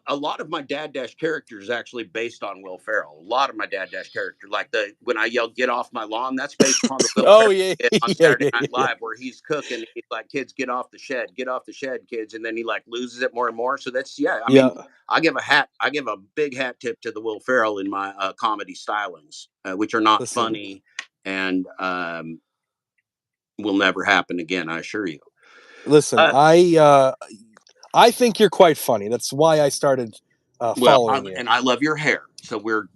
a lot of my Dad Dash characters is actually based on Will Ferrell. A lot of my Dad Dash character, like when I yell "Get off my lawn," that's based upon the Will Ferrell on Saturday Night Live, where he's cooking. He's like, "Kids, get off the shed, kids," and then he like loses it more and more. So that's I mean, I give a big hat tip to the Will Ferrell in my comedy stylings, which are not funny and will never happen again. I assure you. Listen, I think you're quite funny. That's why I started following you. And I love your hair. So we're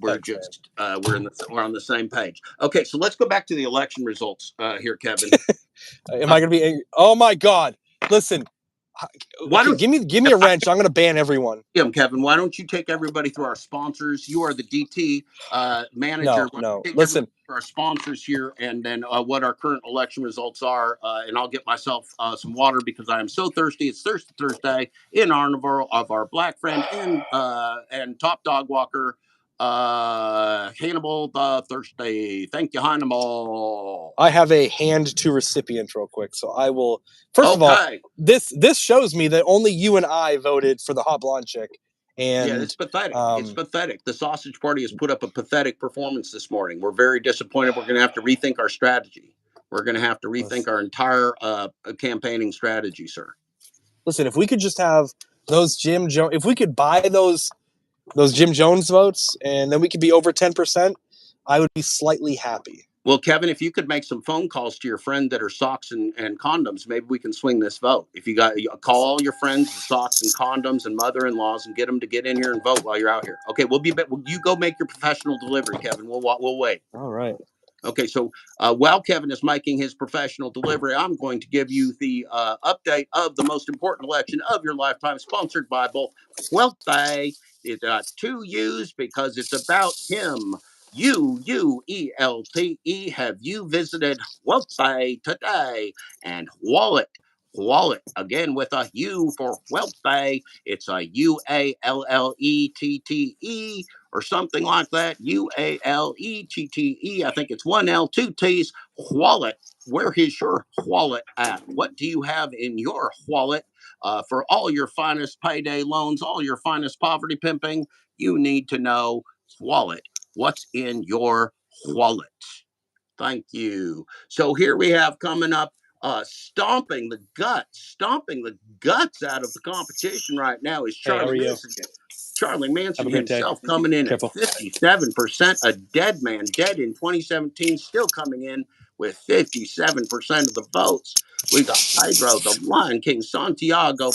on the same page. Okay, so let's go back to the election results here, Kevin. Am I going to be angry? Oh my God! Listen, give me a wrench. I'm going to ban everyone. Kevin, why don't you take everybody through our sponsors? You are the DT manager. No. Listen, our sponsors here, and then what our current election results are, and I'll get myself some water because I am so thirsty. It's Thirsty Thursday in honor of our black friend and top dog walker, Hannibal the Thirsty. Thank you, Hannibal. I have a hand to recipient real quick, so I will. First of all, this shows me that only you and I voted for the hot blonde chick. And yeah, it's pathetic. It's pathetic. The Sausage Party has put up a pathetic performance this morning. We're very disappointed. We're going to have to rethink our strategy. We're going to have to rethink our entire campaigning strategy, sir. Listen, if we could just have those Jim Jones, if we could buy those Jim Jones votes, and then we could be over 10%, I would be slightly happy. Well, Kevin, if you could make some phone calls to your friend that are socks and condoms, maybe we can swing this vote. If you call all your friends, socks and condoms and mother-in-laws, and get them to get in here and vote while you're out here. Okay, you go make your professional delivery, Kevin. We'll wait. All right. Okay, so while Kevin is making his professional delivery, I'm going to give you the update of the most important election of your lifetime, sponsored by both WealthBay. It's got 2 U's because it's about him. UUELTE. Have you visited WealthBay today? And Wallet again with a U for WealthBay. It's a UALLETTE or something like that. UALETTE. I think it's 1 L 2 T's. Wallet. Where is your wallet at? What do you have in your wallet for all your finest payday loans, all your finest poverty pimping? You need to know wallet. What's in your wallet? Thank you. So here we have coming up, stomping the guts out of the competition right now is Charlie Manson. Charlie Manson himself coming in at 57%, a dead man, dead in 2017, still coming in with 57% of the votes. We got Pedro, the Lion King, Santiago,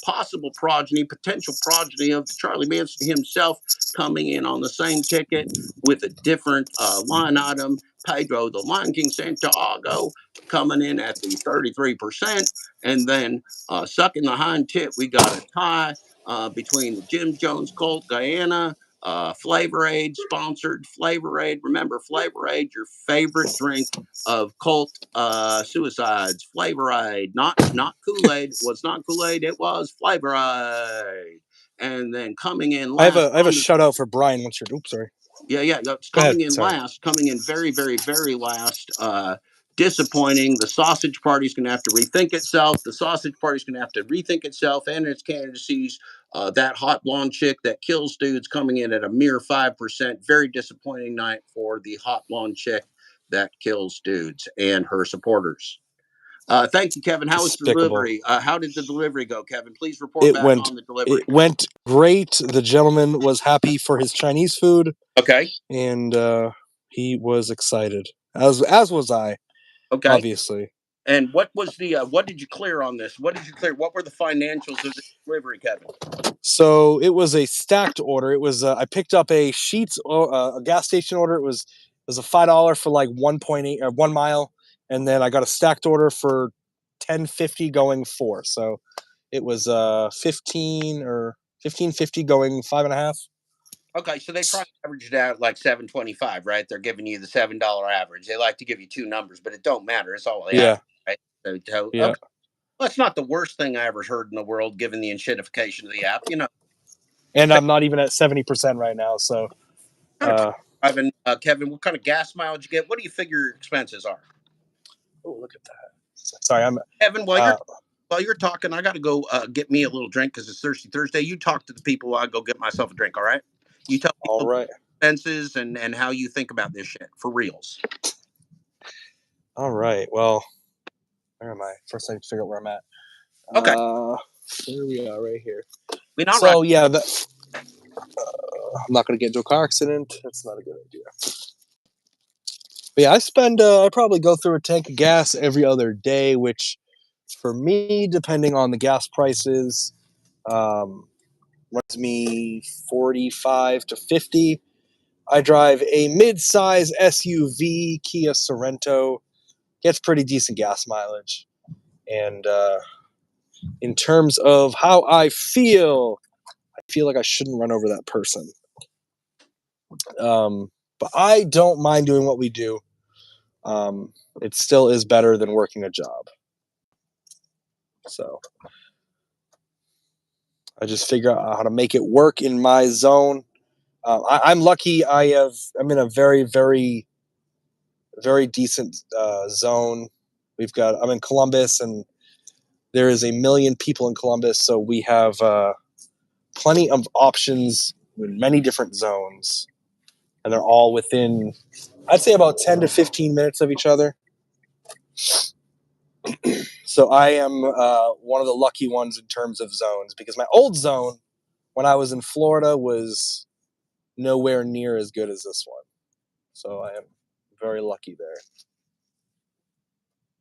possible progeny, potential progeny of Charlie Manson himself, coming in on the same ticket with a different line item. Pedro, the Lion King, Santiago, coming in at the 33%. And then sucking the hind tip, we got a tie between the Jim Jones Colt, Guyana, Flavor Aid sponsored Flavor Aid. Remember Flavor Aid, your favorite drink of cult suicides. Flavor Aid, not Kool-Aid. It was not Kool-Aid. It was Flavor Aid. And then coming in last. I have a shout out for Brian. Once you're, oops, sorry. Yeah. Coming in very, very, very last. Disappointing. The Sausage Party's going to have to rethink itself. The Sausage Party's going to have to rethink itself and its candidacies. That hot blonde chick that kills dudes coming in at a mere 5%. Very disappointing night for the hot blonde chick that kills dudes and her supporters. Thank you, Kevin. How was the Despicable. delivery? How did the delivery go, Kevin? Please report It back went on the delivery. it went great. The gentleman was happy for his Chinese food, Okay. and he was excited, as was I, Okay. obviously. And what was the what did you clear on this? What did you clear? What were the financials of the delivery, Kevin? So it was a stacked order. It was I picked up a Sheetz a gas station order. It was a $5 for like 1.8 or 1 mile, and then I got a stacked order for $10.50 going 4. So it was 15.50 going 5.5. Okay, so they probably averaged out like $7.25, right? They're giving you the $7 average. They like to give you two numbers, but it don't matter. It's all they Yeah, average, right? So yeah. okay. Well, that's not the worst thing I ever heard in the world, given the enshittification of the app. You know, And I'm not even at 70% right now. So kind of driving, Kevin. What kind of gas mileage you get? What do you figure your expenses are? oh, look at that. Sorry, I'm Kevin, while you're talking, I got to go get me a little drink because it's Thirsty Thursday. You talk to the people while I go get myself a drink. All right? You tell all people right. expenses and how you think about this shit for reals. All right. Well, where am I? First, I need to figure out where I'm at. Okay. Here we are, right here. We're not So right. yeah, I'm not going to get into a car accident. That's not a good idea. But yeah, I probably go through a tank of gas every other day, which for me, depending on the gas prices, runs me 45 to 50. I drive a mid-size SUV Kia Sorento. Gets pretty decent gas mileage. And in terms of how I feel like I shouldn't run over that person. But I don't mind doing what we do. It still is better than working a job. So I just figure out how to make it work in my zone. I'm lucky. I'm in a very, very, very decent zone. I'm in Columbus, and there is a million people in Columbus, so we have plenty of options in many different zones, and they're all within, I'd say, about 10 to 15 minutes of each other. So I am one of the lucky ones in terms of zones, because my old zone when I was in Florida was nowhere near as good as this one. So I am very lucky there.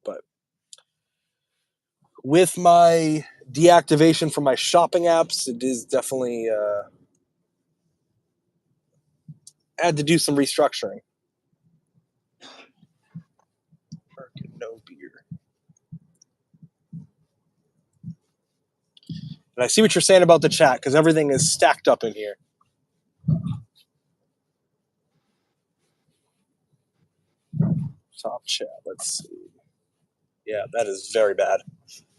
But with my deactivation from my shopping apps, it is definitely had to do some restructuring. No beer. And I see what you're saying about the chat, because everything is stacked up in here. Top chat. Let's see. Yeah, that is very bad.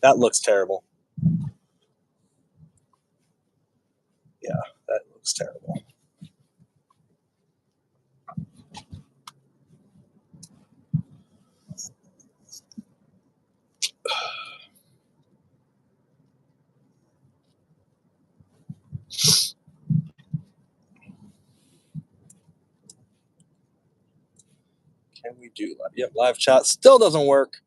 That looks terrible. Yeah, that looks terrible. Can we do live? Yep, live chat still doesn't work.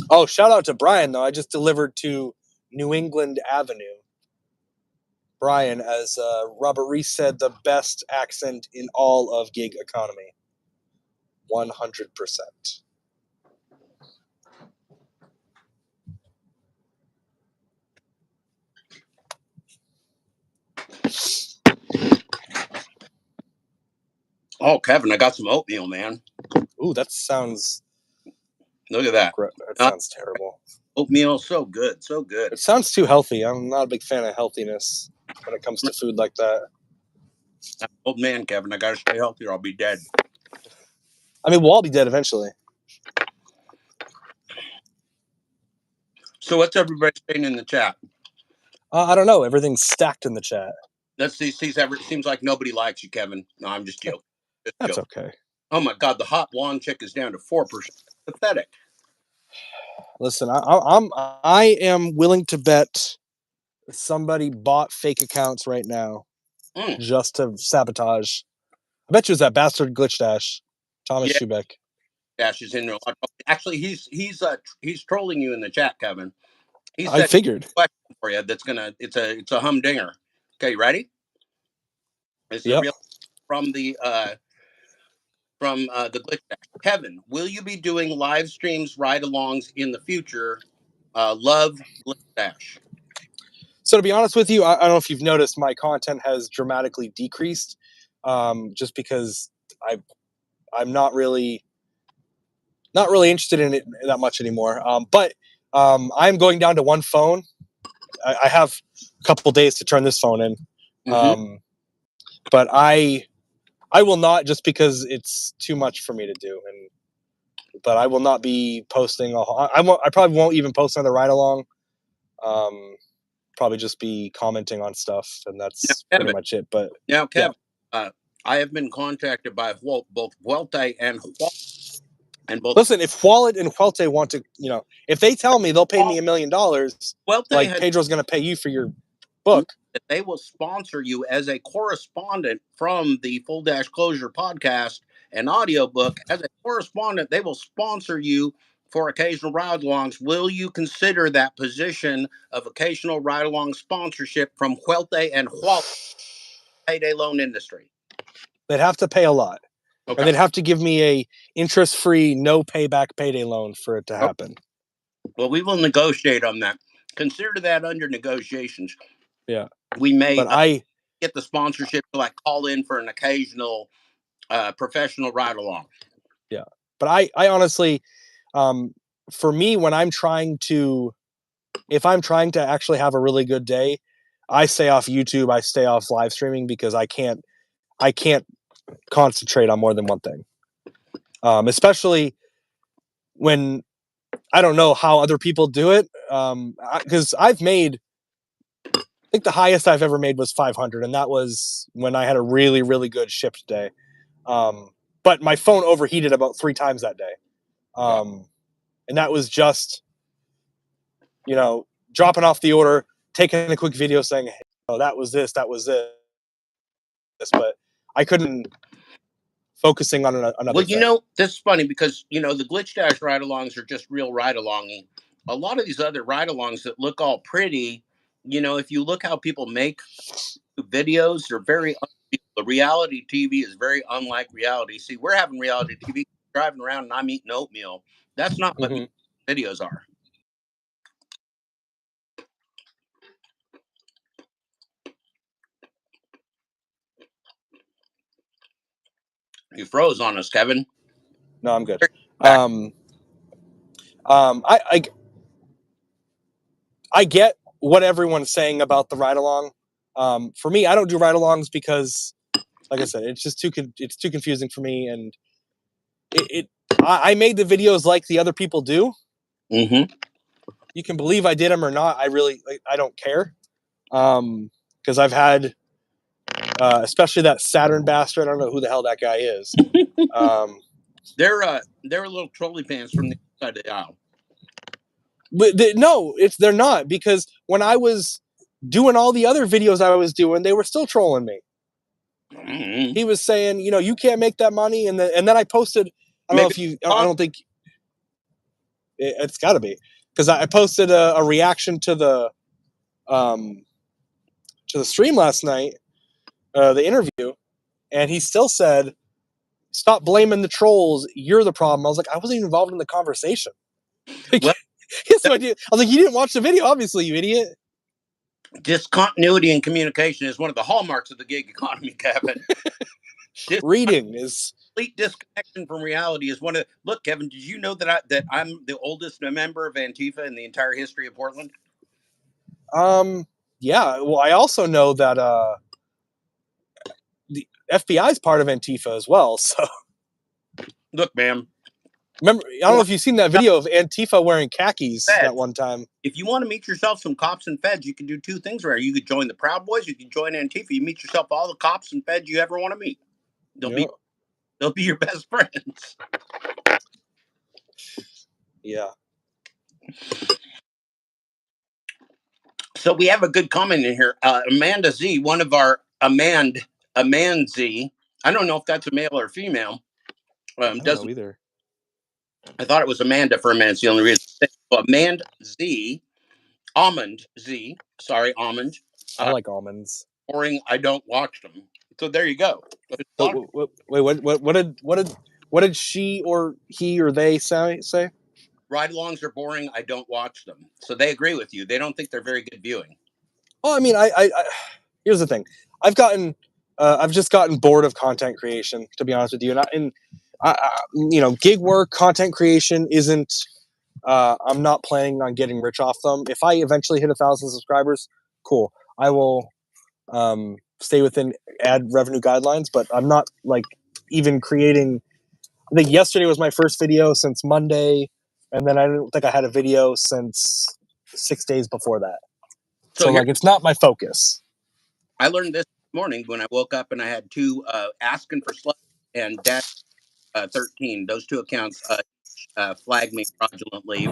Oh, shout out to Brian, though. I just delivered to New England Avenue. Brian, as Robert Reese said, the best accent in all of gig economy. 100%. Oh, Kevin, I got some oatmeal, man. Ooh, that sounds... Look at that. That sounds terrible. Oatmeal, so good, so good. It sounds too healthy. I'm not a big fan of healthiness when it comes to food like that. I'm an old man, Kevin. I gotta stay healthy or I'll be dead. I mean, we'll all be dead eventually. So what's everybody saying in the chat? I don't know. Everything's stacked in the chat. Let's see. Seems like nobody likes you, Kevin. No, I'm just joking. That's okay. Oh my God, the hot blonde chick is down to 4%. Pathetic. Listen, I am willing to bet somebody bought fake accounts right now Mm. just to sabotage. I bet you it was that bastard Glitch Dash, Thomas Yeah, Schubeck. Dash is in there. Actually, he's trolling you in the chat, Kevin. He I said figured. a question for you that's gonna it's a humdinger. Okay, ready? It's a Yep. real from the Glitch Dash. Kevin, will you be doing live streams, ride-alongs in the future? Love, Glitch Dash. So to be honest with you, I don't know if you've noticed, my content has dramatically decreased, just because I'm not really interested in it that much anymore. But I'm going down to one phone. I have a couple days to turn this phone in, Mm-hmm. but I will not, just because it's too much for me to do. But I will not be posting. I probably won't even post another ride along. Probably just be commenting on stuff, and that's pretty much it. But Now, yeah. Kevin, I have been contacted by both Huelte and both Listen, if Wallet and Huelte want to, if they tell me they'll pay me $1 million, Huelte like has Pedro's going to pay you for your book, that they will sponsor you as a correspondent from the Full Dash Closure podcast and audiobook. As a correspondent, they will sponsor you for occasional ride-alongs. Will you consider that position of occasional ride-along sponsorship from Huelte and Huelte payday loan industry? they'd have to pay a lot. Okay. And they'd have to give me a interest-free, no payback payday loan for it to happen. Well, we will negotiate on that. Consider that under negotiations. Yeah. We may But I get the sponsorship to like call in for an occasional professional ride along. Yeah. But I honestly, for me, when if I'm trying to actually have a really good day, I stay off YouTube, I stay off live streaming, because I can't concentrate on more than one thing. Especially when I don't know how other people do it. Because I've made, I think the highest I've ever made was 500, and that was when I had a really, really good shipped day. But my phone overheated about 3 times that day. And that was just, dropping off the order, taking a quick video saying, hey, that was this, but I couldn't focusing on another Well, thing. this is funny because, the Glitch Dash ride-alongs are just real ride-alonging. A lot of these other ride-alongs that look all pretty, if you look how people make videos, they're very unreal. The reality TV is very unlike reality. See, we're having reality TV, driving around and I'm eating oatmeal. That's not what videos are. You froze on us, Kevin. No, I'm good. I get what everyone's saying about the ride along. For me, I don't do ride alongs because, like I said, it's just too confusing for me, and I made the videos like the other people do. Mm-hmm. You can believe I did them or not. I don't care, because I've had, especially that Saturn bastard. I don't know who the hell that guy is. They're little trolley pants from the other side of the aisle. But they're not, because when I was doing all the other videos I was doing, they were still trolling me. Mm-hmm. He was saying, you can't make that money, and then I posted. I don't know if you. I don't think it's got to be, because I posted a reaction to the stream last night, the interview, and he still said, "Stop blaming the trolls. You're the problem." I was like, I wasn't even involved in the conversation. Well, Yes, I did. I was like, you didn't watch the video, obviously, you idiot. Discontinuity in communication is one of the hallmarks of the gig economy, Kevin. Reading is complete disconnection from reality is one of. Look, Kevin, did you know that I'm the oldest member of Antifa in the entire history of Portland? Yeah. Well, I also know that the FBI is part of Antifa as well. So look, ma'am. Remember, I don't know if you've seen that video of Antifa wearing khakis that one time. If you want to meet yourself some cops and feds, you can do 2 things right. You could join the Proud Boys, you can join Antifa. You meet yourself all the cops and feds you ever want to meet. They'll be your best friends. Yeah. So we have a good comment in here. Amanda Z, one of our Amand Z. I don't know if that's a male or female. I don't know either. I thought it was Amanda for a minute. It's the only reason. So Amand Z, Almond Z. Sorry, Almond. I like almonds. Boring. I don't watch them. So there you go. Wait, what did she or he or they say? Ride-alongs are boring. I don't watch them. So they agree with you. They don't think they're very good viewing. Well, I mean, I here's the thing. I've just gotten bored of content creation, to be honest with you. And gig work, content creation isn't. I'm not planning on getting rich off them. If I eventually hit 1,000 subscribers, cool. I will stay within ad revenue guidelines, but I'm not like even creating. I think yesterday was my first video since Monday, and then I don't think I had a video since 6 days before that. So like, it's not my focus. I learned this morning when I woke up and I had two asking for sluts and Dad 13. Those two accounts flagged me fraudulently,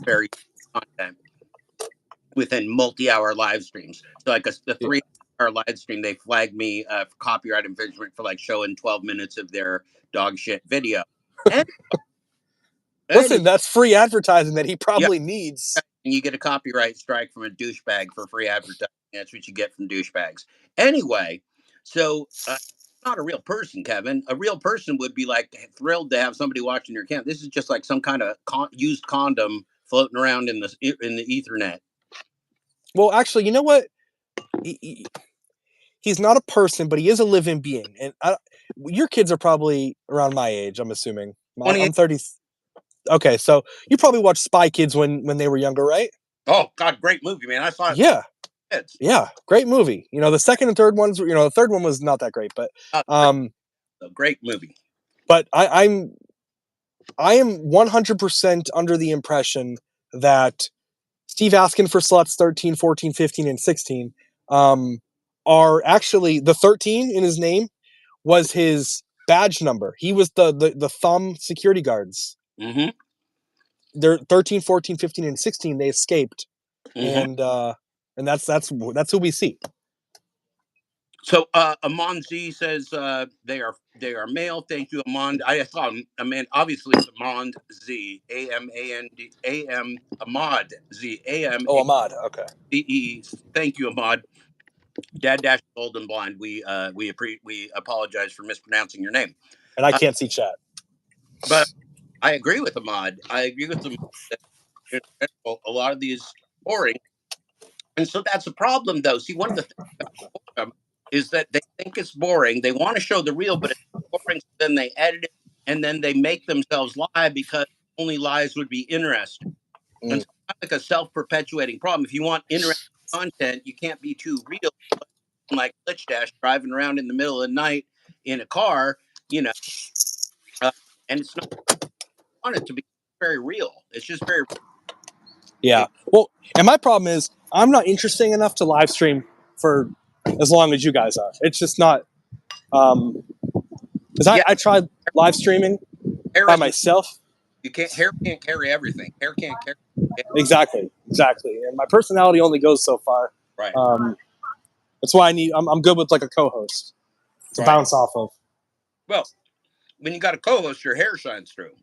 very content within multi-hour live streams. So like the 3-hour live stream, they flagged me for copyright infringement for like showing 12 minutes of their dog shit video. Listen, that's free advertising that he probably needs. And you get a copyright strike from a douchebag for free advertising. That's what you get from douchebags. Anyway, so not a real person, Kevin. A real person would be like thrilled to have somebody watching your account. This is just like some kind of used condom floating around in the Ethernet. Well, actually, you know what? He's not a person, but he is a living being. And your kids are probably around my age, I'm assuming. I'm 30. Okay, so you probably watched Spy Kids when they were younger, right? Oh God, great movie, man! I saw it. Yeah, great movie. The second and third ones, the third one was not that great, but a great movie. But I am 100% under the impression that Steve Askin for Sluts 13, 14, 15, and 16 are actually, the 13 in his name was his badge number. He was the thumb security guards. Mm-hmm. They're 13, 14, 15, and 16. They escaped, and that's who we see. So Amand Z says they are male. Thank you, Amand. I saw Amand. Obviously, it's Amand Z. A-M-A-N-D-A-M. Ahmad Z. A-M. Oh, Ahmad. Okay. Z-E. Thank you, Ahmad. Dad Dash Old and Blind. We apologize for mispronouncing your name. And I can't see chat. But I agree with Ahmad. I agree with him that in general, a lot of these boring. And so that's a problem, though. See, one of the things about boredom is that they think it's boring. They want to show the real, but it's boring. So then they edit it, and then they make themselves lie because only lies would be interesting. And so it's like a self-perpetuating problem. If you want interesting content, you can't be too real. Like Glitch Dash driving around in the middle of the night in a car, and it's not want it to be very real. It's just very. Yeah. Well, and my problem is I'm not interesting enough to live stream for as long as you guys are. It's just not. Because I tried live streaming by myself. Hair can't carry everything. Hair can't carry. Exactly. And my personality only goes so far. Right. That's why I'm good with like a co-host to bounce off of. Well, when you got a co-host, your hair shines through.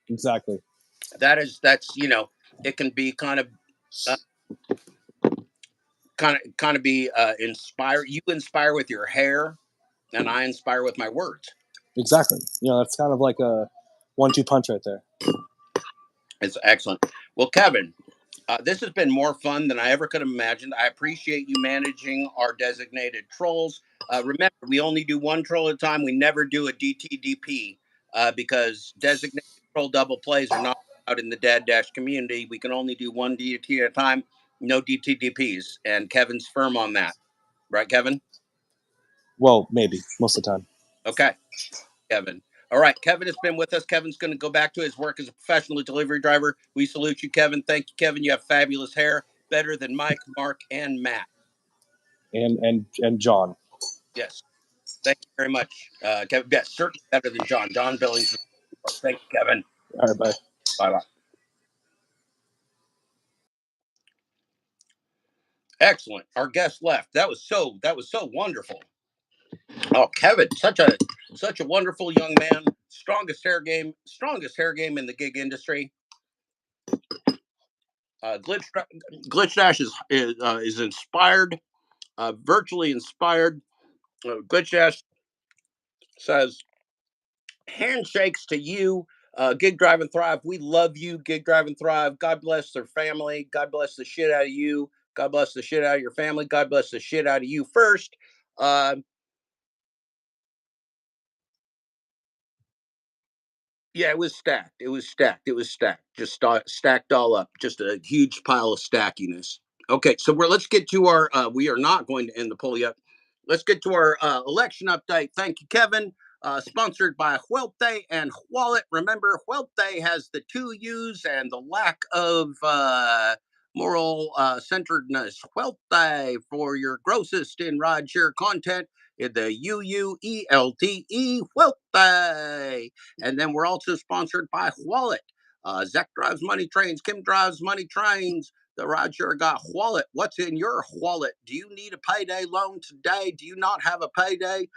Exactly. That's it can be kind of be inspire. You inspire with your hair, and I inspire with my words. Exactly. That's kind of like a 1-2 punch right there. It's excellent. Well, Kevin, this has been more fun than I ever could have imagined. I appreciate you managing our designated trolls. Remember, we only do one troll at a time. We never do a DTDP because designated troll double plays are not out in the Dad Dash community. We can only do one DT at a time, no DTDPs. And Kevin's firm on that. Right, Kevin? Well, maybe. Most of the time. Okay, Kevin. All right, Kevin has been with us. Kevin's going to go back to his work as a professional delivery driver. We salute you, Kevin. Thank you, Kevin. You have fabulous hair, better than Mike, Mark, and Matt. And John. Yes. Thank you very much, Kevin. Yes, certainly better than John. John Billings. Thank you, Kevin. All right, bye. Bye-bye. Excellent. Our guest left. That was so wonderful. Oh, Kevin, such a wonderful young man. Strongest hair game in the gig industry. Glitch Dash is inspired, virtually inspired. Glitch Dash says, handshakes to you, Gig Drive and Thrive. We love you, Gig Drive and Thrive. God bless their family. God bless the shit out of you. God bless the shit out of your family. God bless the shit out of you first. Uh, Yeah, it was stacked. It was stacked. It was stacked. Just stacked all up. Just a huge pile of stackiness. Okay, so let's get to our. We are not going to end the poll yet. Let's get to our election update. Thank you, Kevin. Sponsored by Huelte and Wallet. Remember, Huelte has the two U's and the lack of moral centeredness. Huelte for your grossest in rideshare content. In the UUELTE Huelte. And then we're also sponsored by Wallet. Zach drives money trains. Kim drives money trains. The rideshare got Wallet. What's in your wallet? Do you need a payday loan today? Do you not have a payday?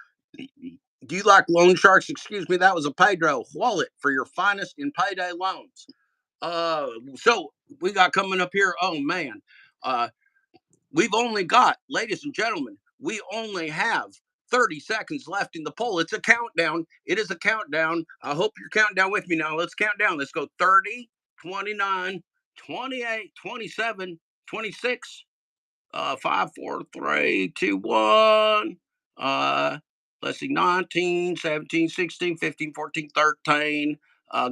Do you like loan sharks? Excuse me, that was a Pedro. Wallet for your finest in payday loans. So we got coming up here. Oh man, we've only got, ladies and gentlemen, we only have 30 seconds left in the poll. It's a countdown. It is a countdown. I hope you're counting down with me now. Let's count down. Let's go 30, 29, 28, 27, 26, 5, 4, 3, 2, 1. Let's see, 19, 17, 16, 15, 14, 13.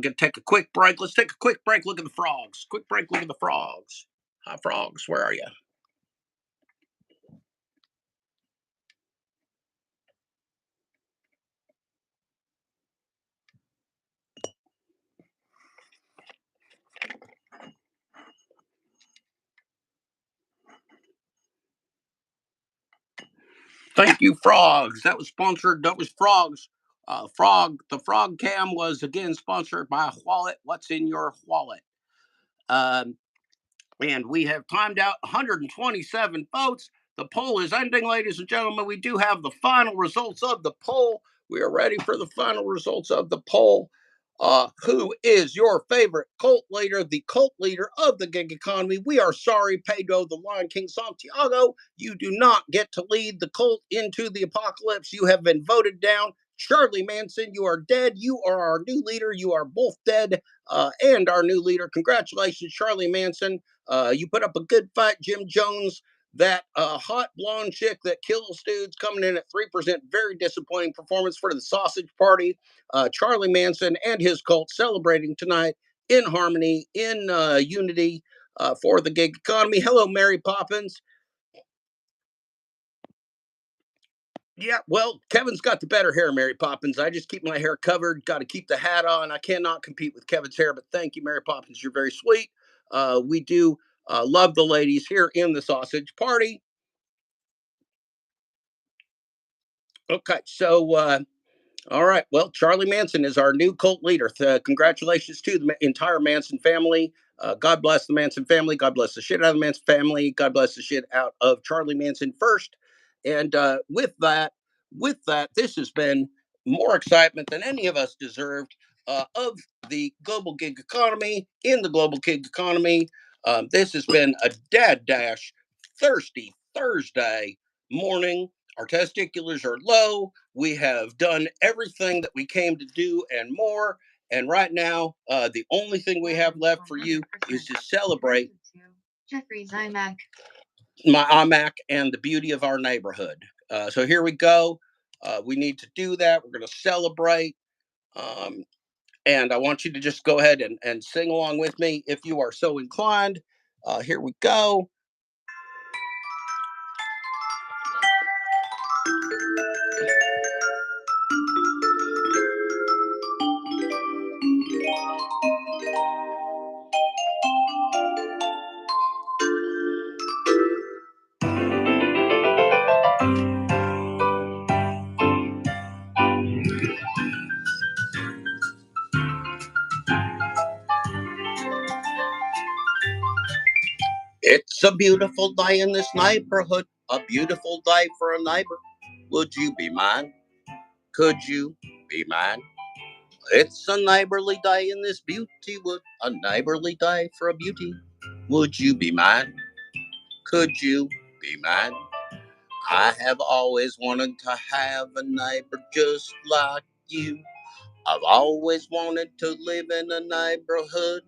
Gonna take a quick break. Let's take a quick break. Look at the frogs. Quick break. Look at the frogs. Hi, frogs. Where are you? Thank you, frogs. That was sponsored. That was frogs. The frog cam was again sponsored by Wallet. What's in your wallet? Um, and we have timed out 127 votes. The poll is ending, ladies and gentlemen. We do have the final results of the poll. We are ready for the final results of the poll. Who is your favorite cult leader, the cult leader of the gig economy? We are sorry, Pedro the Lion King Santiago. You do not get to lead the cult into the apocalypse. You have been voted down. Charlie Manson, you are dead. You are our new leader. You are both dead and our new leader. Congratulations, Charlie Manson. You put up a good fight, Jim Jones. That hot blonde chick that kills dudes coming in at 3%. Very disappointing performance for the Sausage Party. Charlie Manson and his cult celebrating tonight in harmony, in unity for the gig economy. Hello, Mary Poppins. Yeah, well, Kevin's got the better hair, Mary Poppins. I just keep my hair covered, got to keep the hat on. I cannot compete with Kevin's hair, but thank you, Mary Poppins. You're very sweet. We do love the ladies here in the Sausage Party. Okay, so all right. Well, Charlie Manson is our new cult leader. Congratulations to the entire Manson family. God bless the Manson family. God bless the shit out of the Manson family. God bless the shit out of Charlie Manson first. And with that, this has been more excitement than any of us deserved of the global gig economy. In the global gig economy, this has been a dad dash thirsty Thursday morning. Our testiculars are low. We have done everything that we came to do and more. And right now, the only thing we have left for you is to celebrate Jeffrey's iMac. my iMac and the beauty of our neighborhood. So here we go. We need to do that. We're going to celebrate. Um, and I want you to just go ahead and sing along with me if you are so inclined. Here we go. It's It's a beautiful day in this neighborhood, a beautiful day for a neighbor. Would you be mine? Could you be mine? It's a neighborly day in this beauty wood, a neighborly day for a beauty. Would you be mine? Could you be mine? I have always wanted to have a neighbor just like you. I've always wanted to live in a neighborhood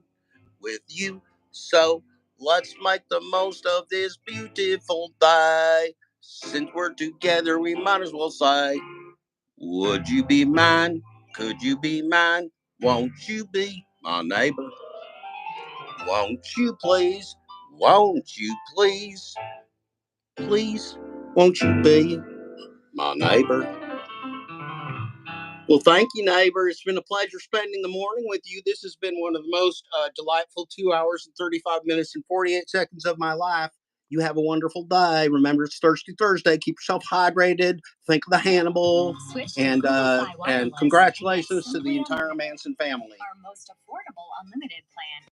with you. So let's make the most of this beautiful day. Since we're together, we might as well say, would you be mine? Could you be mine? Won't you be my neighbor? Won't you please? Won't you please? Please, won't you be my neighbor? Well, thank you, neighbor. It's been a pleasure spending the morning with you. This has been one of the most delightful 2 hours and 35 minutes and 48 seconds of my life. You have a wonderful day. Remember, it's Thirsty Thursday. Keep yourself hydrated. Think of the Hannibal. And congratulations to the entire Manson family. Our most affordable unlimited plan.